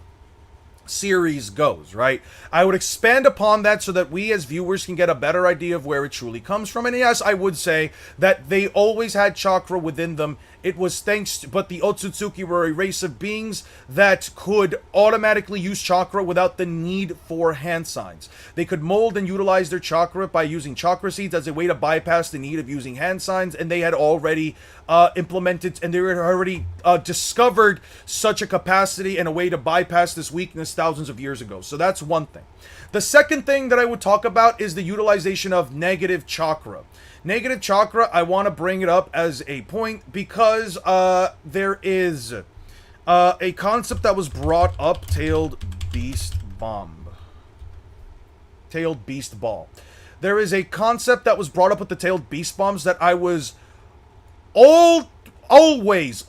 series goes, right? I would expand upon that so that we as viewers can get a better idea of where it truly comes from. And yes, I would say that they always had chakra within them. It was but the Otsutsuki were a race of beings that could automatically use chakra without the need for hand signs. They could mold and utilize their chakra by using chakra seeds as a way to bypass the need of using hand signs, and they had already implemented, and they had already discovered such a capacity and a way to bypass this weakness thousands of years ago. So that's one thing. The second thing that I would talk about is the utilization of negative chakra. Negative chakra, I want to bring it up as a point because there is a concept that was brought up, Tailed Beast Bomb. Tailed Beast Ball. There is a concept that was brought up with the Tailed Beast Bombs that I was always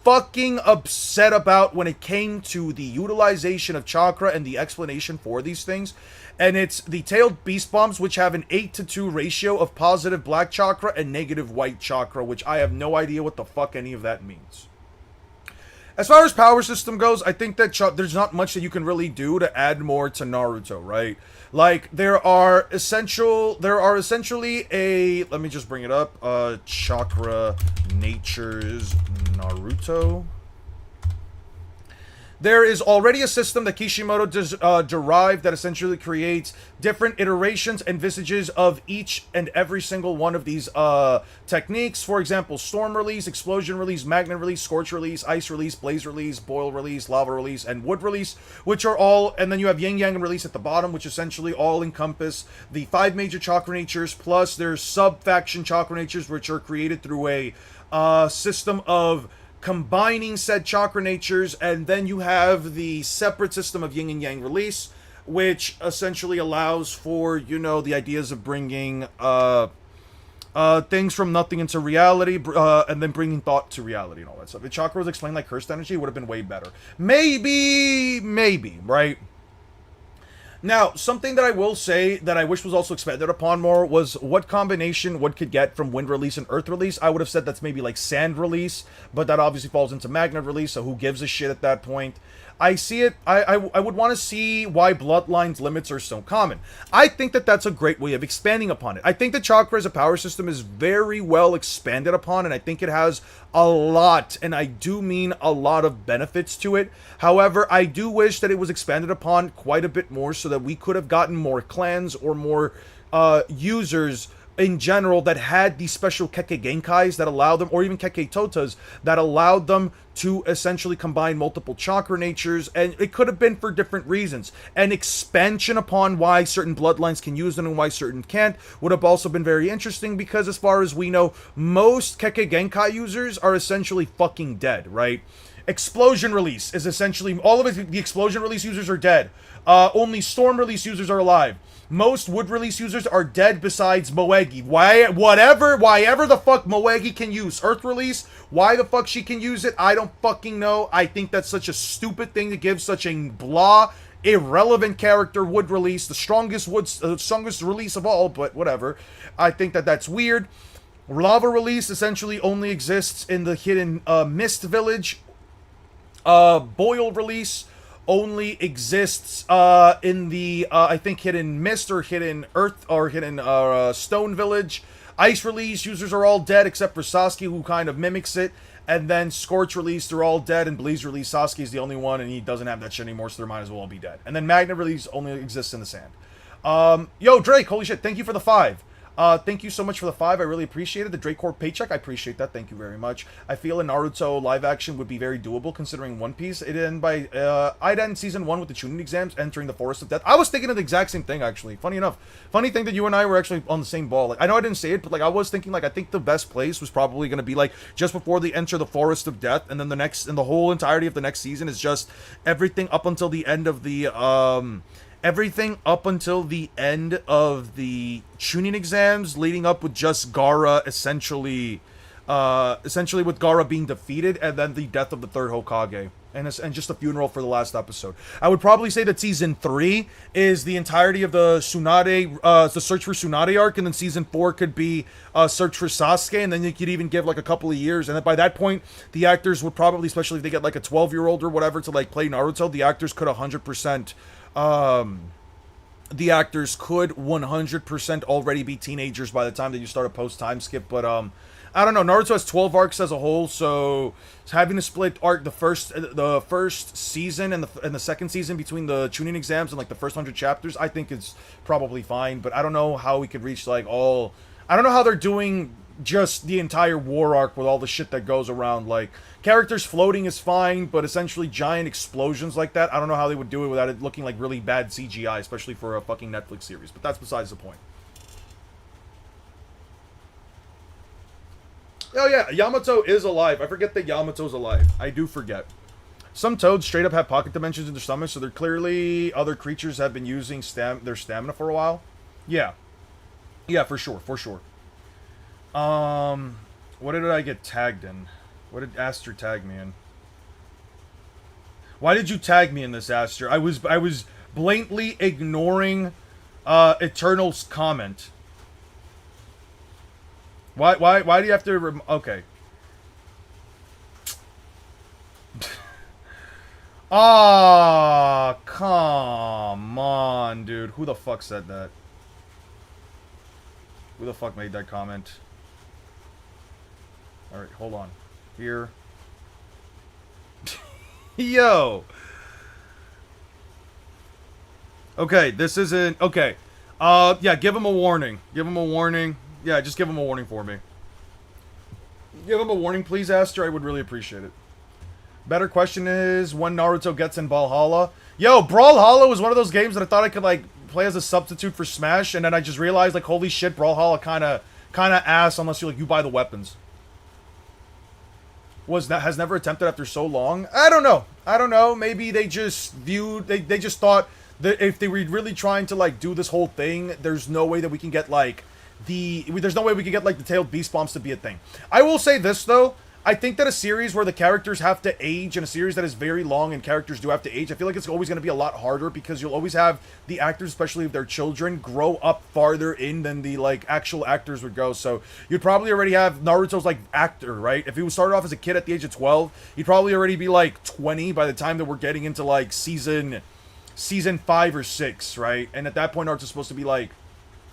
fucking upset about when it came to the utilization of chakra and the explanation for these things. And it's the Tailed Beast Bombs, which have an 8-to-2 ratio of positive black chakra and negative white chakra, which I have no idea what the fuck any of that means. As far as power system goes, I think that there's not much that you can really do to add more to Naruto, right? Like, there are essentially let me just bring it up, Chakra Nature's Naruto. There is already a system that Kishimoto derived that essentially creates different iterations and visages of each and every single one of these techniques. For example, storm release, explosion release, magnet release, scorch release, ice release, blaze release, boil release, lava release, and wood release, which are all, and then you have yin yang release at the bottom, which essentially all encompass the 5 major chakra natures, plus there's sub-faction chakra natures, which are created through a system of combining said chakra natures, and then you have the separate system of yin and yang release, which essentially allows for, you know, the ideas of bringing things from nothing into reality, and then bringing thought to reality and all that stuff. If chakra was explained like cursed energy, it would have been way better. Maybe, right? Now, something that I will say that I wish was also expanded upon more was what combination one could get from wind release and earth release. I would have said that's maybe like sand release, but that obviously falls into magnet release, so who gives a shit at that point? I see it, I would want to see why Bloodline's limits are so common. I think that that's a great way of expanding upon it. I think the chakra as a power system is very well expanded upon, and I think it has a lot, and I do mean a lot of benefits to it. However, I do wish that it was expanded upon quite a bit more so that we could have gotten more clans or more users in general that had these special Kekkei Genkais that allowed them, or even Kekkei Totas, that allowed them to essentially combine multiple chakra natures, and it could have been for different reasons. An expansion upon why certain bloodlines can use them and why certain can't would have also been very interesting, because as far as we know, most Kekkei Genkai users are essentially fucking dead, right? Explosion release is essentially, all of it, the explosion release users are dead. Only storm release users are alive. Most wood release users are dead besides Moegi. Whatever the fuck Moegi can use. Earth release, why the fuck she can use it, I don't fucking know. I think that's such a stupid thing to give such a blah, irrelevant character wood release. The strongest release of all, but whatever. I think that that's weird. Lava release essentially only exists in the hidden Mist Village. Boil release only exists in the I think hidden Mist or hidden Earth or hidden Stone Village. Ice release users are all dead except for Sasuke, who kind of mimics it. And then Scorch release, they're all dead, and Blaze release, Sasuke is the only one, and he doesn't have that shit anymore, so they might as well all be dead. And then Magnet release only exists in the sand. Yo, Drake, holy shit, thank you for the 5. Thank you so much for the 5. I really appreciate it. The Drake Corp paycheck, I appreciate that. Thank you very much. I feel a Naruto live action would be very doable considering One Piece. I'd end season 1 with the Chunin exams, entering the Forest of Death. I was thinking of the exact same thing, actually. Funny enough. Funny thing that you and I were actually on the same ball. Like, I know I didn't say it, but like I was thinking, like, I think the best place was probably going to be like just before they enter the Forest of Death, and then the whole entirety of the next season is just everything up until the end of the everything up until the end of the Chunin exams, leading up with just Gaara essentially with Gaara being defeated, and then the death of the third Hokage, and just a funeral for the last episode. I would probably say that season 3 is the entirety of the Tsunade, the search for Tsunade arc, and then season 4 could be search for Sasuke, and then you could even give like a couple of years, and then by that point, the actors would probably, especially if they get like a 12-year-old or whatever to like play Naruto, the actors could 100%. The actors could 100% already be teenagers by the time that you start a post-time skip, but I don't know. Naruto has 12 arcs as a whole, so having to split arc the first season and the second season between the Chunin exams and like the first 100 chapters, I think it's probably fine. But I don't know how we could reach like all. I don't know how they're doing just the entire war arc with all the shit that goes around. Like characters floating is fine, but essentially giant explosions like that, I don't know how they would do it without it looking like really bad CGI, especially for a fucking Netflix series. But that's besides the point. Oh yeah, Yamato is alive. I forget that Yamato's alive. I do forget. Some toads straight up have pocket dimensions in their stomachs, so they're clearly other creatures have been using their stamina for a while. Yeah. Yeah, for sure, for sure. What did I get tagged in? What did Aster tag me in? Why did you tag me in this, Aster? I was blatantly ignoring Eternal's comment. Why do you have to okay. Ah, come on, dude. Who the fuck said that? Who the fuck made that comment? Alright, hold on. Here. Yo! Okay, this isn't... Okay. Yeah, give him a warning. Give him a warning. Yeah, just give him a warning for me. Give him a warning, please, Aster. I would really appreciate it. Better question is, when Naruto gets in Brawlhalla. Yo, Brawlhalla was one of those games that I thought I could, like, play as a substitute for Smash, and then I just realized, like, holy shit, Brawlhalla kinda ass unless you buy the weapons. Has never attempted after so long? I don't know. Maybe they just viewed... They just thought that if they were really trying to, like, do this whole thing, there's no way that we can get, like... There's no way we can get, like, the tailed beast bombs to be a thing. I will say this, though. I think that a series where the characters have to age, and a series that is very long and characters do have to age, I feel like it's always going to be a lot harder, because you'll always have the actors, especially if they're children, grow up farther in than the, like, actual actors would go. So you'd probably already have Naruto's, like, actor, right? If he started off as a kid at the age of 12, he'd probably already be, like, 20 by the time that we're getting into, like, season 5 or 6, right? And at that point, Naruto's supposed to be, like,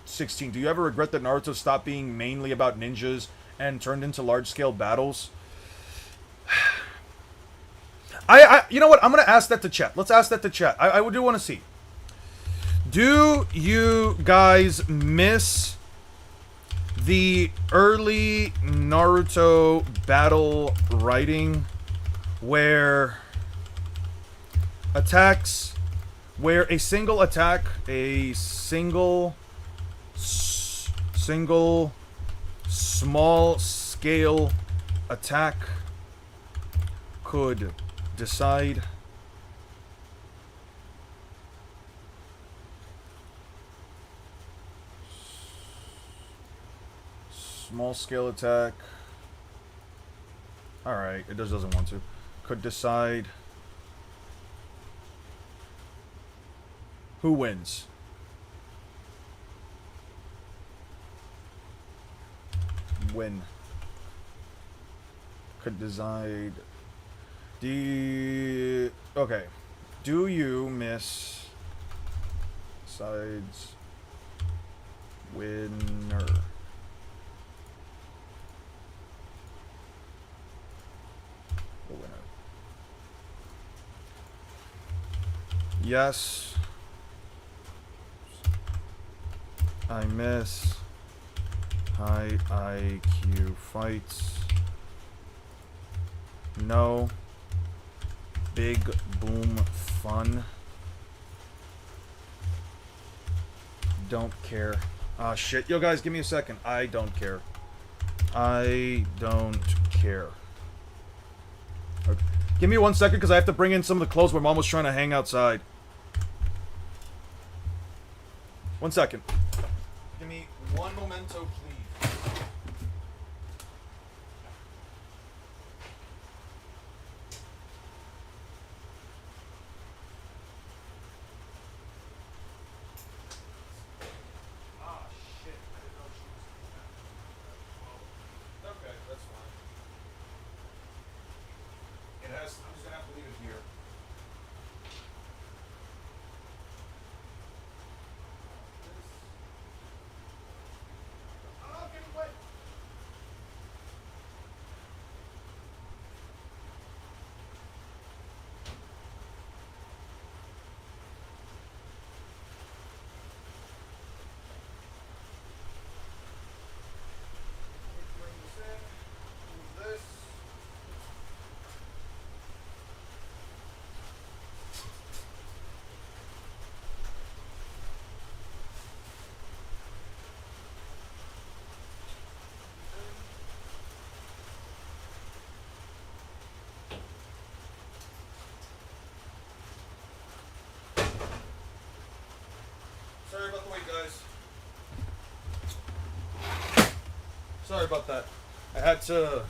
16. Do you ever regret that Naruto stopped being mainly about ninjas and turned into large-scale battles? You know what? I'm gonna ask that to chat. Let's ask that to chat. I do want to see. Do you guys miss the early Naruto battle writing where attacks, where a single attack, a single small scale attack could decide small scale attack. Alright, it just doesn't want to. Could decide who wins. Win. Could decide. Okay. Do you miss sides winner? The winner. Yes. I miss high IQ fights. No. Big boom fun. Don't care. Ah, shit. Yo, guys, give me a second. I don't care. I don't care. Okay. Give me 1 second, because I have to bring in some of the clothes where Mom was trying to hang outside. 1 second. Give me one memento, please. Ah, shit. I didn't know she was doing that. Okay, that's fine. I'm just gonna have to leave it here. Sorry about the wait, guys. Sorry about that. I had to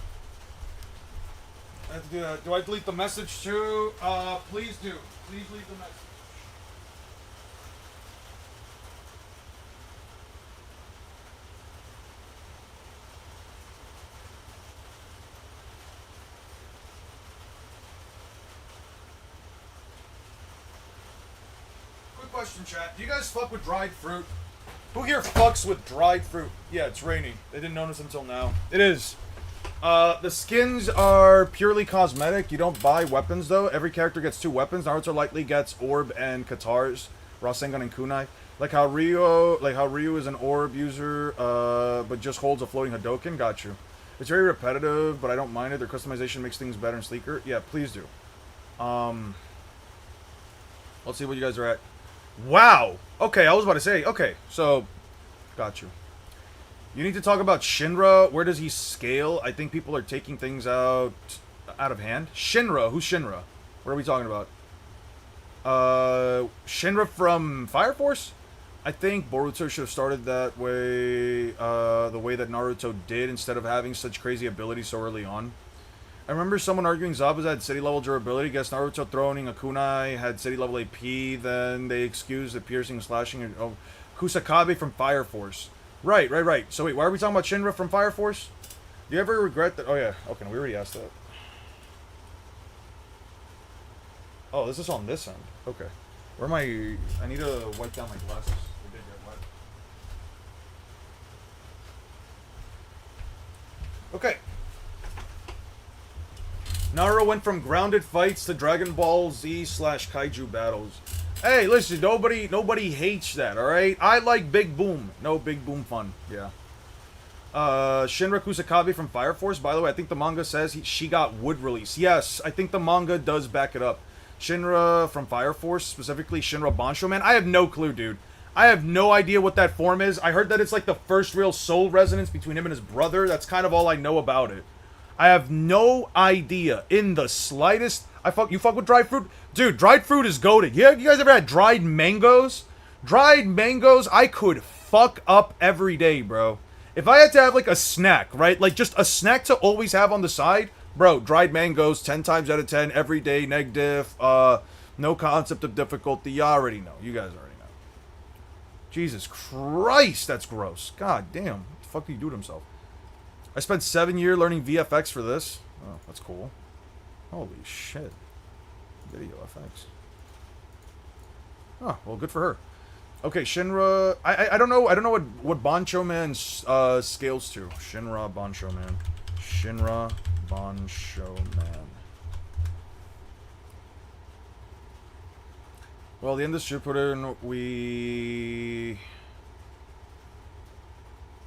do that. Do I delete the message too? Please do. Please leave the message. Quick question, chat. Do you guys fuck with dried fruit? Who here fucks with dried fruit? Yeah, it's raining. They didn't notice until now. It is. The skins are purely cosmetic. You don't buy weapons, though. Every character gets 2 weapons. Naruto likely gets Orb and Katars. Rasengan and Kunai. Like how Ryu is an Orb user, but just holds a floating Hadoken. Got you. It's very repetitive, but I don't mind it. Their customization makes things better and sleeker. Yeah, please do. Let's see what you guys are at. Wow! Okay, I was about to say, okay, so, got you. You need to talk about Shinra. Where does he scale? I think people are taking things out of hand. Shinra? Who's Shinra? What are we talking about? Shinra from Fire Force? I think Boruto should have started that way, the way that Naruto did, instead of having such crazy abilities so early on. I remember someone arguing Zabuza had city level durability. Guess Naruto throwing a kunai had city level AP. Then they excused the piercing and slashing. And, oh, Kusakabe from Fire Force. Right. So wait, why are we talking about Shinra from Fire Force? Do you ever regret that? Oh yeah, okay, we already asked that. Oh, this is on this end. Okay. Where am I? I need to wipe down my glasses. They did get wet. Okay. Naruto went from grounded fights to Dragon Ball Z / Kaiju battles. Hey, listen, nobody hates that, alright? I like Big Boom. No Big Boom fun, yeah. Shinra Kusakabe from Fire Force. By the way, I think the manga says she got wood release. Yes, I think the manga does back it up. Shinra from Fire Force, specifically Shinra Bansho Man. I have no clue, dude. I have no idea what that form is. I heard that it's like the first real soul resonance between him and his brother. That's kind of all I know about it. I have no idea in the slightest. You fuck with dried fruit? Dude, dried fruit is goated. Yeah, you guys ever had dried mangoes? Dried mangoes, I could fuck up every day, bro. If I had to have like a snack, right? Like just a snack to always have on the side, bro, dried mangoes 10 times out of 10 every day, neg diff, no concept of difficulty. You already know. You guys already know. Jesus Christ, that's gross. God damn. What the fuck did he do to himself? I spent 7 years learning VFX for this. Oh, that's cool. Holy shit. Video FX. Oh, well, good for her. Okay, Shinra. I don't know. I don't know what Bancho Man scales to. Shinra Bancho Man. Shinra Bancho Man. Well, the end of Shippuden, we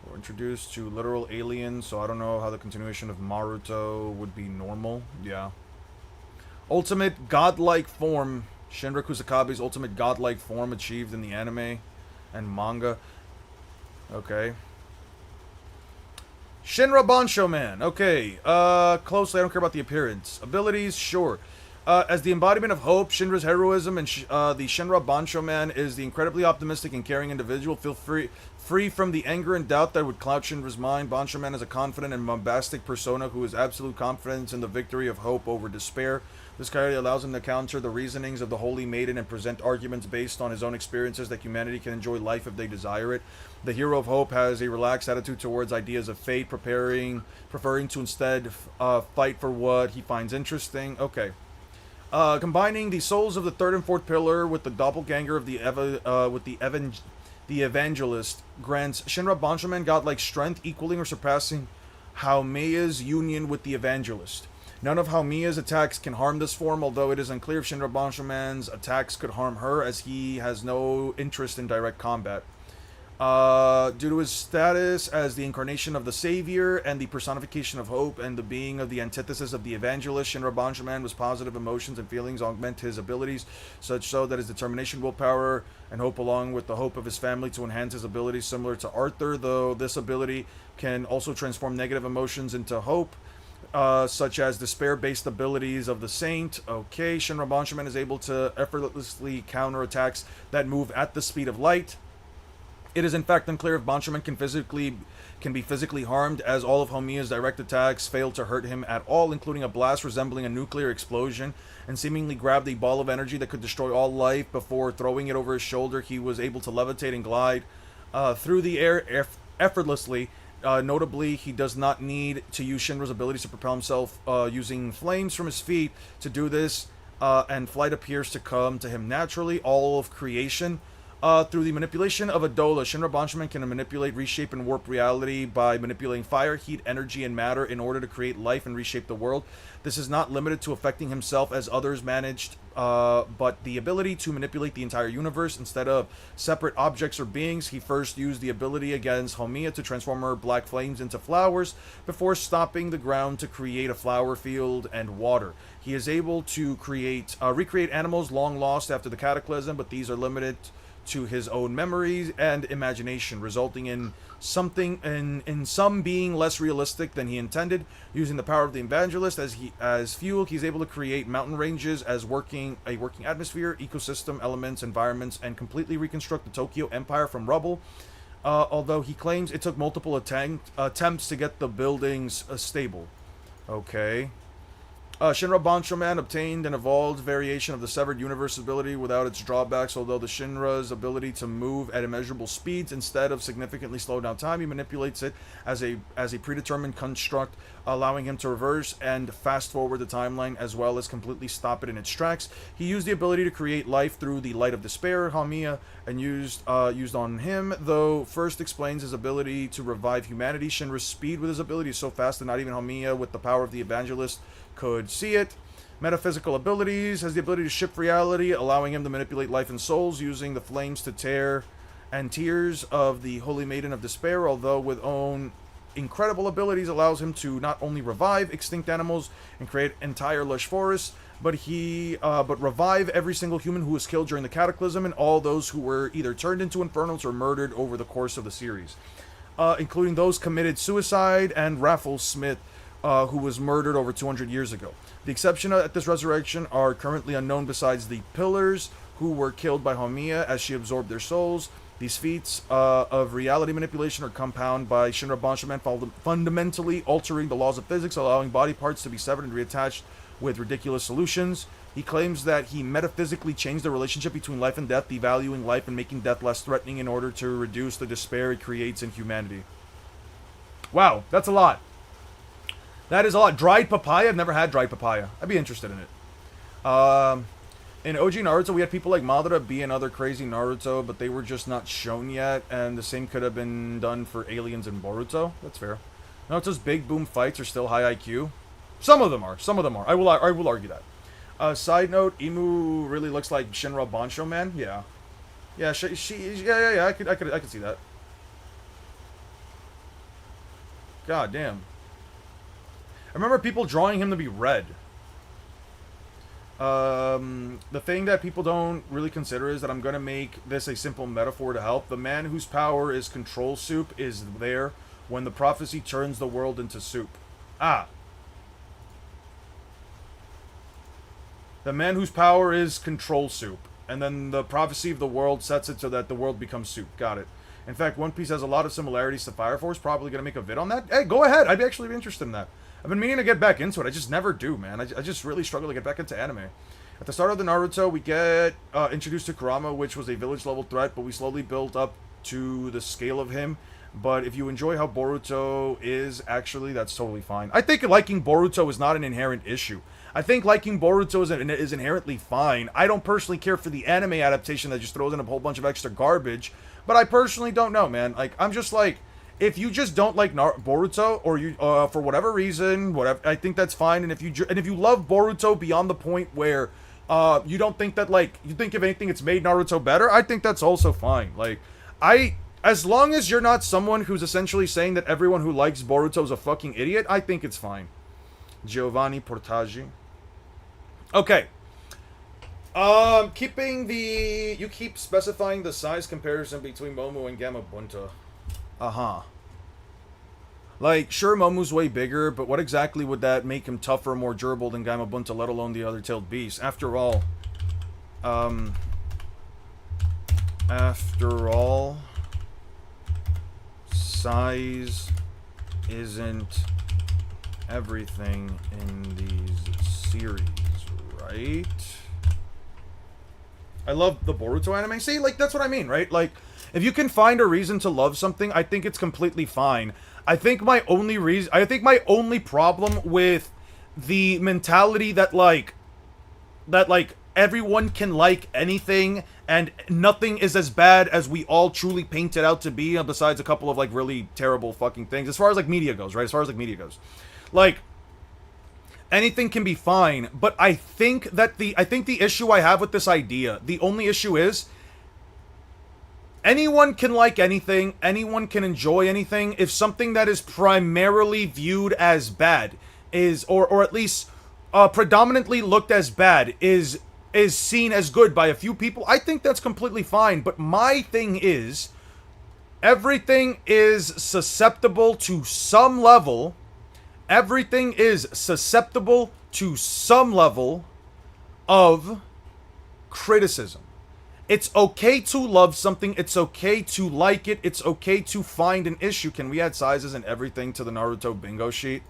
were introduced to literal aliens, so I don't know how the continuation of Naruto would be normal. Yeah. Ultimate godlike form. Shinra Kusakabe's ultimate godlike form achieved in the anime and manga. Okay. Shinra Bansho Man. Okay. Closely, I don't care about the appearance. Abilities, sure. As the embodiment of hope, Shinra's heroism, and the Shinra Bansho Man is the incredibly optimistic and caring individual. Feel free from the anger and doubt that would cloud Shinra's mind. Bansho Man is a confident and bombastic persona who has absolute confidence in the victory of hope over despair. This quality allows him to counter the reasonings of the Holy Maiden and present arguments based on his own experiences that humanity can enjoy life if they desire it. The hero of hope has a relaxed attitude towards ideas of fate, preferring to instead fight for what he finds interesting. Okay. Combining the souls of the third and fourth pillar with the doppelganger of the evangelist grants Shinra Bansho Man godlike strength, equaling or surpassing Haomeya's union with the evangelist. None of Haomeya's attacks can harm this form, although it is unclear if Shinra Bansho Man's attacks could harm her, as he has no interest in direct combat. Due to his status as the incarnation of the Savior and the personification of hope and the being of the antithesis of the evangelist, Shinra Bansho Man with positive emotions and feelings augment his abilities, such so that his determination, willpower, and hope along with the hope of his family to enhance his abilities, similar to Arthur, though this ability can also transform negative emotions into hope. Such as despair-based abilities of the Saint. Okay, Shinra Bansho Man is able to effortlessly counter attacks that move at the speed of light. It is in fact unclear if Bansho Man can be physically harmed, as all of Haomeya's direct attacks fail to hurt him at all, including a blast resembling a nuclear explosion, and seemingly grabbed a ball of energy that could destroy all life. Before throwing it over his shoulder, he was able to levitate and glide through the air effortlessly. Notably, he does not need to use Shinra's abilities to propel himself using flames from his feet to do this, and flight appears to come to him naturally. All of creation. Through the manipulation of a Dola, Shinra Bansho Man can manipulate, reshape, and warp reality by manipulating fire, heat, energy, and matter in order to create life and reshape the world. This is not limited to affecting himself as others managed, but the ability to manipulate the entire universe instead of separate objects or beings. He first used the ability against Haomeya to transform her black flames into flowers before stopping the ground to create a flower field and water. He is able to recreate animals long lost after the cataclysm, but these are limited to his own memories and imagination, resulting in some being less realistic than he intended. Using the power of the evangelist as fuel, he's able to create mountain ranges as a working atmosphere, ecosystem, elements, environments, and completely reconstruct the Tokyo Empire from rubble. Although he claims it took multiple attempts to get the buildings stable. Okay. Shinra Bansho Man obtained an evolved variation of the Severed Universe ability without its drawbacks, although the Shinra's ability to move at immeasurable speeds instead of significantly slow down time. He manipulates it as a predetermined construct, allowing him to reverse and fast forward the timeline as well as completely stop it in its tracks. He used the ability to create life through the Light of Despair, Haomeya, and used on him, though first explains his ability to revive humanity. Shinra's speed with his ability is so fast that not even Haomeya with the power of the evangelist could see it. Metaphysical abilities: has the ability to shift reality, allowing him to manipulate life and souls using the flames to tear and tears of the Holy Maiden of Despair, although with incredible abilities allows him to not only revive extinct animals and create entire lush forests, but revive every single human who was killed during the Cataclysm and all those who were either turned into Infernals or murdered over the course of the series, including those committed suicide and Raffles Smith, who was murdered over 200 years ago. The exception at this resurrection are currently unknown besides the Pillars, who were killed by Homiya as she absorbed their souls. These feats of reality manipulation are compounded by Shinra Banshaman fundamentally altering the laws of physics, allowing body parts to be severed and reattached with ridiculous solutions. He claims that he metaphysically changed the relationship between life and death, devaluing life and making death less threatening in order to reduce the despair it creates in humanity. Wow, that's a lot. That is a lot. Dried papaya? I've never had dried papaya. I'd be interested in it. In OG Naruto, we had people like Madara be another crazy Naruto, but they were just not shown yet, and the same could have been done for aliens in Boruto. That's fair. Naruto's big boom fights are still high IQ. Some of them are. Some of them are. I will argue that. Side note, Imu really looks like Shinra Bansho Man. Yeah. Yeah, yeah. I could see that. God damn. I remember people drawing him to be red. The thing that people don't really consider is that I'm going to make this a simple metaphor to help. The man whose power is control soup is there when the prophecy turns the world into soup. Ah. The man whose power is control soup. And then the prophecy of the world sets it so that the world becomes soup. Got it. In fact, One Piece has a lot of similarities to Fire Force. Probably going to make a vid on that. Hey, go ahead. I'd actually be interested in that. I've been meaning to get back into it. I just never do, man. I just really struggle to get back into anime. At the start of the Naruto, we get introduced to Kurama, which was a village-level threat, but we slowly built up to the scale of him. But if you enjoy how Boruto is, actually, that's totally fine. I think liking Boruto is not an inherent issue. I think liking Boruto is inherently fine. I don't personally care for the anime adaptation that just throws in a whole bunch of extra garbage. But I personally don't know, man. Like, I'm just like, if you just don't like Boruto, or you for whatever reason, whatever, I think that's fine. And if you love Boruto beyond the point where you don't think that, like, you think if anything it's made Naruto better, I think that's also fine. Like, as long as you're not someone who's essentially saying that everyone who likes Boruto is a fucking idiot, I think it's fine. Giovanni Portaggi. Okay. You keep specifying the size comparison between Momo and Gamabunta. Uh-huh. Like, sure, Momu's way bigger, but what exactly would that make him tougher, more durable than Gamabunta, let alone the other tailed beast? After all, size isn't everything in these series, right? I love the Boruto anime. See, like, that's what I mean, right? Like, if you can find a reason to love something, I think it's completely fine. I think my only problem with the mentality that everyone can like anything and nothing is as bad as we all truly paint it out to be, besides a couple of, like, really terrible fucking things. As far as, like, media goes, right? As far as, like, media goes. Like, anything can be fine, but I think the issue I have with this idea, the only issue is, anyone can like anything, anyone can enjoy anything, if something that is primarily viewed as bad is, or at least predominantly looked as bad, is seen as good by a few people, I think that's completely fine. But my thing is, everything is susceptible to some level. Everything is susceptible to some level of criticism. It's okay to love something. It's okay to like it. It's okay to find an issue. Can we add sizes and everything to the Naruto bingo sheet?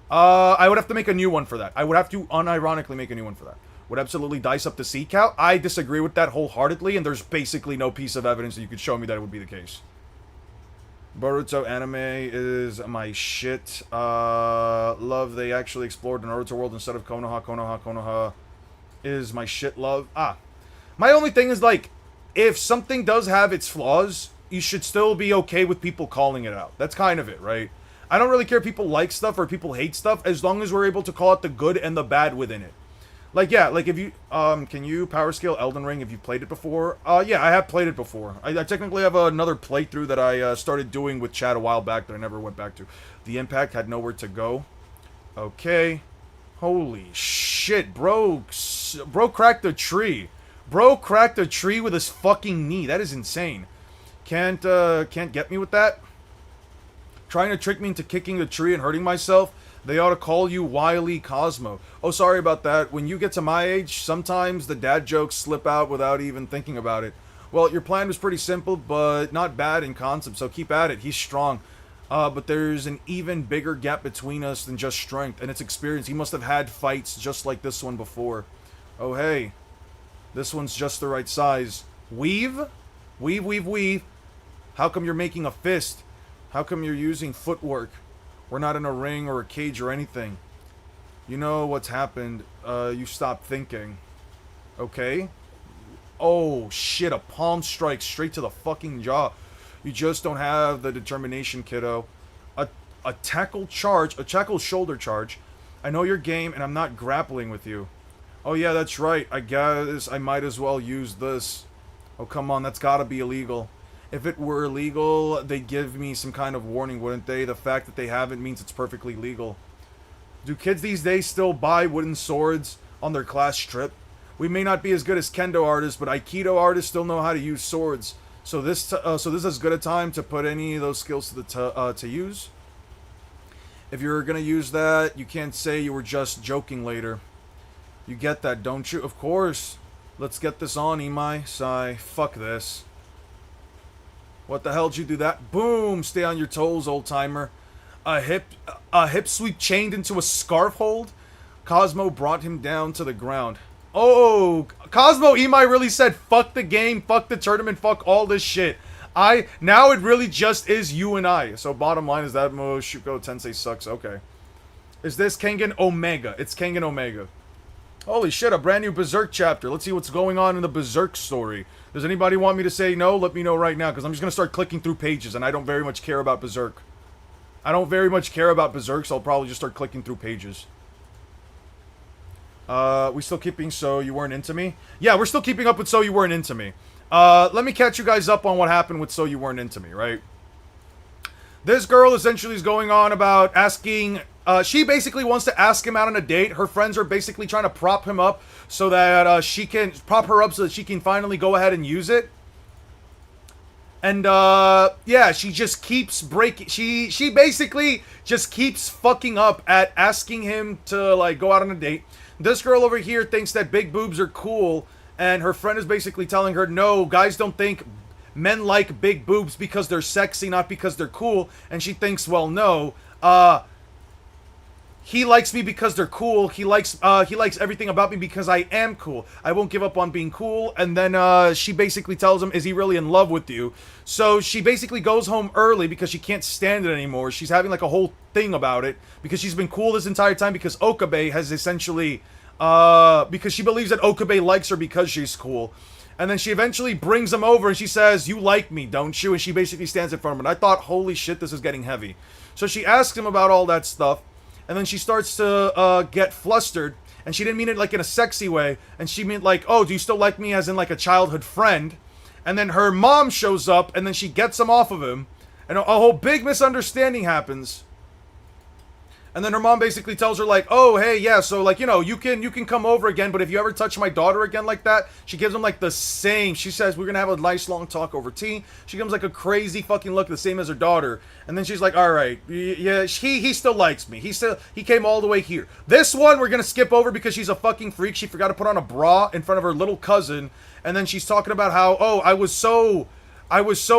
I would have to make a new one for that. I would have to unironically make a new one for that. Would absolutely dice up the sea cow? I disagree with that wholeheartedly, and there's basically no piece of evidence that you could show me that it would be the case. Boruto anime is my shit. Love they actually explored the Naruto world instead of Konoha. Konoha is my shit love. My only thing is, like, if something does have its flaws, you should still be okay with people calling it out. That's kind of it, right? I don't really care if people like stuff or people hate stuff, as long as we're able to call out the good and the bad within it. Like, yeah, like if you, can you power scale Elden Ring if you played it before? Yeah, I have played it before. I technically have another playthrough that I started doing with Chad a while back that I never went back to. The impact had nowhere to go. Okay. Holy shit, bro. Bro cracked a tree. Bro cracked a tree with his fucking knee. That is insane. Can't get me with that? Trying to trick me into kicking the tree and hurting myself? They ought to call you Wily Cosmo. Oh, sorry about that. When you get to my age, sometimes the dad jokes slip out without even thinking about it. Well, your plan was pretty simple, but not bad in concept, so keep at it. He's strong. But there's an even bigger gap between us than just strength, and it's experience. He must have had fights just like this one before. Oh, hey. This one's just the right size. Weave? Weave, weave, weave. How come you're making a fist? How come you're using footwork? We're not in a ring or a cage or anything. You know what's happened. You stopped thinking. Okay? Oh, shit. A palm strike straight to the fucking jaw. You just don't have the determination, kiddo. A tackle charge. A tackle shoulder charge. I know your game, and I'm not grappling with you. Oh, yeah, that's right. I guess I might as well use this. Oh, come on. That's gotta be illegal. If it were illegal, they'd give me some kind of warning, wouldn't they? The fact that they haven't means it's perfectly legal. Do kids these days still buy wooden swords on their class trip? We may not be as good as kendo artists, but aikido artists still know how to use swords. So this is as good a time to put any of those skills to use. If you're gonna use that, you can't say you were just joking later. You get that, don't you? Of course. Let's get this on, Imai. Sigh. Fuck this. What the hell'd you do that? Boom! Stay on your toes, old timer. A hip sweep chained into a scarf hold? Cosmo brought him down to the ground. Oh, Cosmo Imai really said, fuck the game, fuck the tournament, fuck all this shit. Now it really just is you and I. So bottom line is that Shuko Tensei sucks. Okay. Is this Kengan Omega? It's Kengan Omega. Holy shit, a brand new Berserk chapter. Let's see what's going on in the Berserk story. Does anybody want me to say no? Let me know right now, because I'm just going to start clicking through pages, and I don't very much care about Berserk. I don't very much care about Berserk, so I'll probably just start clicking through pages. We still keeping So You Weren't Into Me? Yeah, we're still keeping up with So You Weren't Into Me. Let me catch you guys up on what happened with So You Weren't Into Me, right? This girl essentially is going on about asking... she basically wants to ask him out on a date. Her friends are basically trying to prop him up so that she can prop her up so that she can finally go ahead and use it. And yeah, she just keeps breaking. She basically just keeps fucking up at asking him to like go out on a date. This girl over here thinks that big boobs are cool, and her friend is basically telling her, no, guys don't think men like big boobs because they're sexy, not because they're cool. And she thinks, well, no, he likes me because they're cool. He likes everything about me because I am cool. I won't give up on being cool. And then she basically tells him, is he really in love with you? So she basically goes home early because she can't stand it anymore. She's having like a whole thing about it because she's been cool this entire time because Okabe has essentially, because she believes that Okabe likes her because she's cool. And then she eventually brings him over and she says, you like me, don't you? And she basically stands in front of him. And I thought, holy shit, this is getting heavy. So she asks him about all that stuff. And then she starts to get flustered. And she didn't mean it like in a sexy way. And she meant like, oh, do you still like me as in like a childhood friend? And then her mom shows up and then she gets him off of him. And a whole big misunderstanding happens. And then her mom basically tells her like, oh, hey, yeah, so like, you know, you can come over again, but if you ever touch my daughter again like that, she gives him like the same. She says, we're gonna have a nice long talk over tea. She gives him like a crazy fucking look, the same as her daughter. And then she's like, all right, yeah, he still likes me. He came all the way here. This one we're gonna skip over because she's a fucking freak. She forgot to put on a bra in front of her little cousin. And then she's talking about how, oh, I was so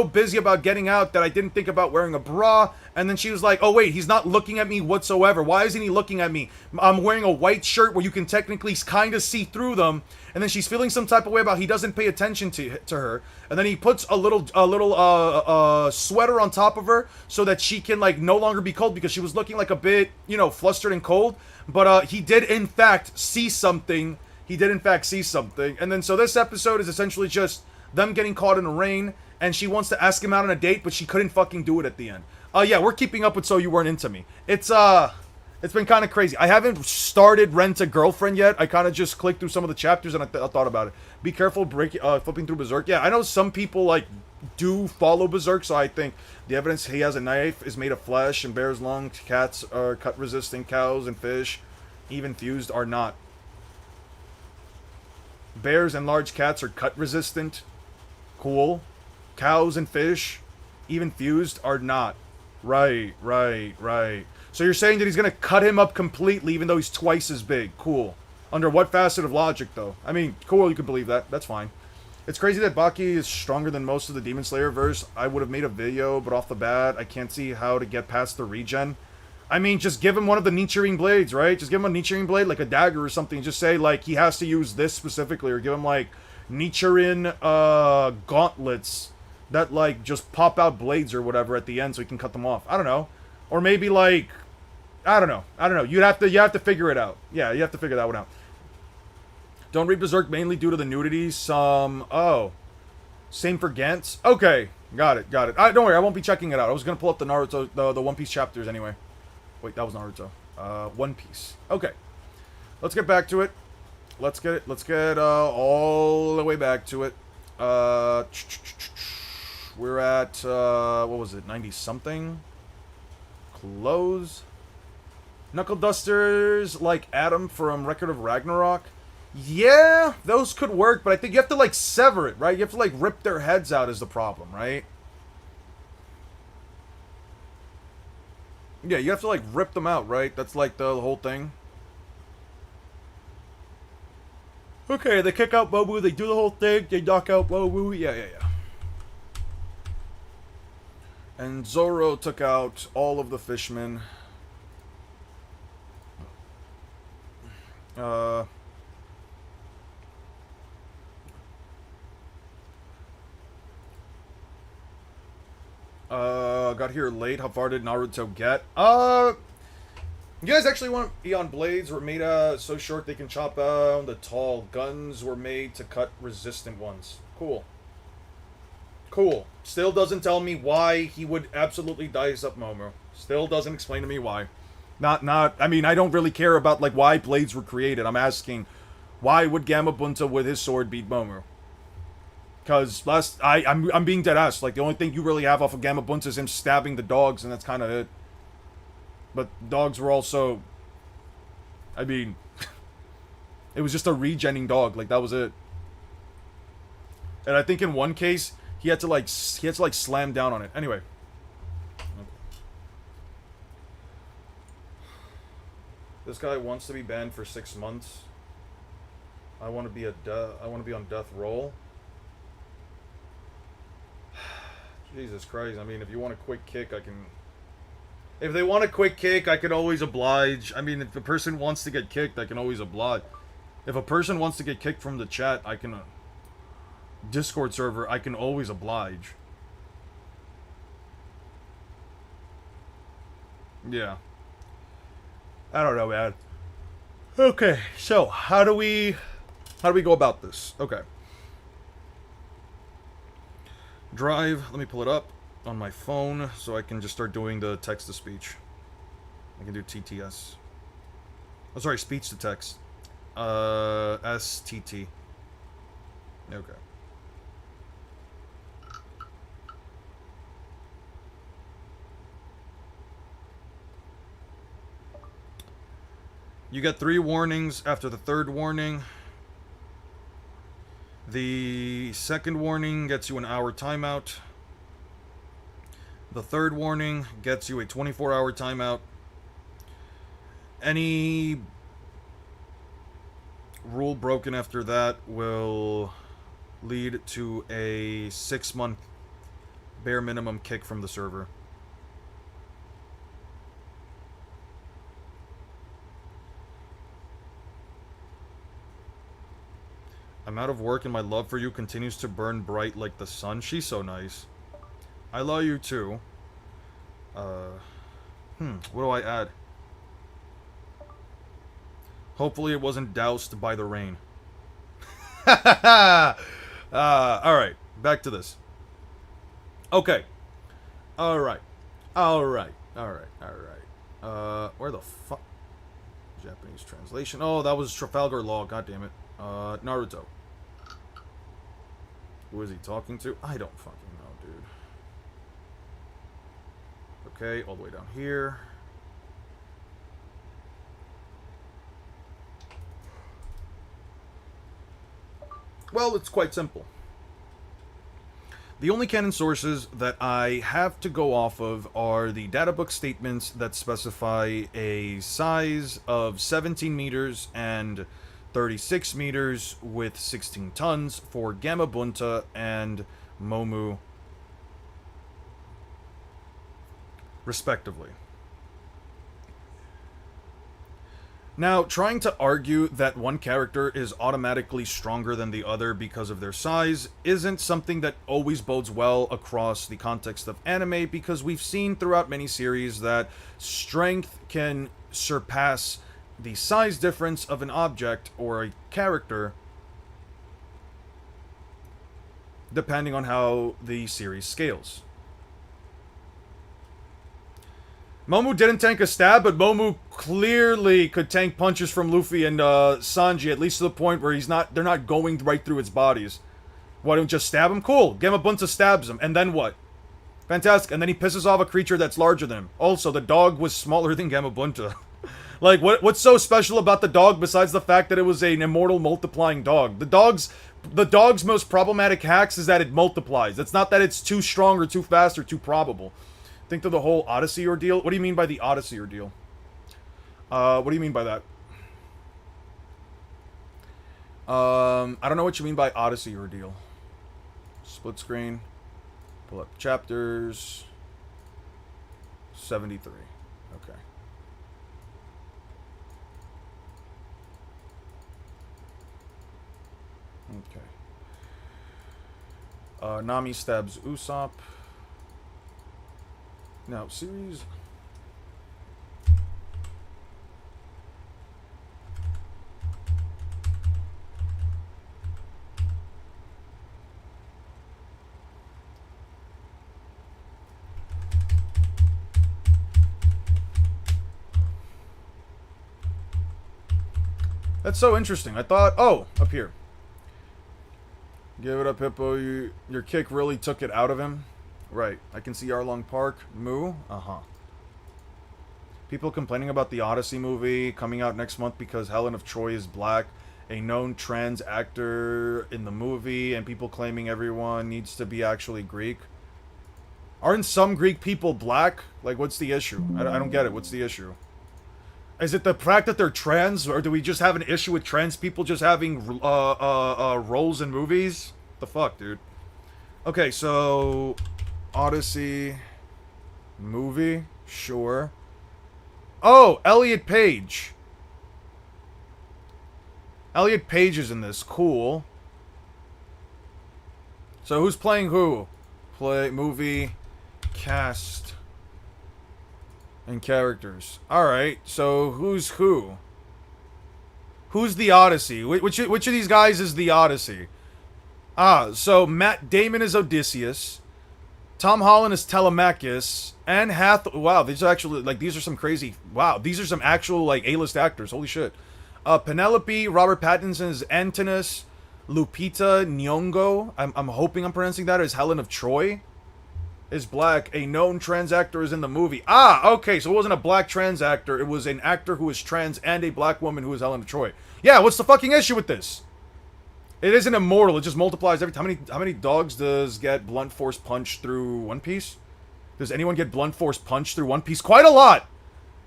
busy about getting out that I didn't think about wearing a bra. And then she was like, oh wait, he's not looking at me whatsoever. Why isn't he looking at me? I'm wearing a white shirt where you can technically kind of see through them. And then she's feeling some type of way about he doesn't pay attention to her. And then he puts a little sweater on top of her so that she can like no longer be cold because she was looking like a bit, you know, flustered and cold. But he did in fact see something. And then so this episode is essentially just them getting caught in the rain. And she wants to ask him out on a date, but she couldn't fucking do it at the end. Yeah, we're keeping up with So You Weren't Into Me. It's It's been kind of crazy. I haven't started Rent a Girlfriend yet. I kind of just clicked through some of the chapters and I thought about it. Be careful flipping through Berserk. Yeah, I know some people like do follow Berserk, so I think the evidence he has a knife is made of flesh and bears long. Cats are cut resistant. Cows and fish, even fused, are not. Bears and large cats are cut resistant. Cool. Cows and fish, even fused, are not. Right. So you're saying that he's gonna cut him up completely even though he's twice as big. Cool. Under what facet of logic, though? I mean, cool, you can believe that. That's fine. It's crazy that Baki is stronger than most of the Demon Slayer verse. I would have made a video, but off the bat, I can't see how to get past the regen. I mean, just give him one of the Nichirin blades, right? Just give him a Nichirin blade, like a dagger or something. Just say, like, he has to use this specifically. Or give him, like, Nichirin, gauntlets that, like, just pop out blades or whatever at the end so he can cut them off. I don't know. Or maybe, like, I don't know. You have to figure it out. Yeah, you have to figure that one out. Don't read Berserk mainly due to the nudity. Same for Gantz. Okay, got it. Don't worry, I won't be checking it out. I was gonna pull up the Naruto, the One Piece chapters anyway. Wait, that was Naruto. One Piece. Okay, let's get back to it. Let's get all the way back to it. We're at what was it? 90 something. Close. Knuckle dusters like Adam from Record of Ragnarok. Yeah, those could work, but I think you have to, like, sever it, right? You have to, like, rip their heads out is the problem, right? Yeah, you have to, like, rip them out, right? That's, like, the whole thing. Okay, they kick out Mobu, they do the whole thing, they knock out Mobu, yeah. And Zoro took out all of the fishmen. Got here late. How far did Naruto get? You guys actually want Eon blades were made so short they can chop down the tall. Guns were made to cut resistant ones. Cool. Still doesn't tell me why he would absolutely dice up Momo. Still doesn't explain to me why. I mean, I don't really care about, like, why blades were created. I'm asking, why would Gamabunta with his sword beat Momo? Because I'm being dead ass. Like, the only thing you really have off of Gamabunta is him stabbing the dogs, and that's kind of it. But dogs were also, I mean, it was just a regenning dog. Like, that was it. And I think in one case, he had to slam down on it. Anyway. This guy wants to be banned for 6 months. I want to be on death roll. Jesus Christ, I mean, if you want a quick kick, I can... If they want a quick kick, I can always oblige. I mean, if the person wants to get kicked, I can always oblige. If a person wants to get kicked from the chat, I can... Discord server, I can always oblige. Yeah. I don't know, man. Okay, so, how do we go about this? Okay. Drive, let me pull it up on my phone so I can just start doing the text-to-speech. I can do TTS. Oh, sorry, speech-to-text. STT. Okay. You get 3 warnings after the 3rd warning. The 2nd warning gets you an hour timeout. The 3rd warning gets you a 24-hour timeout. Any rule broken after that will lead to a 6-month bare minimum kick from the server. I'm out of work and my love for you continues to burn bright like the sun. She's so nice. I love you too. What do I add? Hopefully it wasn't doused by the rain. Alright. Back to this. Okay. Alright. Where the fuck? Japanese translation. Oh, that was Trafalgar Law. God damn it. Naruto. Who is he talking to? I don't fucking know, dude. Okay, all the way down here. Well, it's quite simple. The only canon sources that I have to go off of are the databook statements that specify a size of 17 meters and 36 meters with 16 tons for Gamabunta and Momu, respectively. Now, trying to argue that one character is automatically stronger than the other because of their size isn't something that always bodes well across the context of anime, because we've seen throughout many series that strength can surpass the size difference of an object or a character depending on how the series scales. Momu didn't tank a stab, but Momu clearly could tank punches from Luffy and Sanji, at least to the point where they're not going right through its bodies. Why don't you just stab him? Cool. Gamabunta stabs him, and then what? Fantastic. And then he pisses off a creature that's larger than him. Also, the dog was smaller than Gamabunta. Like, what's so special about the dog besides the fact that it was an immortal multiplying dog? The dog's most problematic hacks is that it multiplies. It's not that it's too strong or too fast or too probable. Think of the whole Odyssey ordeal. What do you mean by the Odyssey ordeal? What do you mean by that? I don't know what you mean by Odyssey ordeal. Split screen. Pull up chapters. 73. Okay. Okay. Nami stabs Usopp. Now, series... That's so interesting. I thought... Oh, up here. Give it up, Hippo. Your kick really took it out of him. Right. I can see Arlong Park. Moo? Uh-huh. People complaining about the Odyssey movie coming out next month because Helen of Troy is black, a known trans actor in the movie, and people claiming everyone needs to be actually Greek. Aren't some Greek people black? Like, what's the issue? I don't get it. What's the issue? Is it the fact that they're trans, or do we just have an issue with trans people just having roles in movies? The fuck, dude? Okay, so... Odyssey movie, sure. Oh, Elliot Page. Elliot Page is in this. Cool. So who's playing who? Play movie, cast, and characters. All right. So who's who? Who's the Odyssey? Which of these guys is the Odyssey? Ah, so Matt Damon is Odysseus. Tom Holland is Telemachus, and wow, these are actually, like, these are some crazy, wow, these are some actual, like, A-list actors, holy shit. Penelope, Robert Pattinson is Antinous, Lupita Nyong'o, I'm hoping I'm pronouncing that, is Helen of Troy, is black, a known trans actor is in the movie. Ah, okay, so it wasn't a black trans actor, it was an actor who is trans and a black woman who is Helen of Troy. Yeah, what's the fucking issue with this? It isn't immortal, it just multiplies every time. How many dogs does get blunt force punched through One Piece? Does anyone get blunt force punched through One Piece? Quite a lot!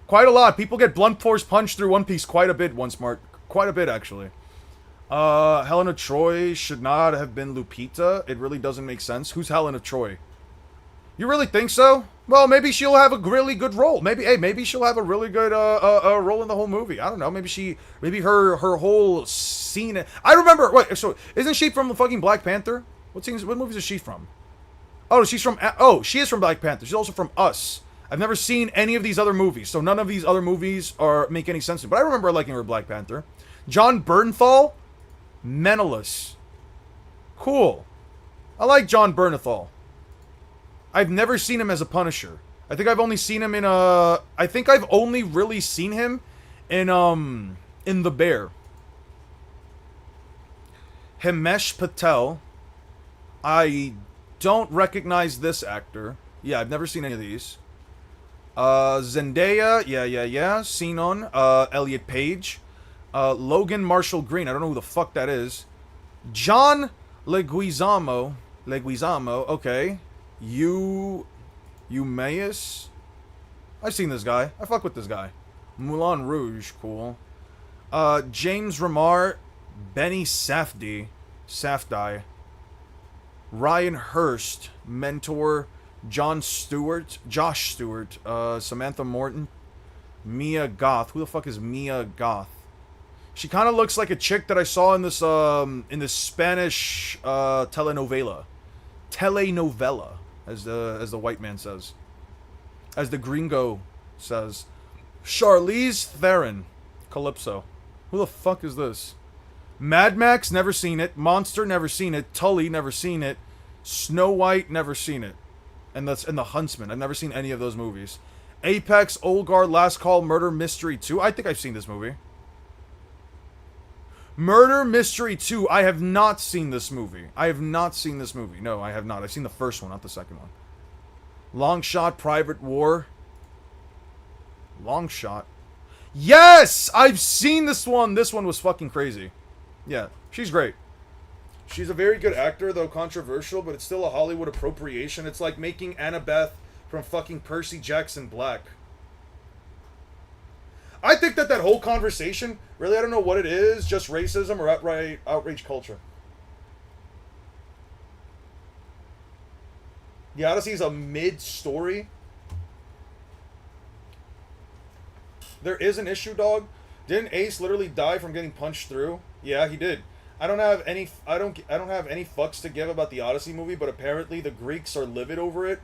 Quite a lot. People get blunt force punched through One Piece quite a bit, One Smart. Quite a bit, actually. Helen of Troy should not have been Lupita. It really doesn't make sense. Who's Helen of Troy? You really think so? Well, maybe she'll have a really good role. Maybe she'll have a really good role in the whole movie. I don't know. Maybe her whole scene. I remember. Wait, so isn't she from the fucking Black Panther? What movies is she from? Oh, she is from Black Panther. She's also from Us. I've never seen any of these other movies, so none of these other movies make any sense to me. But I remember liking her Black Panther. John Bernthal, Menelaus. Cool. I like John Bernthal. I've never seen him as a Punisher. I think I've only really seen him in The Bear. Himesh Patel. I don't recognize this actor. Yeah, I've never seen any of these. Zendaya, yeah. Sinon, Elliot Page. Logan Marshall Green, I don't know who the fuck that is. John Leguizamo, okay. Eumaeus? I've seen this guy. I fuck with this guy. Moulin Rouge, cool. James Remar, Benny Safdie, Ryan Hurst, Mentor, Josh Stewart, Samantha Morton, Mia Goth. Who the fuck is Mia Goth? She kind of looks like a chick that I saw in this Spanish telenovela, as the white man says, as the gringo says. Charlize Theron, Calypso. Who the fuck is this? Mad Max, never seen it. Monster, never seen it. Tully, never seen it. Snow White, never seen it. And The Huntsman. I've never seen any of those movies. Apex, Old Guard, Last Call, Murder Mystery 2. I think I've seen this movie. Murder Mystery 2. I have not seen this movie. No, I have not. I've seen the first one, not the second one. Long Shot, Private War. Long Shot. Yes! I've seen this one. This one was fucking crazy. Yeah, she's great. She's a very good actor, though controversial, but it's still a Hollywood appropriation. It's like making Annabeth from fucking Percy Jackson Black. I think that whole conversation, really, I don't know what it is, just racism or outright outrage culture. The Odyssey is a mid-story. There is an issue, dog. Didn't Ace literally die from getting punched through? Yeah, he did. I don't have any fucks to give about the Odyssey movie, but apparently the Greeks are livid over it.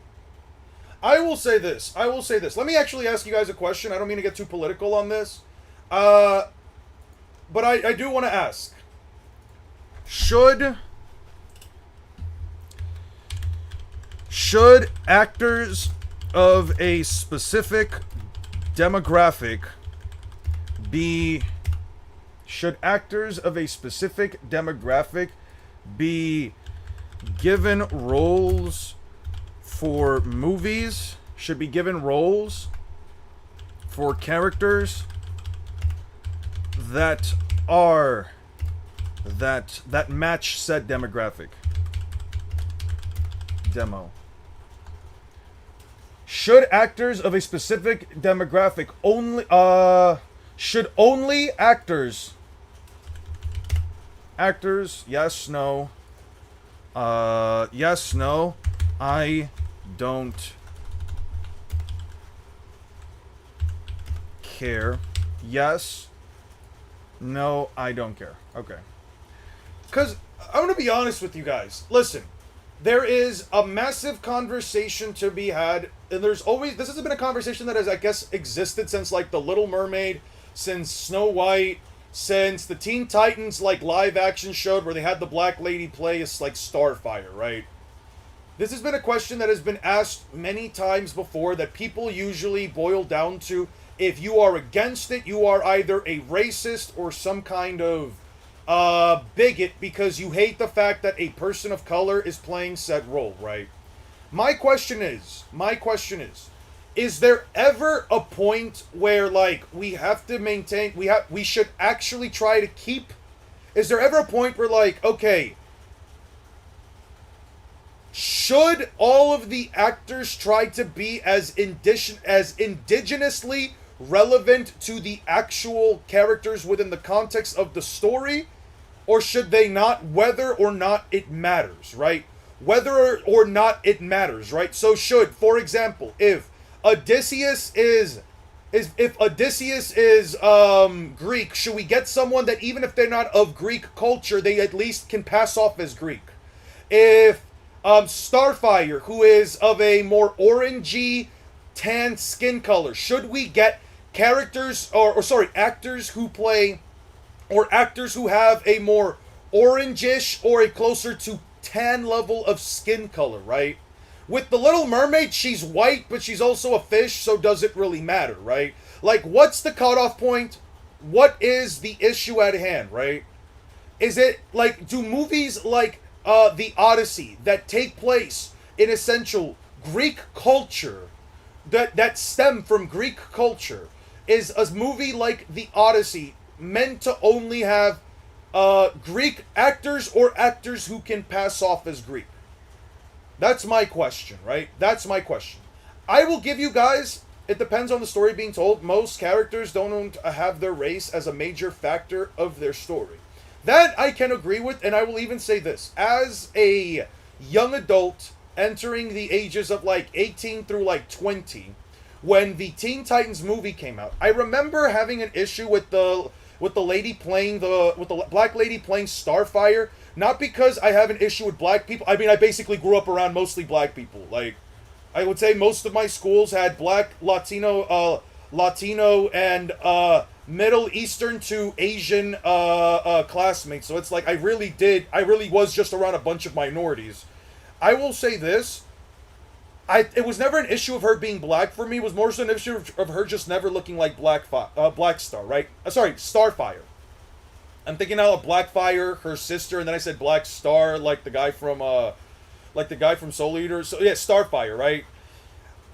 I will say this. Let me actually ask you guys a question. I don't mean to get too political on this. But I do want to ask. Should actors of a specific demographic be given roles for movies? Should be given roles for characters that match said demographic? Should actors of a specific demographic should only actors, yes, no, yes, no, I don't care, yes, no, I don't care, okay, because I'm going to be honest with you guys, listen, there is a massive conversation to be had, and this has been a conversation that has, I guess, existed since, like, The Little Mermaid, since Snow White, since the Teen Titans, like, live action showed where they had the black lady play as, like, Starfire, right? This has been a question that has been asked many times before that people usually boil down to, if you are against it, you are either a racist or some kind of bigot because you hate the fact that a person of color is playing said role, right? My question is, is there ever a point where, like, we have to maintain, we should actually try to keep, is there ever a point where, like, okay, should all of the actors try to be as indigenously relevant to the actual characters within the context of the story? Or should they not, whether or not it matters, right? Whether or not it matters, right? So should, for example, if Odysseus is Greek, should we get someone that even if they're not of Greek culture, they at least can pass off as Greek? If Starfire, who is of a more orangey, tan skin color, should we get characters, actors who play, or actors who have a more orangish or a closer to tan level of skin color, right? With The Little Mermaid, she's white, but she's also a fish, so does it really matter, right? Like, what's the cutoff point? what is the issue at hand, right? Is it like, do movies like the Odyssey that take place in essential Greek culture, that stem from Greek culture, is a movie like the Odyssey meant to only have Greek actors or actors who can pass off as Greek? That's my question, right? That's my question. I will give you guys, it depends on the story being told. Most characters don't have their race as a major factor of their story. That I can agree with, and I will even say this. As a young adult entering the ages of like 18 through like 20, when the Teen Titans movie came out, I remember having an issue with the lady playing with the black lady playing Starfire. Not because I have an issue with black people. I mean, I basically grew up around mostly black people. Like, I would say most of my schools had black, Latino, and Middle Eastern to Asian classmates. So it's like I really was just around a bunch of minorities. I will say this. It was never an issue of her being black for me. It was more so an issue of her just never looking like Black Star, right? Sorry, Starfire. I'm thinking now of Blackfire, her sister, and then I said Black Star, like the guy from Soul Eater. So yeah, Starfire, right?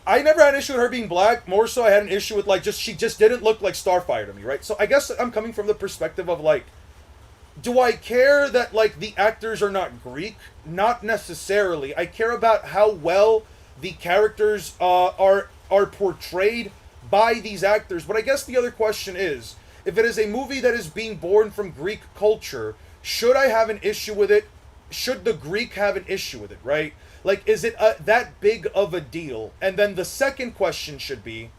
I never had an issue with her being black. More so, I had an issue with she just didn't look like Starfire to me, right? So I guess I'm coming from the perspective of like, do I care that like the actors are not Greek? Not necessarily. I care about how well the characters are portrayed by these actors. But I guess the other question is, if it is a movie that is being born from Greek culture, should I have an issue with it? Should the Greek have an issue with it, right? Like, is it that big of a deal? And then the second question should be,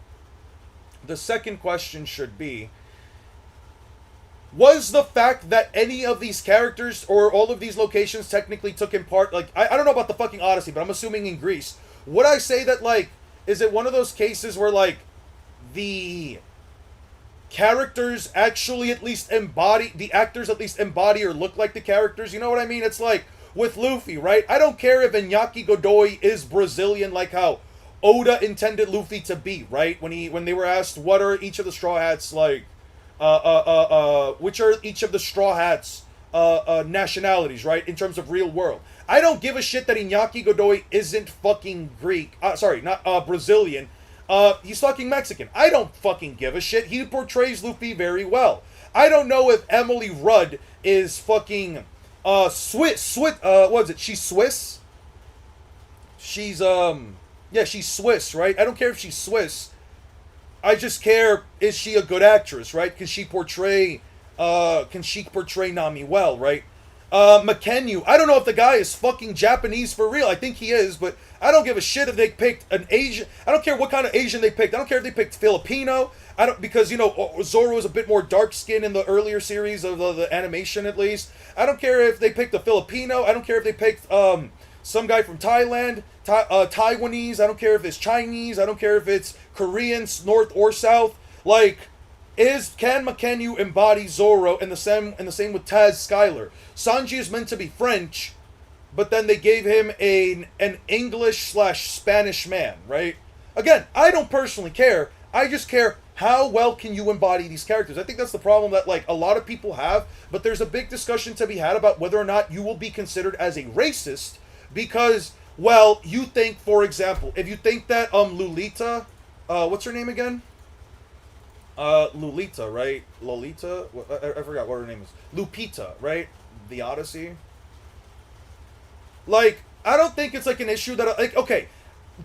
was the fact that any of these characters or all of these locations technically took in part, like, I don't know about the fucking Odyssey, but I'm assuming in Greece. Would I say that, like, is it one of those cases where, like, the characters actually at least embody, the actors at least embody or look like the characters? You know what I mean? It's like with Luffy, right? I don't care if Iñaki Godoy is Brazilian, like how Oda intended Luffy to be, right? When they were asked what are each of the Straw Hats like, which are each of the Straw Hats nationalities, right? In terms of real world. I don't give a shit that Iñaki Godoy isn't fucking Greek. Sorry, not Brazilian. He's fucking Mexican. I don't fucking give a shit. He portrays Luffy very well. I don't know if Emily Rudd is fucking Swiss. What is it? She's Swiss? She's she's Swiss, right? I don't care if she's Swiss. I just care, is she a good actress, right? Can she portray Nami well, right? McKenyu, I don't know if the guy is fucking Japanese for real. I think he is, but I don't give a shit if they picked an Asian. I don't care what kind of Asian they picked. I don't care if they picked Filipino. Because, you know, Zoro is a bit more dark skinned in the earlier series of the animation, at least. I don't care if they picked a Filipino. I don't care if they picked some guy from Thailand, Taiwanese. I don't care if it's Chinese. I don't care if it's Korean, North or South. Like, can McKenyu embody Zoro? And the same with Taz Skylar. Sanji is meant to be French, but then they gave him an English/Spanish man, right? Again, I don't personally care. I just care how well can you embody these characters. I think that's the problem that like a lot of people have, but there's a big discussion to be had about whether or not you will be considered as a racist because, well, you think, for example, if you think that Lolita, what's her name again? Lolita, right? Lolita? I forgot what her name is. Lupita, right? The Odyssey. Like, I don't think it's like an issue that, like, okay,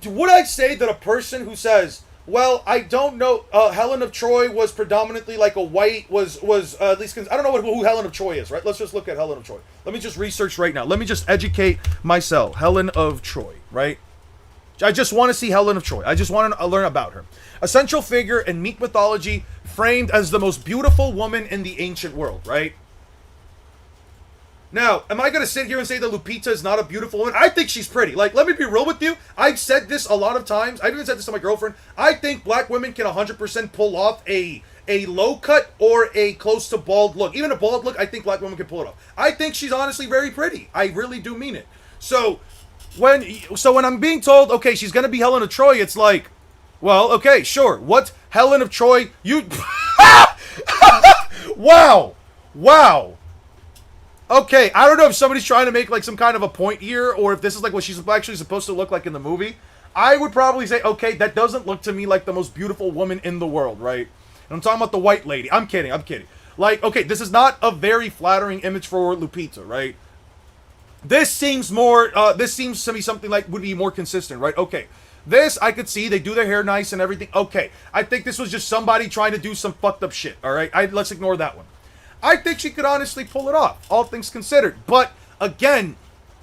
would I say that a person who says, well, I don't know, Helen of Troy was predominantly like a white, was at least, I don't know who Helen of Troy is, right? Let's just look at Helen of Troy. Let me just research right now. Let me just educate myself. Helen of Troy, right? I just want to see Helen of Troy. I just want to learn about her. A central figure in Greek mythology, framed as the most beautiful woman in the ancient world, right? Now, am I going to sit here and say that Lupita is not a beautiful woman? I think she's pretty. Like, let me be real with you. I've said this a lot of times. I've even said this to my girlfriend. I think black women can 100% pull off a low cut or a close to bald look. Even a bald look, I think black women can pull it off. I think she's honestly very pretty. I really do mean it. So when I'm being told, okay, she's going to be Helen of Troy, it's like, well, okay, sure. What Helen of Troy? You Wow. Wow. Okay, I don't know if somebody's trying to make like some kind of a point here, or if this is like what she's actually supposed to look like in the movie. I would probably say, okay, that doesn't look to me like the most beautiful woman in the world, right? And I'm talking about the white lady. I'm kidding. Like, okay, this is not a very flattering image for Lupita, right? This seems to me something like would be more consistent, right? Okay, this I could see, they do their hair nice and everything. Okay, I think this was just somebody trying to do some fucked up shit, all right? Let's ignore that one. I think she could honestly pull it off, all things considered. But, again,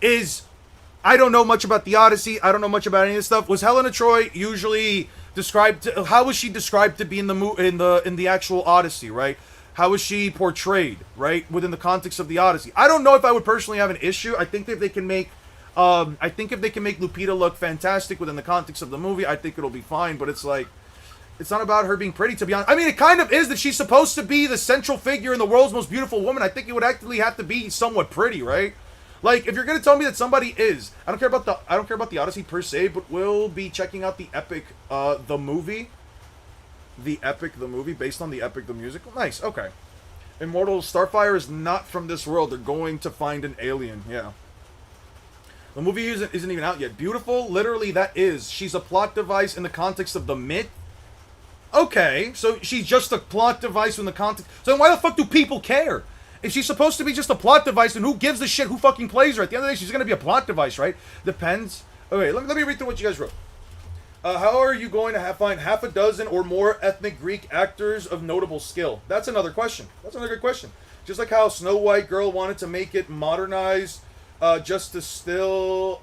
I don't know much about the Odyssey. I don't know much about any of this stuff. Was Helena Troy usually described how was she described to be in the actual Odyssey, right? How was she portrayed, right, within the context of the Odyssey? I don't know if I would personally have an issue. I think if they can make Lupita look fantastic within the context of the movie, I think it'll be fine. But it's like, it's not about her being pretty, to be honest. I mean, it kind of is that she's supposed to be the central figure in the world's most beautiful woman. I think it would actually have to be somewhat pretty, right? Like, if you're gonna tell me that somebody is, I don't care about the Odyssey per se, but we'll be checking out the Epic, the movie, based on the Epic, the musical. Nice, okay. Immortal Starfire is not from this world. They're going to find an alien. Yeah. The movie isn't even out yet. Beautiful, literally, that is. She's a plot device in the context of the myth. Okay, so she's just a plot device in the context. So then why the fuck do people care? If she's supposed to be just a plot device, then who gives a shit who fucking plays her? At the end of the day, she's gonna be a plot device, right? Depends. Okay, let me read through what you guys wrote. How are you going to find half a dozen or more ethnic Greek actors of notable skill? That's another question. That's another good question. Just like how Snow White Girl wanted to make it modernized, just to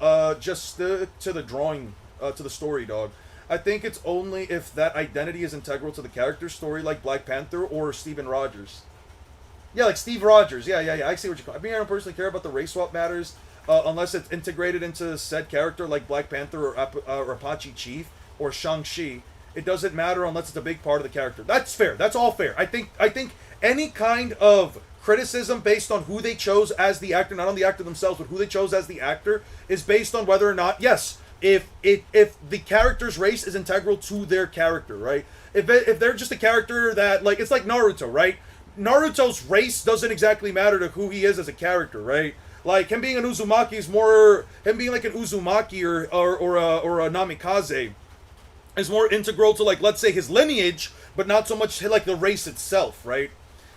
the drawing, to the story, dog. I think it's only if that identity is integral to the character's story, like Black Panther or Steven Rogers. Yeah, like Steve Rogers. Yeah. I see what you call it. I mean, I don't personally care about the race swap matters, unless it's integrated into said character, like Black Panther or Apache Chief or Shang-Chi. It doesn't matter unless it's a big part of the character. That's fair. That's all fair. I think any kind of criticism based on who they chose as the actor, not on the actor themselves, but who they chose as the actor, is based on whether or not, yes, if the character's race is integral to their character, right? If they're just a character that, like, it's like Naruto, right? Naruto's race doesn't exactly matter to who he is as a character, right? Like, him being an Uzumaki is more, him being like an Uzumaki or a Namikaze is more integral to, like, let's say his lineage, but not so much like the race itself, right?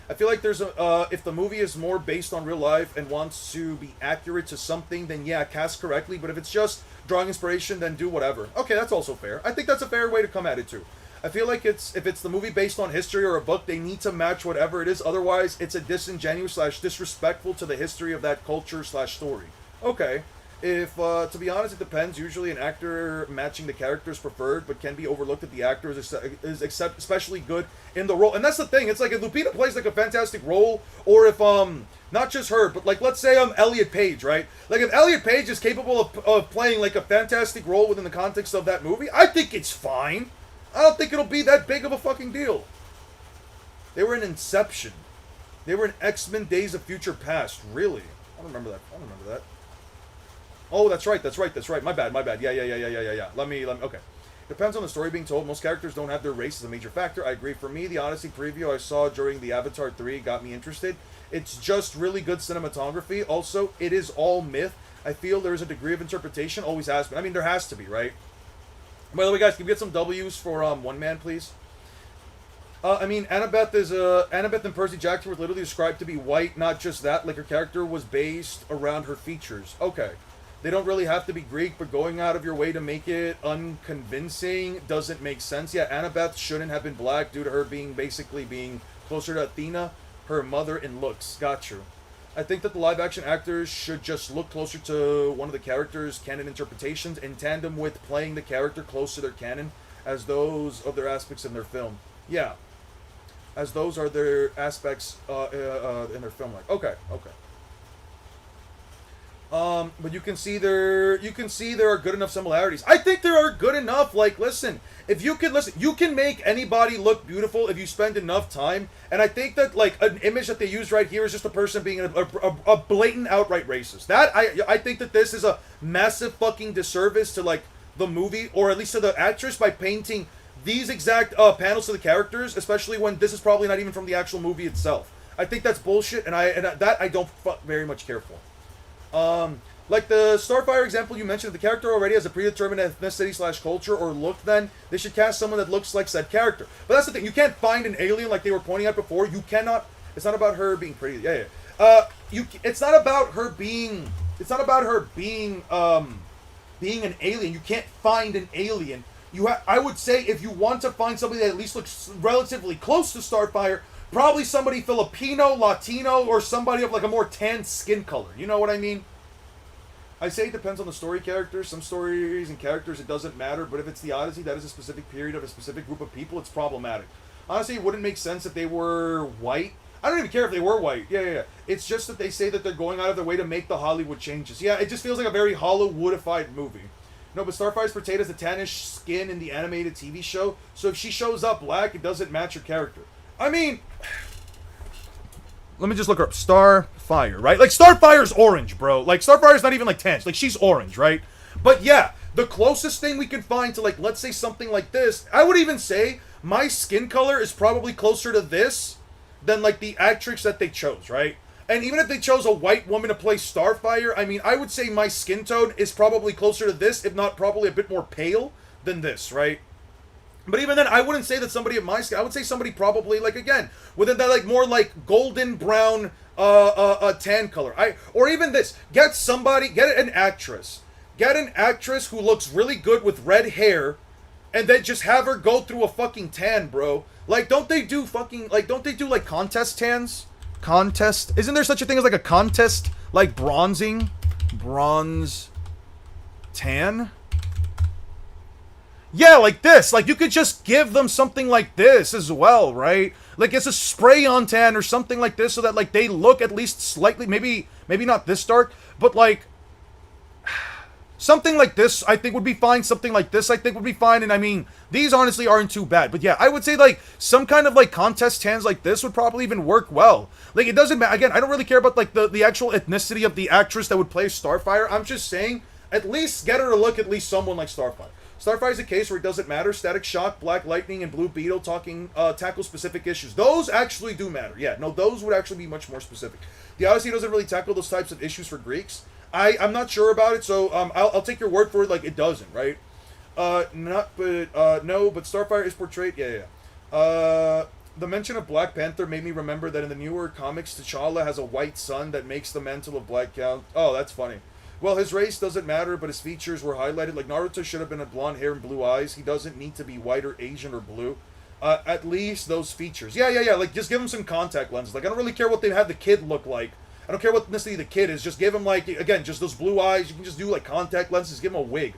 I feel like there's if the movie is more based on real life and wants to be accurate to something, then yeah, cast correctly. But if it's just drawing inspiration, then do whatever. Okay, that's also fair. I think that's a fair way to come at it too. I feel like if it's the movie based on history or a book, they need to match whatever it is. Otherwise, it's a disingenuous / disrespectful to the history of that culture / story. Okay. If, to be honest, it depends. Usually an actor matching the character is preferred, but can be overlooked if the actor is especially good in the role. And that's the thing. It's like if Lupita plays like a fantastic role, or if, not just her, but like, let's say Elliot Page, right? Like if Elliot Page is capable of playing like a fantastic role within the context of that movie, I think it's fine. I don't think it'll be that big of a fucking deal. They were in Inception. They were in X-Men Days of Future Past. Really? I don't remember that. Oh, that's right. My bad. Yeah. Let me, okay. Depends on the story being told. Most characters don't have their race as a major factor. I agree. For me, the Odyssey preview I saw during the Avatar 3 got me interested. It's just really good cinematography. Also, it is all myth. I feel there is a degree of interpretation. Always has been. I mean, there has to be, right? By the way, guys, can we get some W's for One Man, please? I mean, Annabeth and Percy Jackson were literally described to be white. Not just that, like her character was based around her features. Okay. They don't really have to be Greek, but going out of your way to make it unconvincing doesn't make sense. Yeah, Annabeth shouldn't have been black due to her being closer to Athena, her mother, in looks. Got you. I think that the live-action actors should just look closer to one of the characters' canon interpretations in tandem with playing the character close to their canon as those of their aspects in their film. Yeah. As those are their aspects in their film. Like, okay. But you can see there are good enough similarities. I think there are good enough. Like, listen, you can make anybody look beautiful if you spend enough time. And I think that, like, an image that they use right here is just a person being a blatant outright racist. That I think that this is a massive fucking disservice to, like, the movie, or at least to the actress, by painting these exact panels to the characters, especially when this is probably not even from the actual movie itself. I think that's bullshit, and that I don't very much care for. Like the Starfire example you mentioned, if the character already has a predetermined ethnicity / culture or look, then they should cast someone that looks like said character. But that's the thing, you can't find an alien like they were pointing out before. You cannot. It's not about her being pretty. It's not about her being. It's not about her being being an alien. You can't find an alien. I would say if you want to find somebody that at least looks relatively close to Starfire, probably somebody Filipino, Latino, or somebody of like a more tan skin color. You know what I mean? I say it depends on the story characters. Some stories and characters, it doesn't matter. But if it's the Odyssey, that is a specific period of a specific group of people, it's problematic. Honestly, it wouldn't make sense if they were white. I don't even care if they were white. Yeah. It's just that they say that they're going out of their way to make the Hollywood changes. Yeah, it just feels like a very Hollywoodified movie. No, but Starfire's portrayed as a tannish skin in the animated TV show. So if she shows up black, it doesn't match her character. I mean, let me just look her up. Starfire, right? Like, Starfire's orange, bro. Like, Starfire's not even, like, tan. Like, she's orange, right? But, yeah, the closest thing we can find to, like, let's say something like this, I would even say my skin color is probably closer to this than, like, the actress that they chose, right? And even if they chose a white woman to play Starfire, I mean, I would say my skin tone is probably closer to this, if not probably a bit more pale than this, right? But even then, I wouldn't say that somebody of my skin. I would say somebody probably, like, again, within that, like, more, like, golden brown, tan color. Or even this. Get an actress. Get an actress who looks really good with red hair, and then just have her go through a fucking tan, bro. Like, don't they do, like, contest tans? Isn't there such a thing as, like, a contest, like, bronze tan? Yeah, like this. Like, you could just give them something like this as well, right? Like, it's a spray-on tan or something like this so that, like, they look at least slightly, maybe not this dark, but, like, something like this, I think, would be fine. Something like this, I think, would be fine. And, I mean, these honestly aren't too bad. But, yeah, I would say, like, some kind of, like, contest tans like this would probably even work well. Like, it doesn't matter. Again, I don't really care about, like, the actual ethnicity of the actress that would play Starfire. I'm just saying, at least get her to look at least someone like Starfire. Starfire is a case where it doesn't matter. Static Shock, Black Lightning, and Blue Beetle tackle specific issues. Those actually do matter. Yeah, no, those would actually be much more specific. The Odyssey doesn't really tackle those types of issues for Greeks. I'm not sure about it, so I'll take your word for it. Like, it doesn't, right? No, but Starfire is portrayed. Yeah. The mention of Black Panther made me remember that in the newer comics, T'Challa has a white son that makes the mantle of Black Count. Oh, that's funny. Well, his race doesn't matter, but his features were highlighted. Like, Naruto should have been a blonde hair and blue eyes. He doesn't need to be white or Asian or blue. At least those features. Yeah. Like, just give him some contact lenses. Like, I don't really care what they have the kid look like. I don't care what ethnicity the kid is. Just give him, like, again, just those blue eyes. You can just do, like, contact lenses. Give him a wig.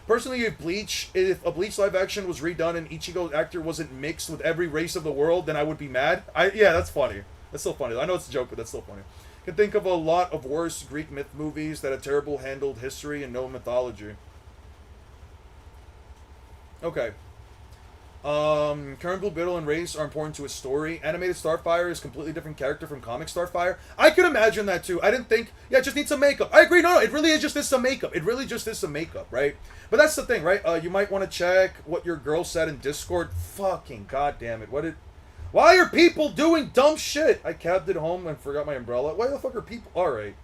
Personally, if a Bleach live action was redone and Ichigo's actor wasn't mixed with every race of the world, then I would be mad. Yeah, that's funny. That's still funny. I know it's a joke, but that's still funny. Can think of a lot of worse Greek myth movies that have terrible handled history and no mythology. Okay. Current Blue Beetle and race are important to his story. Animated Starfire is a completely different character from comic Starfire. I could imagine that too. I didn't think, yeah, it just needs some makeup. I agree, no, it really is just this some makeup. It really just is some makeup, right? But that's the thing, right? You might want to check what your girl said in Discord. Fucking goddamn it. Why are people doing dumb shit? I cabbed it home and forgot my umbrella. Why the fuck are people... Alright.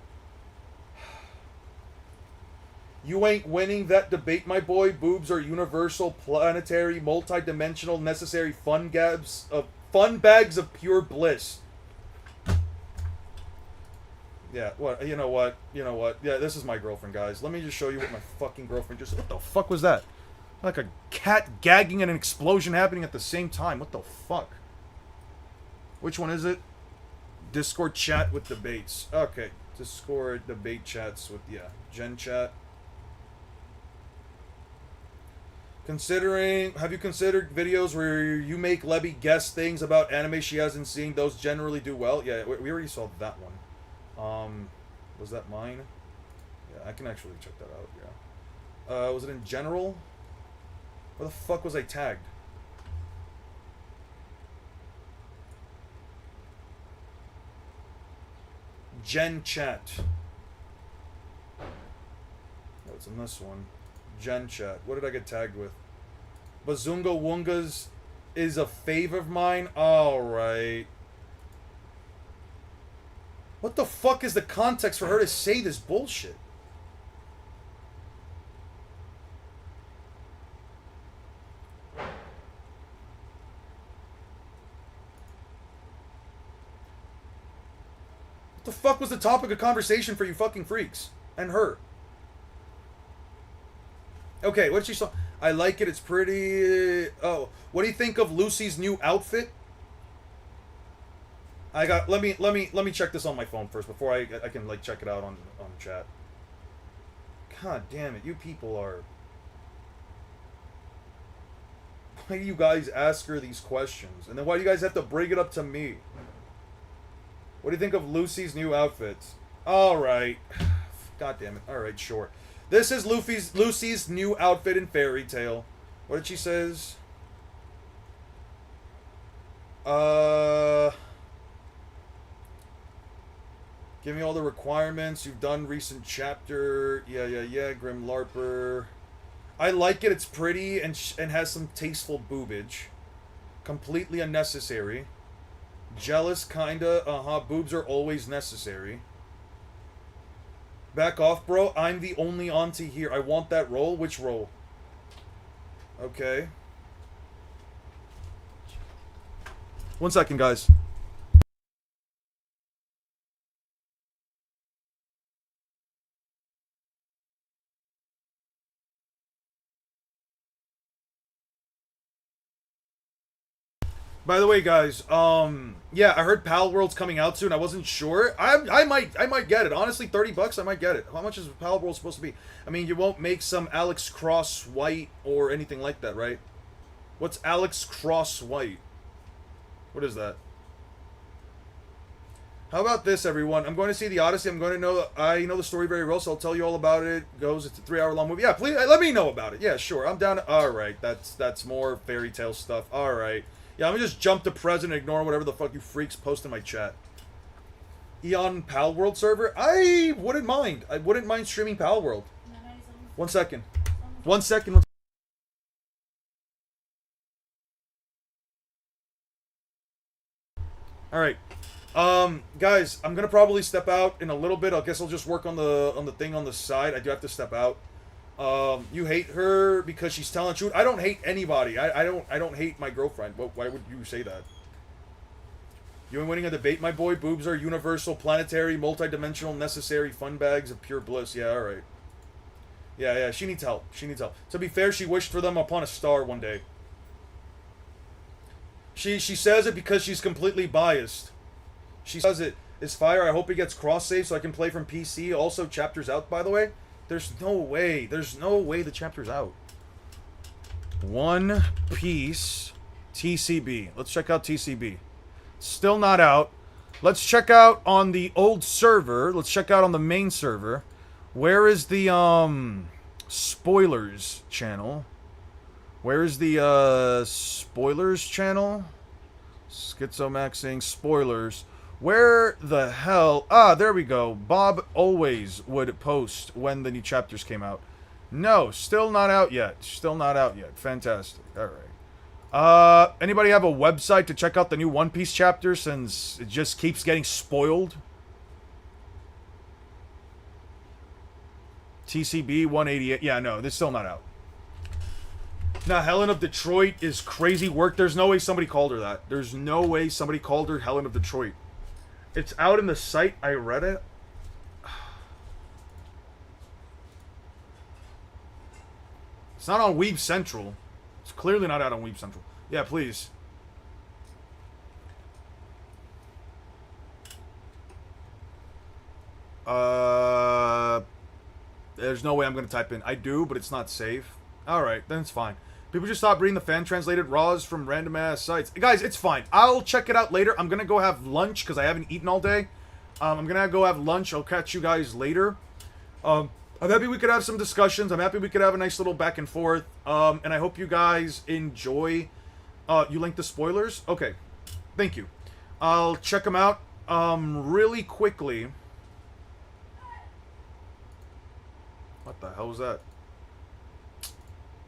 You ain't winning that debate, my boy. Boobs are universal, planetary, multi-dimensional, necessary fun bags of pure bliss. Yeah, what? You know what? Yeah, this is my girlfriend, guys. Let me just show you what my fucking girlfriend just... What the fuck was that? Like a cat gagging and an explosion happening at the same time. What the fuck? Which one is it? Discord chat with debates. Okay. Discord debate chats with, yeah. Gen chat. Have you considered videos where you make Lebby guess things about anime she hasn't seen? Those generally do well. Yeah, we already saw that one. Was that mine? Yeah, I can actually check that out, yeah. Was it in general? Where the fuck was I tagged? Gen chat. No, it's in this one. Gen chat. What did I get tagged with? Bazunga Wungas is a fave of mine. Alright. What the fuck is the context for her to say this bullshit? What the fuck was the topic of conversation for you fucking freaks? And her. Okay, what's she saw? I like it, it's pretty... Oh, what do you think of Lucy's new outfit? I got... Let me check this on my phone first before I can, like, check it out on chat. God damn it, you people are... Why do you guys ask her these questions? And then why do you guys have to bring it up to me? What do you think of Lucy's new outfits? Alright. God damn it. Alright, sure. This is Lucy's new outfit in Fairy Tail. What did she says? Give me all the requirements. You've done recent chapter. Yeah. Grim Larper. I like it. It's pretty and has some tasteful boobage. Completely unnecessary. Jealous, kinda. Boobs are always necessary. Back off, bro. I'm the only auntie here. I want that role. Which role? Okay. 1 second, guys. By the way, guys, yeah, I heard Pal World's coming out soon. I wasn't sure. I might get it. Honestly, $30, I might get it. How much is Pal World supposed to be? I mean, you won't make some Alex Cross White or anything like that, right? What's Alex Cross White? What is that? How about this, everyone? I'm going to see the Odyssey. I know the story very well, so I'll tell you all about it. It's a 3-hour-long movie. Yeah, please let me know about it. Yeah, sure. I'm down. All right, that's more fairy tale stuff. All right. Yeah, let me just jump to present and ignore whatever the fuck you freaks post in my chat. Eon Pal World server? I wouldn't mind. I wouldn't mind streaming Pal World. 1 second. 1 second. Alright. Guys, I'm gonna probably step out in a little bit. I guess I'll just work on the thing on the side. I do have to step out. You hate her because she's telling the truth. I don't hate anybody. I don't hate my girlfriend. Why would you say that? You ain't winning a debate, my boy. Boobs are universal, planetary, multi-dimensional, necessary fun bags of pure bliss. Yeah, alright. Yeah, she needs help. She needs help. To be fair, she wished for them upon a star one day. She says it because she's completely biased. She says it is fire. I hope it gets cross-save so I can play from PC. Also, chapter's out, by the way. There's no way the chapter's out. One Piece TCB. Let's check out TCB. Still not out. Let's check out on the old server. Let's check out on the main server. Where is the spoilers channel? Where is the spoilers channel? Schizomaxing spoilers. Where the hell... Ah, there we go. Bob always would post when the new chapters came out. No, still not out yet. Still not out yet. Fantastic. Alright. Anybody have a website to check out the new One Piece chapter since it just keeps getting spoiled? TCB 188. Yeah, no, this is still not out. Now, Helen of Detroit is crazy work. There's no way somebody called her that. There's no way somebody called her Helen of Detroit. It's out in the site. I read it. It's not on Weeb Central. It's clearly not out on Weeb Central. Yeah, please. There's no way I'm going to type in. I do, but it's not safe. Alright, then it's fine. People just stop reading the fan-translated RAWs from random-ass sites. Guys, it's fine. I'll check it out later. I'm going to go have lunch because I haven't eaten all day. I'm going to go have lunch. I'll catch you guys later. I'm happy we could have some discussions. I'm happy we could have a nice little back and forth. And I hope you guys enjoy. You linked the spoilers? Okay. Thank you. I'll check them out really quickly. What the hell was that?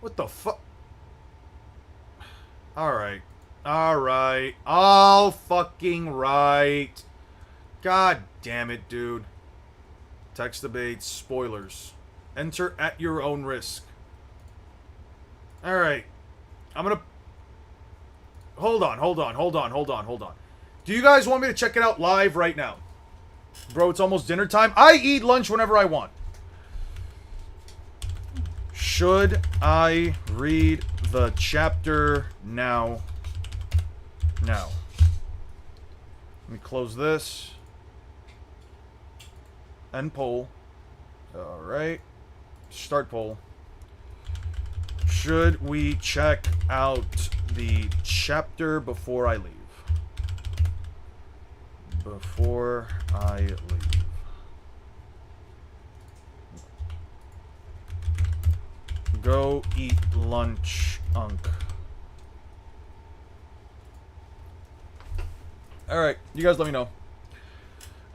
What the fuck? Alright. Alright. All fucking right. God damn it, dude. Text debate, spoilers. Enter at your own risk. Alright. I'm gonna... Hold on. Do you guys want me to check it out live right now? Bro, it's almost dinner time. I eat lunch whenever I want. Should I read the chapter now? Now. Let me close this. End poll. Alright. Start poll. Should we check out the chapter before I leave? Before I leave. Go eat lunch, Unk. Alright, you guys let me know.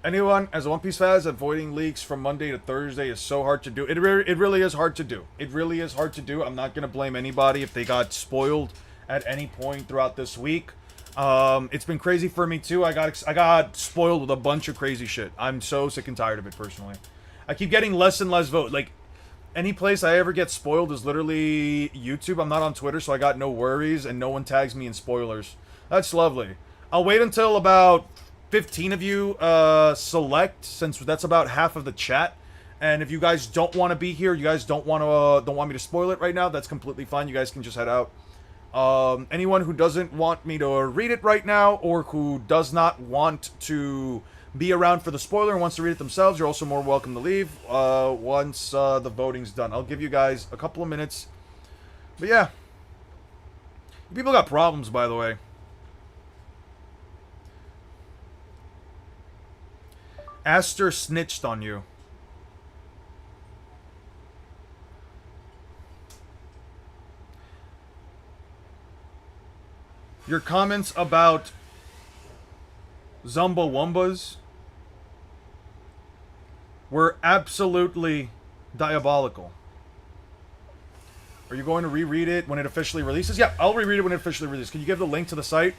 Anyone, as a One Piece fan, avoiding leaks from Monday to Thursday is so hard to do. It really is hard to do. It really is hard to do. I'm not going to blame anybody if they got spoiled at any point throughout this week. It's been crazy for me too. I got spoiled with a bunch of crazy shit. I'm so sick and tired of it personally. I keep getting less and less vote. Like, any place I ever get spoiled is literally YouTube. I'm not on Twitter, so I got no worries, and no one tags me in spoilers. That's lovely. I'll wait until about 15 of you select, since that's about half of the chat. And if you guys don't want to be here, you guys don't want me to spoil it right now, that's completely fine. You guys can just head out. Anyone who doesn't want me to read it right now, or who does not want to be around for the spoiler and wants to read it themselves, you're also more welcome to leave once the voting's done. I'll give you guys a couple of minutes. But yeah. People got problems, by the way. Aster snitched on you. Your comments about Zumbawumbas were absolutely diabolical. Are you going to reread it when it officially releases? Yeah, I'll reread it when it officially releases. Can you give the link to the site?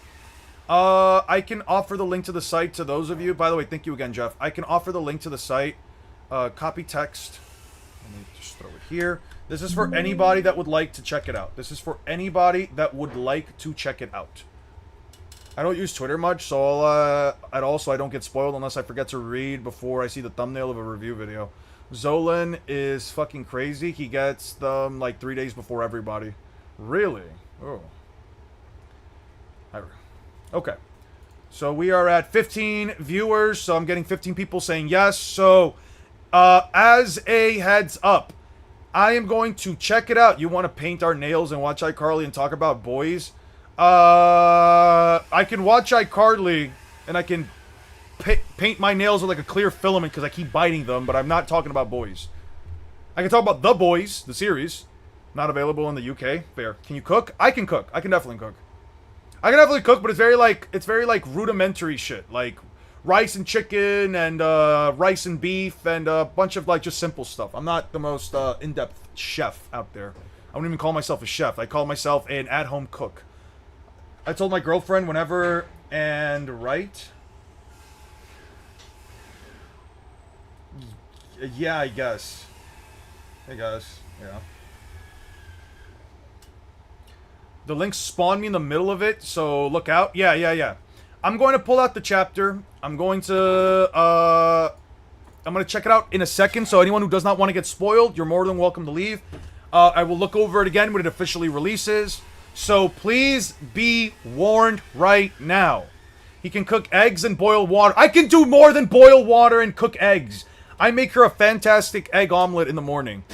I can offer the link to the site to those of you. By the way, thank you again, Jeff. I can offer the link to the site. Copy text. Let me just throw it here. This is for anybody that would like to check it out. This is for anybody that would like to check it out. I don't use Twitter much, so at all, so I don't get spoiled unless I forget to read before I see the thumbnail of a review video. Zolan is fucking crazy. He gets them like 3 days before everybody. Really? Oh. Okay. So we are at 15 viewers, so I'm getting 15 people saying yes. So, as a heads up, I am going to check it out. You want to paint our nails and watch iCarly and talk about boys? I can watch iCarly and I can paint my nails with like a clear filament because I keep biting them, but I'm not talking about boys. I can talk about The Boys, the series. Not available in the UK. Fair. Can you cook? I can cook. I can definitely cook. I can definitely cook, but it's very like rudimentary shit. Like rice and chicken and rice and beef and a bunch of like just simple stuff. I'm not the most in-depth chef out there. I don't even call myself a chef. I call myself an at-home cook. I told my girlfriend whenever and right. Yeah, I guess. Hey guys, yeah. The links spawn me in the middle of it, so look out. Yeah. I'm going to pull out the chapter. I'm going to check it out in a second, so anyone who does not want to get spoiled, you're more than welcome to leave. I will look over it again when it officially releases. So please be warned right now. He can cook eggs and boil water. I can do more than boil water and cook eggs. I make her a fantastic egg omelet in the morning.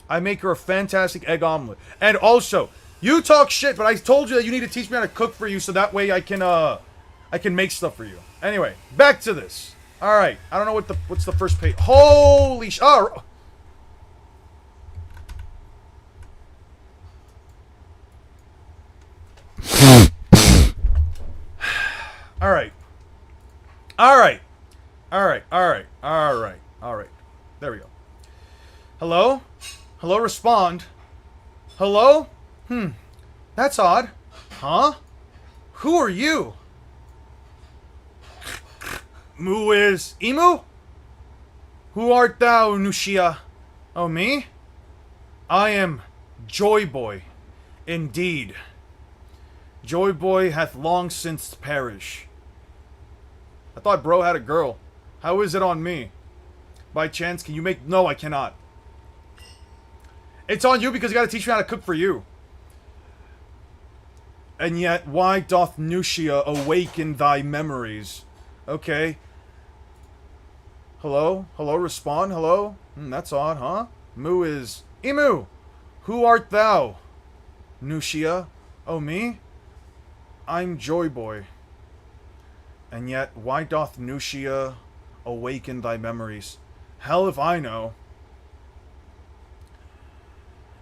I make her a fantastic egg omelet. And also, you talk shit, but I told you that you need to teach me how to cook for you so that way I can make stuff for you. Anyway, back to this. All right. I don't know what's the first page. Holy sh... Oh. All right. There we go. Hello? Hello, respond. Hello? That's odd. Huh? Who are you? Mu is Emu? Who art thou, Nushia? Oh, me? I am Joy Boy. Indeed. Joy Boy hath long since perished. I thought bro had a girl. How is it on me? By chance, can you make... No, I cannot. It's on you because you gotta teach me how to cook for you. And yet, why doth Nushia awaken thy memories? Okay. Hello? Hello? Respond? Hello? That's odd, huh? Mu is... Emu! Who art thou? Nushia? Oh, me? I'm Joy Boy. And yet, why doth Nushia awaken thy memories? Hell if I know.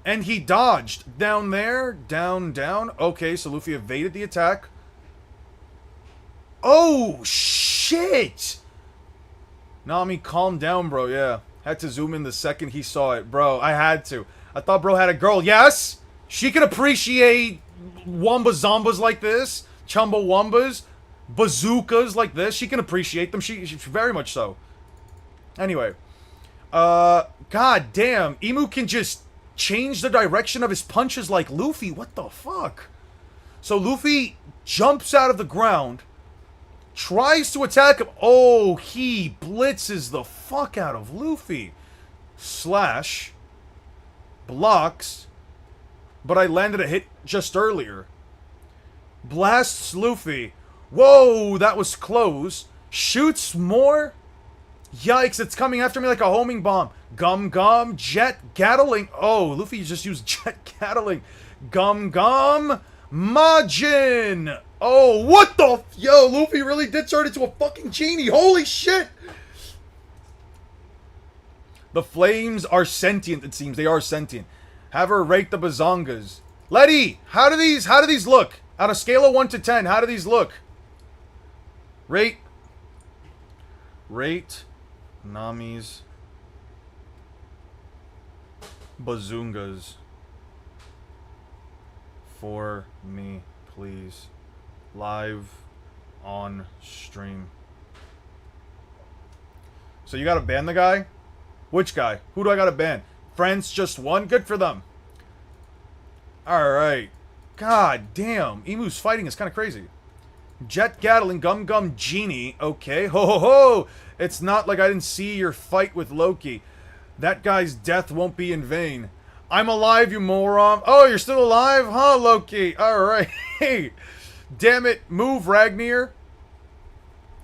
And he dodged. Down there. Down, down. Okay, so Luffy evaded the attack. Oh, shit! Nami, calm down, bro. Yeah. Had to zoom in the second he saw it. Bro, I had to. I thought bro had a girl. Yes! She can appreciate Wamba Zombas like this. Chumbawambas. Bazookas like this. She can appreciate them. She very much so. Anyway. God damn. Emu can just change the direction of his punches like Luffy. What the fuck? So Luffy jumps out of the ground. Tries to attack him. Oh, he blitzes the fuck out of Luffy. Slash. Blocks. But I landed a hit just earlier. Blasts Luffy. Whoa, that was close. Shoots more. Yikes, it's coming after me like a homing bomb. Gum Gum, Jet Gatling. Oh, Luffy just used Jet Gatling. Gum Gum, Majin. Oh, what the... Yo, Luffy really did turn into a fucking genie. Holy shit. The flames are sentient, it seems. They are sentient. Have her rate the Bazongas. Letty, how do these look? On a scale of 1 to 10, how do these look? Rate Nami's Bazungas for me, please. Live on stream. So you gotta ban the guy? Which guy? Who do I gotta ban? Friends, just one? Good for them. Alright. God damn. Emu's fighting is kind of crazy. Jet Gatling, Gum Gum Genie. Okay. Ho ho ho! It's not like I didn't see your fight with Loki. That guy's death won't be in vain. I'm alive, you moron. Oh, you're still alive? Huh, Loki? Alright. Damn it. Move, Ragnar.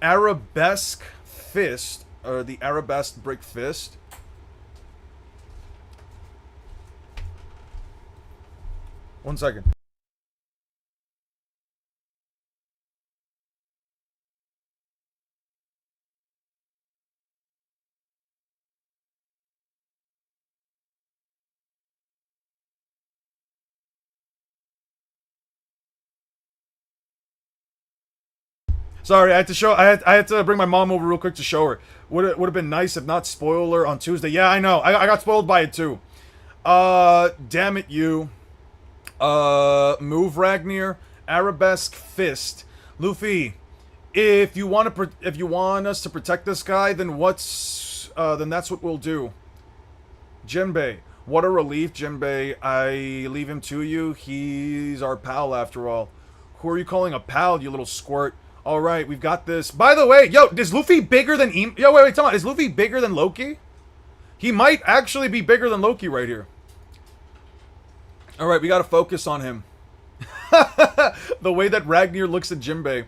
Arabesque Fist. Or the Arabesque Brick Fist. One second. Sorry, I had to show. I had to bring my mom over real quick to show her. Would have been nice if not spoiler on Tuesday. Yeah, I know. I got spoiled by it too. Damn it, you. Move, Ragnar. Arabesque Fist. Luffy, if you want us to protect this guy, then then that's what we'll do. Jinbei, what a relief, Jinbei. I leave him to you. He's our pal after all. Who are you calling a pal, you little squirt? Alright, we've got this. By the way, yo, is Luffy bigger than Yo, wait, tell me. Is Luffy bigger than Loki? He might actually be bigger than Loki right here. Alright, we gotta focus on him. The way that Ragnar looks at Jinbei.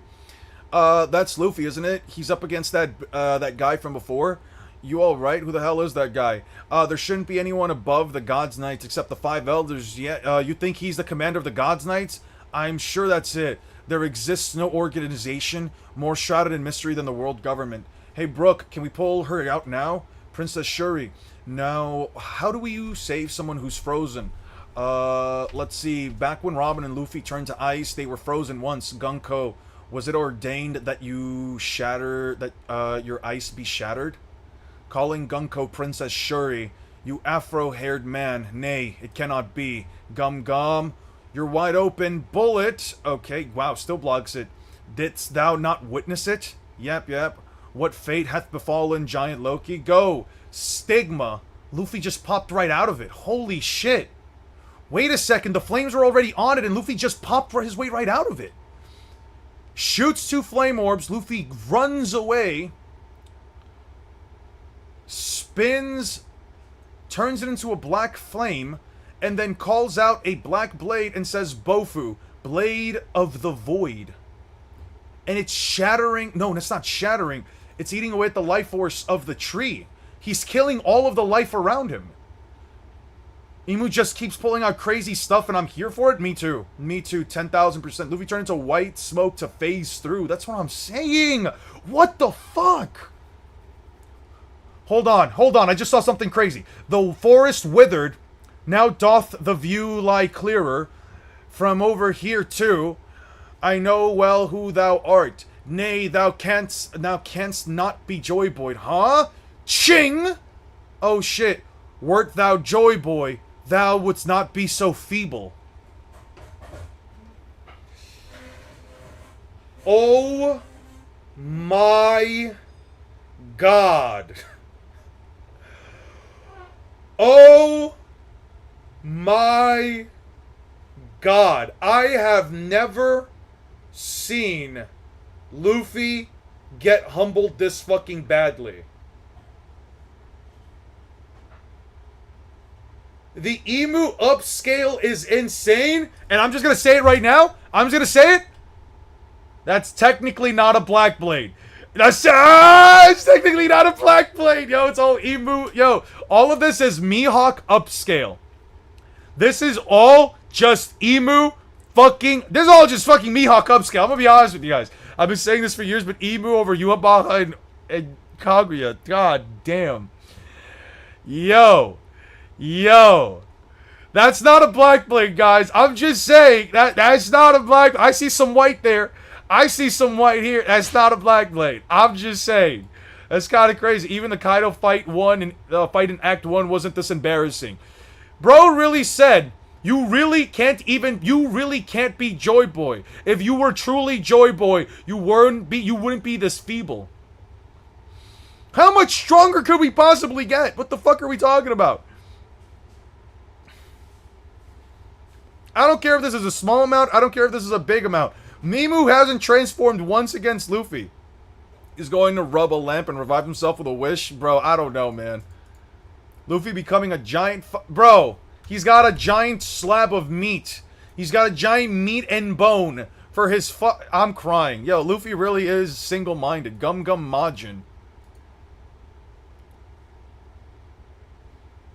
That's Luffy, isn't it? He's up against that guy from before. You alright? Who the hell is that guy? There shouldn't be anyone above the Gods Knights except the 5 Elders yet. You think he's the commander of the Gods Knights? I'm sure that's it. There exists no organization more shrouded in mystery than the world government. Hey, Brooke, can we pull her out now? Princess Shuri. Now, how do we save someone who's frozen? Let's see. Back when Robin and Luffy turned to ice, they were frozen once. Gunko, was it ordained that your ice be shattered? Calling Gunko Princess Shuri. You afro-haired man. Nay, it cannot be. Gum Gum. You're wide open. Bullet. Okay, wow, still blocks it. Didst thou not witness it? Yep, yep. What fate hath befallen giant Loki? Go. Stigma. Luffy just popped right out of it. Holy shit. Wait a second, the flames were already on it and Luffy just popped his way right out of it. Shoots 2 flame orbs. Luffy runs away. Spins. Turns it into a black flame. And then calls out a black blade and says, Bofu, Blade of the Void. And it's shattering. No, it's not shattering. It's eating away at the life force of the tree. He's killing all of the life around him. Imu just keeps pulling out crazy stuff and I'm here for it? Me too. Me too, 10,000%. Luffy turned into white smoke to phase through. That's what I'm saying. What the fuck? Hold on. I just saw something crazy. The forest withered. Now doth the view lie clearer. From over here too. I know well who thou art. Nay, thou canst not be Joy Boy. Huh? Ching! Oh shit. Wert thou Joy Boy, thou wouldst not be so feeble. Oh my God. Oh my God. I have never seen Luffy get humbled this fucking badly. The Emu upscale is insane, and I'm just gonna say it right now. I'm just gonna say it. That's technically not a black blade. It's technically not a black blade, yo. It's all Emu, yo. All of this is Mihawk upscale. This is all just Emu fucking. This is all just fucking Mihawk upscale. I'm gonna be honest with you guys. I've been saying this for years, but Emu over Yuabaha and Kaguya. God damn. Yo. That's not a black blade, guys. I'm just saying that's not a black. I see some white there. I see some white here. That's not a black blade. I'm just saying. That's kind of crazy. Even the Kaido fight in Act 1 wasn't this embarrassing. Bro really said, you really can't be Joy Boy. If you were truly Joy Boy, you wouldn't be this feeble. How much stronger could we possibly get? What the fuck are we talking about? I don't care if this is a small amount. I don't care if this is a big amount. Mimu hasn't transformed once against Luffy. He's going to rub a lamp and revive himself with a wish. Bro, I don't know, man. Luffy becoming a giant... Bro, he's got a giant slab of meat. He's got a giant meat and bone for his I'm crying. Yo, Luffy really is single-minded. Gum Gum Majin.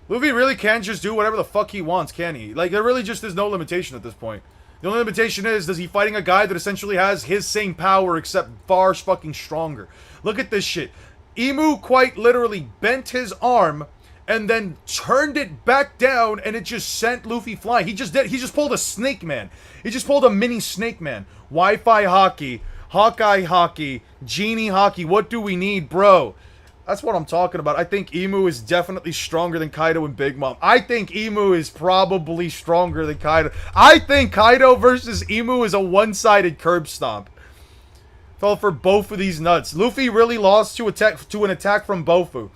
Luffy really can just do whatever the fuck he wants, can he? Like, there really just is no limitation at this point. The only limitation is he fighting a guy that essentially has his same power except far fucking stronger. Look at this shit. Emu quite literally bent his arm and then turned it back down and it just sent Luffy flying. He just pulled a Snake Man. He just pulled a mini Snake Man. Wi-Fi hockey, Hawkeye hockey, Genie hockey. What do we need, bro? That's what I'm talking about. I think Emu is definitely stronger than Kaido and Big Mom. I think Emu is probably stronger than Kaido. I think Kaido versus Emu is a one-sided curb stomp. Fell for both of these nuts. Luffy really lost to an attack from Bofu.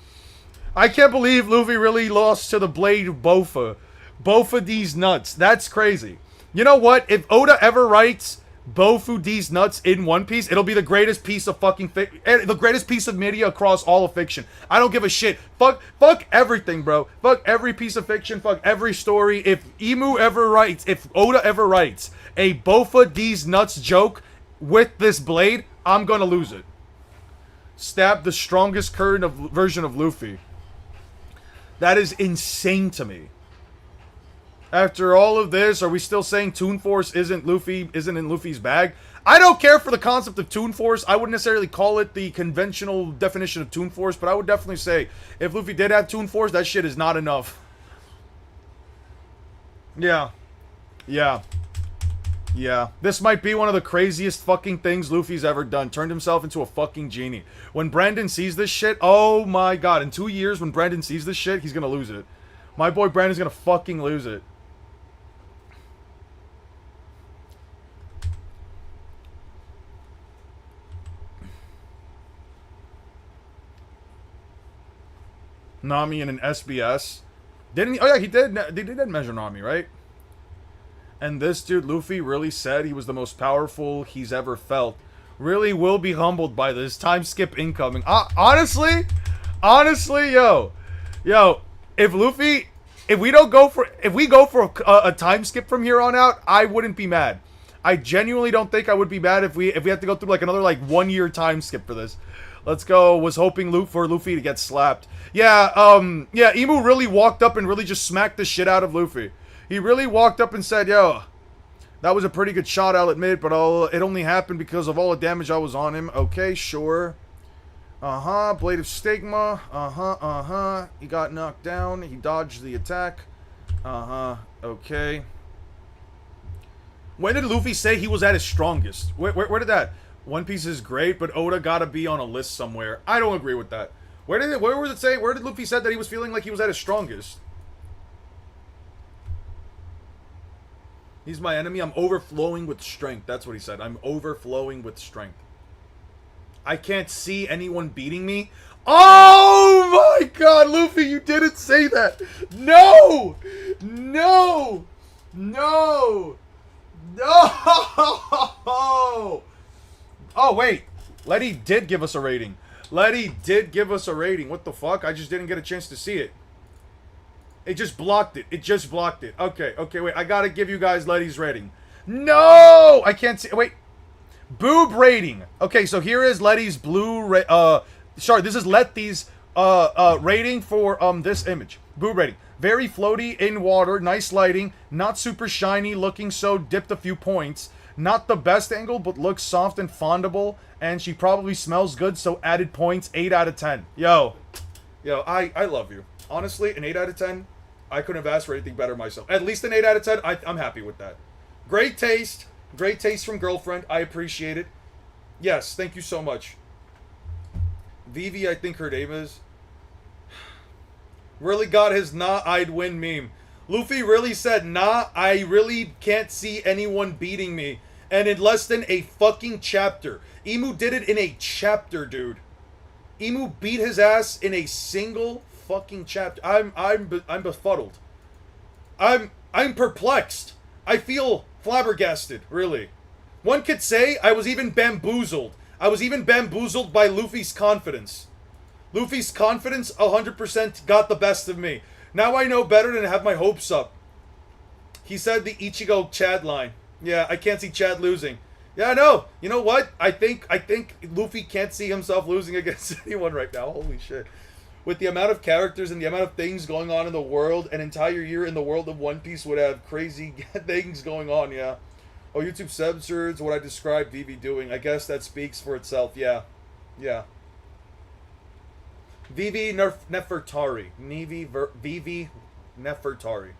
I can't believe Luffy really lost to the blade of Bofu. Both of these nuts. That's crazy. You know what? If Oda ever writes Bofu D's nuts in One Piece, it'll be the greatest piece of fucking the greatest piece of media across all of fiction. I don't give a shit. Fuck everything, bro. Fuck every piece of fiction. Fuck every story. If Oda ever writes a Bofu D's nuts joke with this blade, I'm gonna lose it. Stab the strongest current version of Luffy. That is insane to me. After all of this, are we still saying Toon Force isn't in Luffy's bag? I don't care for the concept of Toon Force. I wouldn't necessarily call it the conventional definition of Toon Force, but I would definitely say if Luffy did have Toon Force, that shit is not enough. Yeah. This might be one of the craziest fucking things Luffy's ever done. Turned himself into a fucking genie. When Brandon sees this shit, oh my god. In 2 years, when Brandon sees this shit, he's gonna lose it. My boy Brandon's gonna fucking lose it. Nami in an SBS. Didn't he? Oh yeah, he did. They did measure Nami, right? And this dude, Luffy, really said he was the most powerful he's ever felt. Really will be humbled by this. Time skip incoming. Honestly, yo, if Luffy, if we go for a time skip from here on out, I wouldn't be mad. I genuinely don't think I would be mad if we have to go through like another like 1 year time skip for this. Let's go. Was hoping for Luffy to get slapped. Yeah, Imu really walked up and really just smacked the shit out of Luffy. He really walked up and said, yo, that was a pretty good shot, I'll admit, but it only happened because of all the damage I was on him. Okay, sure. Blade of Stigma. He got knocked down. He dodged the attack. Okay. When did Luffy say he was at his strongest? Where did that? One Piece is great, but Oda gotta be on a list somewhere. I don't agree with that. Where was it say? Where did Luffy said that he was feeling like he was at his strongest? He's my enemy. I'm overflowing with strength. That's what he said. I'm overflowing with strength. I can't see anyone beating me. Oh my god, Luffy, you didn't say that. No! No! No! No! Oh, wait. Letty did give us a rating. Letty did give us a rating. What the fuck? I just didn't get a chance to see it. It just blocked it. It just blocked it. Okay, wait. I gotta give you guys Letty's rating. No! I can't see. Wait. Boob rating. Okay, so here is Letty's sorry, this is Letty's rating for this image. Boob rating. Very floaty in water, nice lighting, not super shiny, looking so dipped a few points. Not the best angle, but looks soft and fondable, and she probably smells good, so added points, 8 out of 10. Yo, I love you. Honestly, an 8 out of 10, I couldn't have asked for anything better myself. At least an 8 out of 10, I'm happy with that. Great taste from girlfriend, I appreciate it. Yes, thank you so much. Vivi, I think her name is. Really got his nah, I'd win meme. Luffy really said, nah, I really can't see anyone beating me. And in less than a fucking chapter. Imu did it in a chapter, dude. Imu beat his ass in a single fucking chapter. I'm befuddled. I'm perplexed. I feel flabbergasted, really. One could say I was even bamboozled. I was even bamboozled by Luffy's confidence. Luffy's confidence 100% got the best of me. Now I know better than to have my hopes up. He said the Ichigo Chad line. Yeah, I can't see Chad losing. Yeah, I know. You know what? I think Luffy can't see himself losing against anyone right now. Holy shit. With the amount of characters and the amount of things going on in the world, an entire year in the world of One Piece would have crazy things going on, yeah. Oh, YouTube subsurds, what I described Vivi doing. I guess that speaks for itself, yeah. Yeah. Vivi Nefertari. Vivi Nefertari.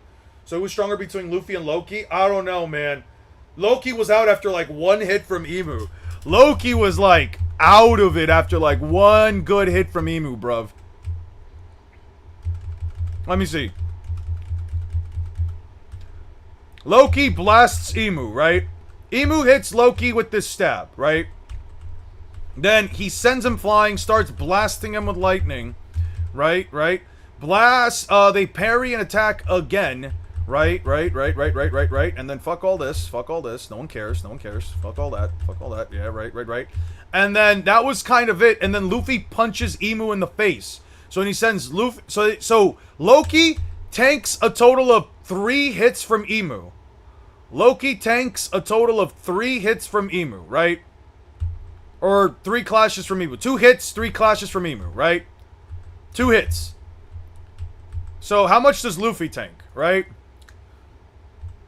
So who's stronger between Luffy and Loki? I don't know, man. Loki was out after like one hit from Imu. Loki was like out of it after like one good hit from Imu, bruv. Let me see. Loki blasts Imu, right? Imu hits Loki with this stab, right? Then he sends him flying, starts blasting him with lightning. Right? Blast, they parry and attack again. Right? And then fuck all this. No one cares. Fuck all that. Yeah, right. And then that was kind of it. And then Luffy punches Imu in the face. So he sends Luffy. So Loki tanks a total of 3 hits from Imu. Right? Or 3 clashes from Imu. 2 hits, 3 clashes from Imu, right? 2 hits. So how much does Luffy tank, right?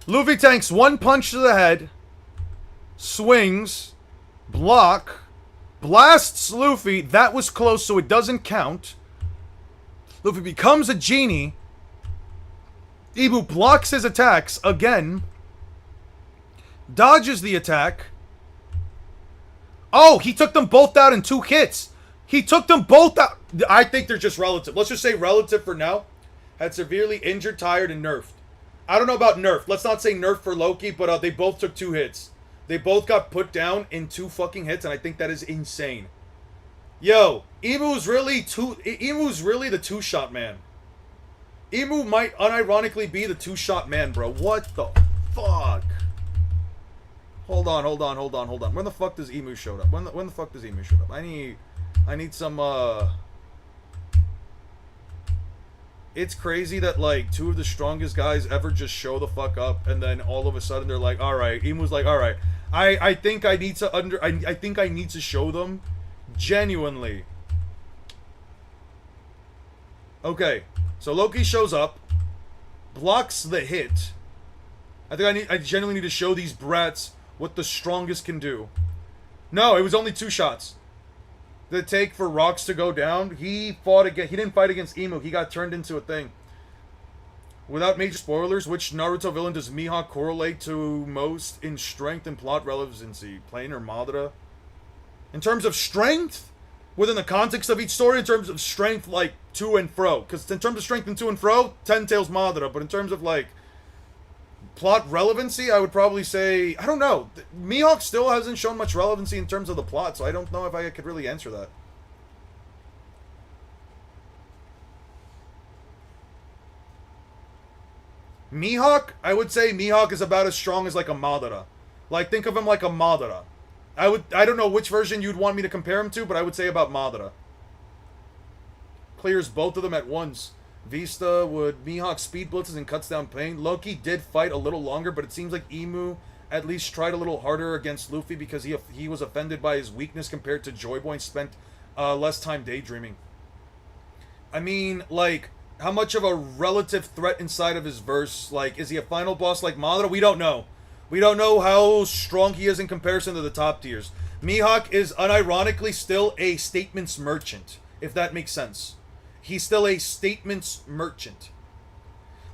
Luffy tanks 1 punch to the head, swings, block, blasts Luffy. That was close, so it doesn't count. Luffy becomes a genie. Imu blocks his attacks again. Dodges the attack. Oh, he took them both out in 2 hits. He took them both out. I think they're just relative. Let's just say relative for now. Had severely injured, tired, and nerfed. I don't know about nerf. Let's not say nerf for Loki, but they both took 2 hits. They both got put down in 2 fucking hits, and I think that is insane. Yo, Emu's really the two-shot man. Emu might unironically be the two-shot man, bro. What the fuck? Hold on. When the fuck does Emu show up? When the fuck does Emu show up? I need some It's crazy that like two of the strongest guys ever just show the fuck up, and then all of a sudden they're like, all right. Emu's like, all right. I think I need to I think I need to show them genuinely. Okay, so Loki shows up, blocks the hit. I genuinely need to show these brats what the strongest can do. No, it was only 2 shots. The take for Rocks to go down. He didn't fight against Emu. He got turned into a thing. Without major spoilers, which Naruto villain does Mihawk correlate to most in strength and plot relevancy? Plane or Madara? In terms of strength, within the context of each story, in terms of strength, like, to and fro. Because in terms of strength and to and fro, Ten Tails Madara. But in terms of, like, plot relevancy, I would probably say, I don't know. Mihawk still hasn't shown much relevancy in terms of the plot, so I don't know if I could really answer that. Mihawk, I would say Mihawk is about as strong as like a Madara. Like, think of him like a Madara. I don't know which version you'd want me to compare him to, but I would say about Madara. Clears both of them at once. Vista would Mihawk speed blitzes and cuts down pain. Loki did fight a little longer, but it seems like Emu at least tried a little harder against Luffy because he was offended by his weakness compared to Joy Boy and spent less time daydreaming. I mean, like, how much of a relative threat inside of his verse? Like, is he a final boss like Madara? We don't know. We don't know how strong he is in comparison to the top tiers. Mihawk is unironically still a statements merchant, if that makes sense. He's still a statements merchant.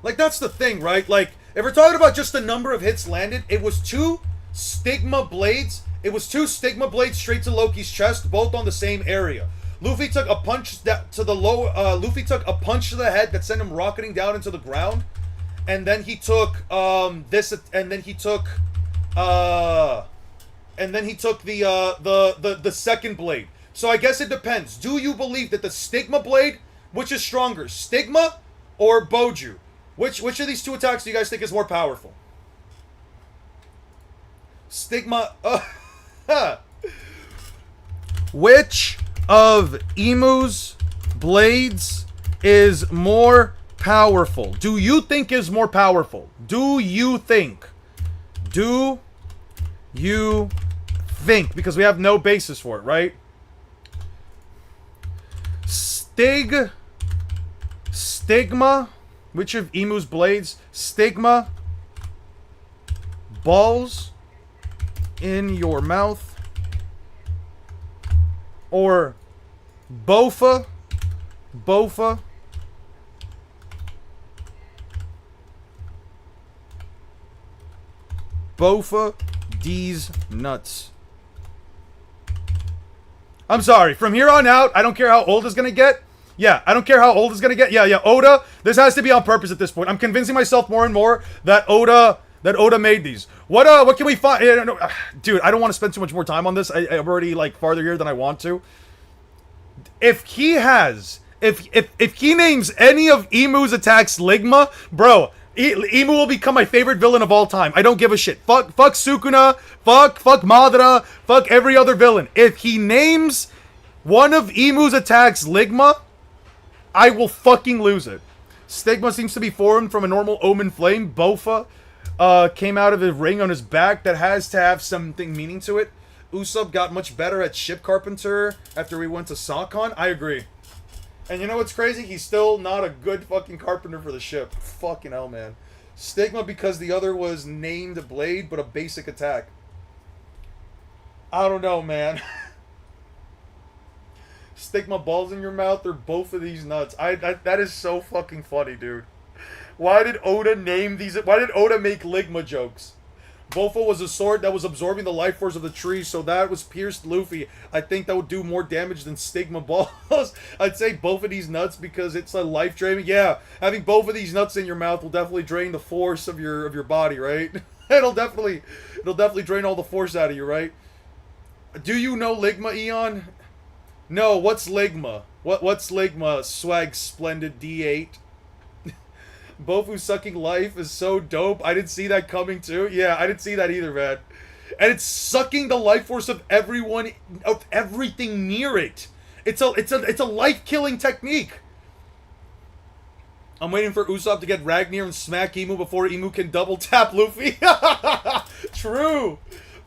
Like, that's the thing, right? Like, if we're talking about just the number of hits landed, it was 2 Stigma Blades. It was 2 Stigma Blades straight to Loki's chest, both on the same area. Luffy took a punch Luffy took a punch to the head that sent him rocketing down into the ground, and then he took the second blade. So I guess it depends. Do you believe that the Stigma Blade, which is stronger, Stigma or Boju? Which of these 2 attacks do you guys think is more powerful? Stigma. Which of Emu's blades is more powerful? Do you think is more powerful? Do you think? Do you think? Because we have no basis for it, right? Stigma. Which of Emu's blades? Stigma. Balls in your mouth. Or Bofa. Bofa D's nuts. I'm sorry. From here on out, I don't care how old it's gonna get. Yeah, I don't care how old it's gonna get. Yeah, Oda. This has to be on purpose at this point. I'm convincing myself more and more that Oda made these. What can we find? Dude, I don't want to spend too much more time on this. I'm already like farther here than I want to. If he names any of Emu's attacks Ligma, bro, Emu will become my favorite villain of all time. I don't give a shit. Fuck Sukuna. Fuck Madara. Fuck every other villain. If he names one of Emu's attacks Ligma, I will fucking lose it. Stigma seems to be formed from a normal Omen Flame. Bofa came out of a ring on his back that has to have something meaning to it. Usopp got much better at ship carpenter after we went to Sakon. I agree. And you know what's crazy? He's still not a good fucking carpenter for the ship. Fucking hell, man. Stigma because the other was named Blade, but a basic attack. I don't know, man. Stigma balls in your mouth or both of these nuts. That is so fucking funny, dude. Why did Oda name these? Why did Oda make Ligma jokes? Bofa was a sword that was absorbing the life force of the tree, so that was pierced Luffy. I think that would do more damage than Stigma balls. I'd say both of these nuts because it's a life draining. Yeah, having both of these nuts in your mouth will definitely drain the force of your body, right? it'll definitely drain all the force out of you, right? Do you know Ligma, Eon? No, what's Ligma? What's Ligma? Swag Splendid D8. Bofu sucking life is so dope. I didn't see that coming too. Yeah, I didn't see that either, man. And it's sucking the life force of everyone, of everything near it. It's a life-killing technique. I'm waiting for Usopp to get Ragnar and smack Emu before Emu can double tap Luffy. True.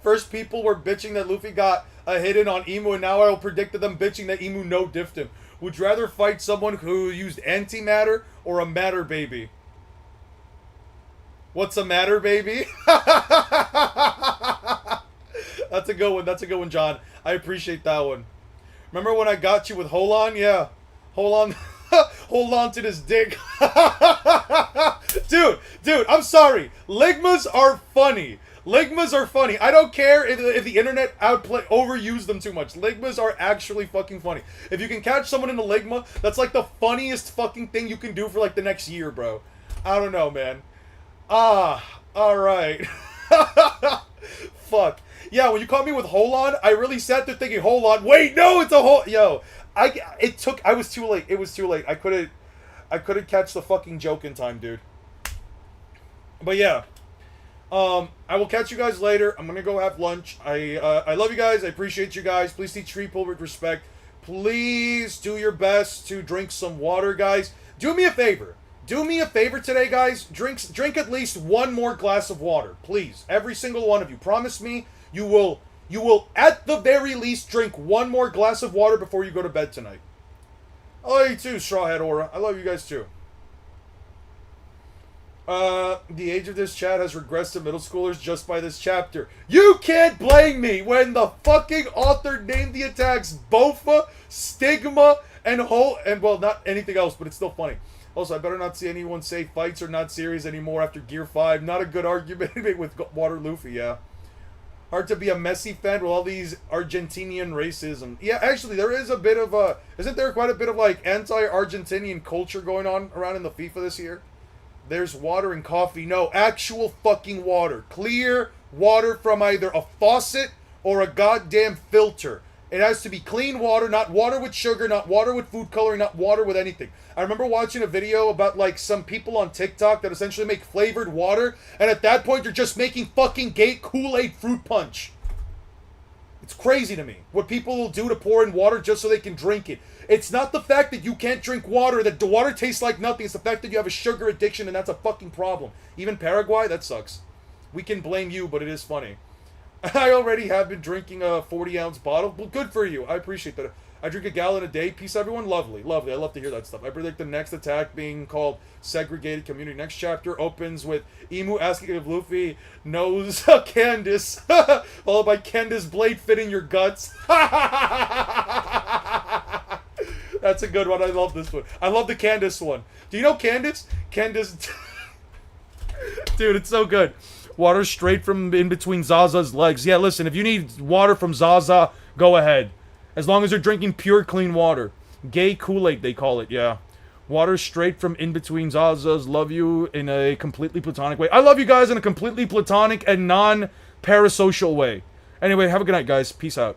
First people were bitching that Luffy got a hidden on Emu, and now I'll predict that them bitching that Emu no diffed him. Would you rather fight someone who used antimatter or a matter baby? What's a matter baby? That's a good one. That's a good one, John. I appreciate that one. Remember when I got you with Holon? Yeah. Hold on. Hold on to this dick. Dude, I'm sorry. Ligmas are funny. Ligmas are funny. I don't care if the internet overused them too much. Ligmas are actually fucking funny. If you can catch someone in a Ligma, that's like the funniest fucking thing you can do for like the next year, bro. I don't know, man. Alright. Fuck. Yeah, when you caught me with Holon, I really sat there thinking, Holon, wait, no, it's a Hol... Yo, I was too late. It was too late. I couldn't catch the fucking joke in time, dude. But yeah. I will catch you guys later. I'm gonna go have lunch. I love you guys. I appreciate you guys. Please treat people with respect. Please do your best to drink some water, guys. Do me a favor. Do me a favor today, guys. Drink at least one more glass of water, please. Every single one of you. Promise me you will at the very least drink one more glass of water before you go to bed tonight. I love you too, Strawhead Aura. I love you guys too. The age of this chat has regressed to middle schoolers just by this chapter. You can't blame me when the fucking author named the attacks Bofa, Stigma, and well, not anything else, but it's still funny. Also, I better not see anyone say fights are not serious anymore after Gear 5. Not a good argument with Water Luffy, yeah. Hard to be a Messi fan with all these Argentinian racism. Yeah, actually, there is a bit of a... Isn't there quite a bit of, like, anti-Argentinian culture going on around in the FIFA this year? There's water and coffee. No, actual fucking water. Clear water from either a faucet or a goddamn filter. It has to be clean water, not water with sugar, not water with food coloring, not water with anything. I remember watching a video about, like, some people on TikTok that essentially make flavored water, and at that point, you're just making fucking gate Kool-Aid fruit punch. It's crazy to me what people will do to pour in water just so they can drink it. It's not the fact that you can't drink water, that the water tastes like nothing. It's the fact that you have a sugar addiction, and that's a fucking problem. Even Paraguay, that sucks. We can blame you, but it is funny. I already have been drinking a 40-ounce bottle. Well, good for you. I appreciate that. I drink a gallon a day. Peace, everyone. Lovely. Lovely. I love to hear that stuff. I predict the next attack being called Segregated Community. Next chapter opens with Emu asking if Luffy knows Candace, followed by Candace blade fitting your guts. That's a good one. I love this one. I love the Candace one. Do you know Candace? Candace... Dude, it's so good. Water straight from in between Zaza's legs. Yeah, listen, if you need water from Zaza, go ahead. As long as you're drinking pure, clean water. Gay Kool-Aid, they call it, yeah. Water straight from in between Zaza's. Love you in a completely platonic way. I love you guys in a completely platonic and non-parasocial way. Anyway, have a good night, guys. Peace out.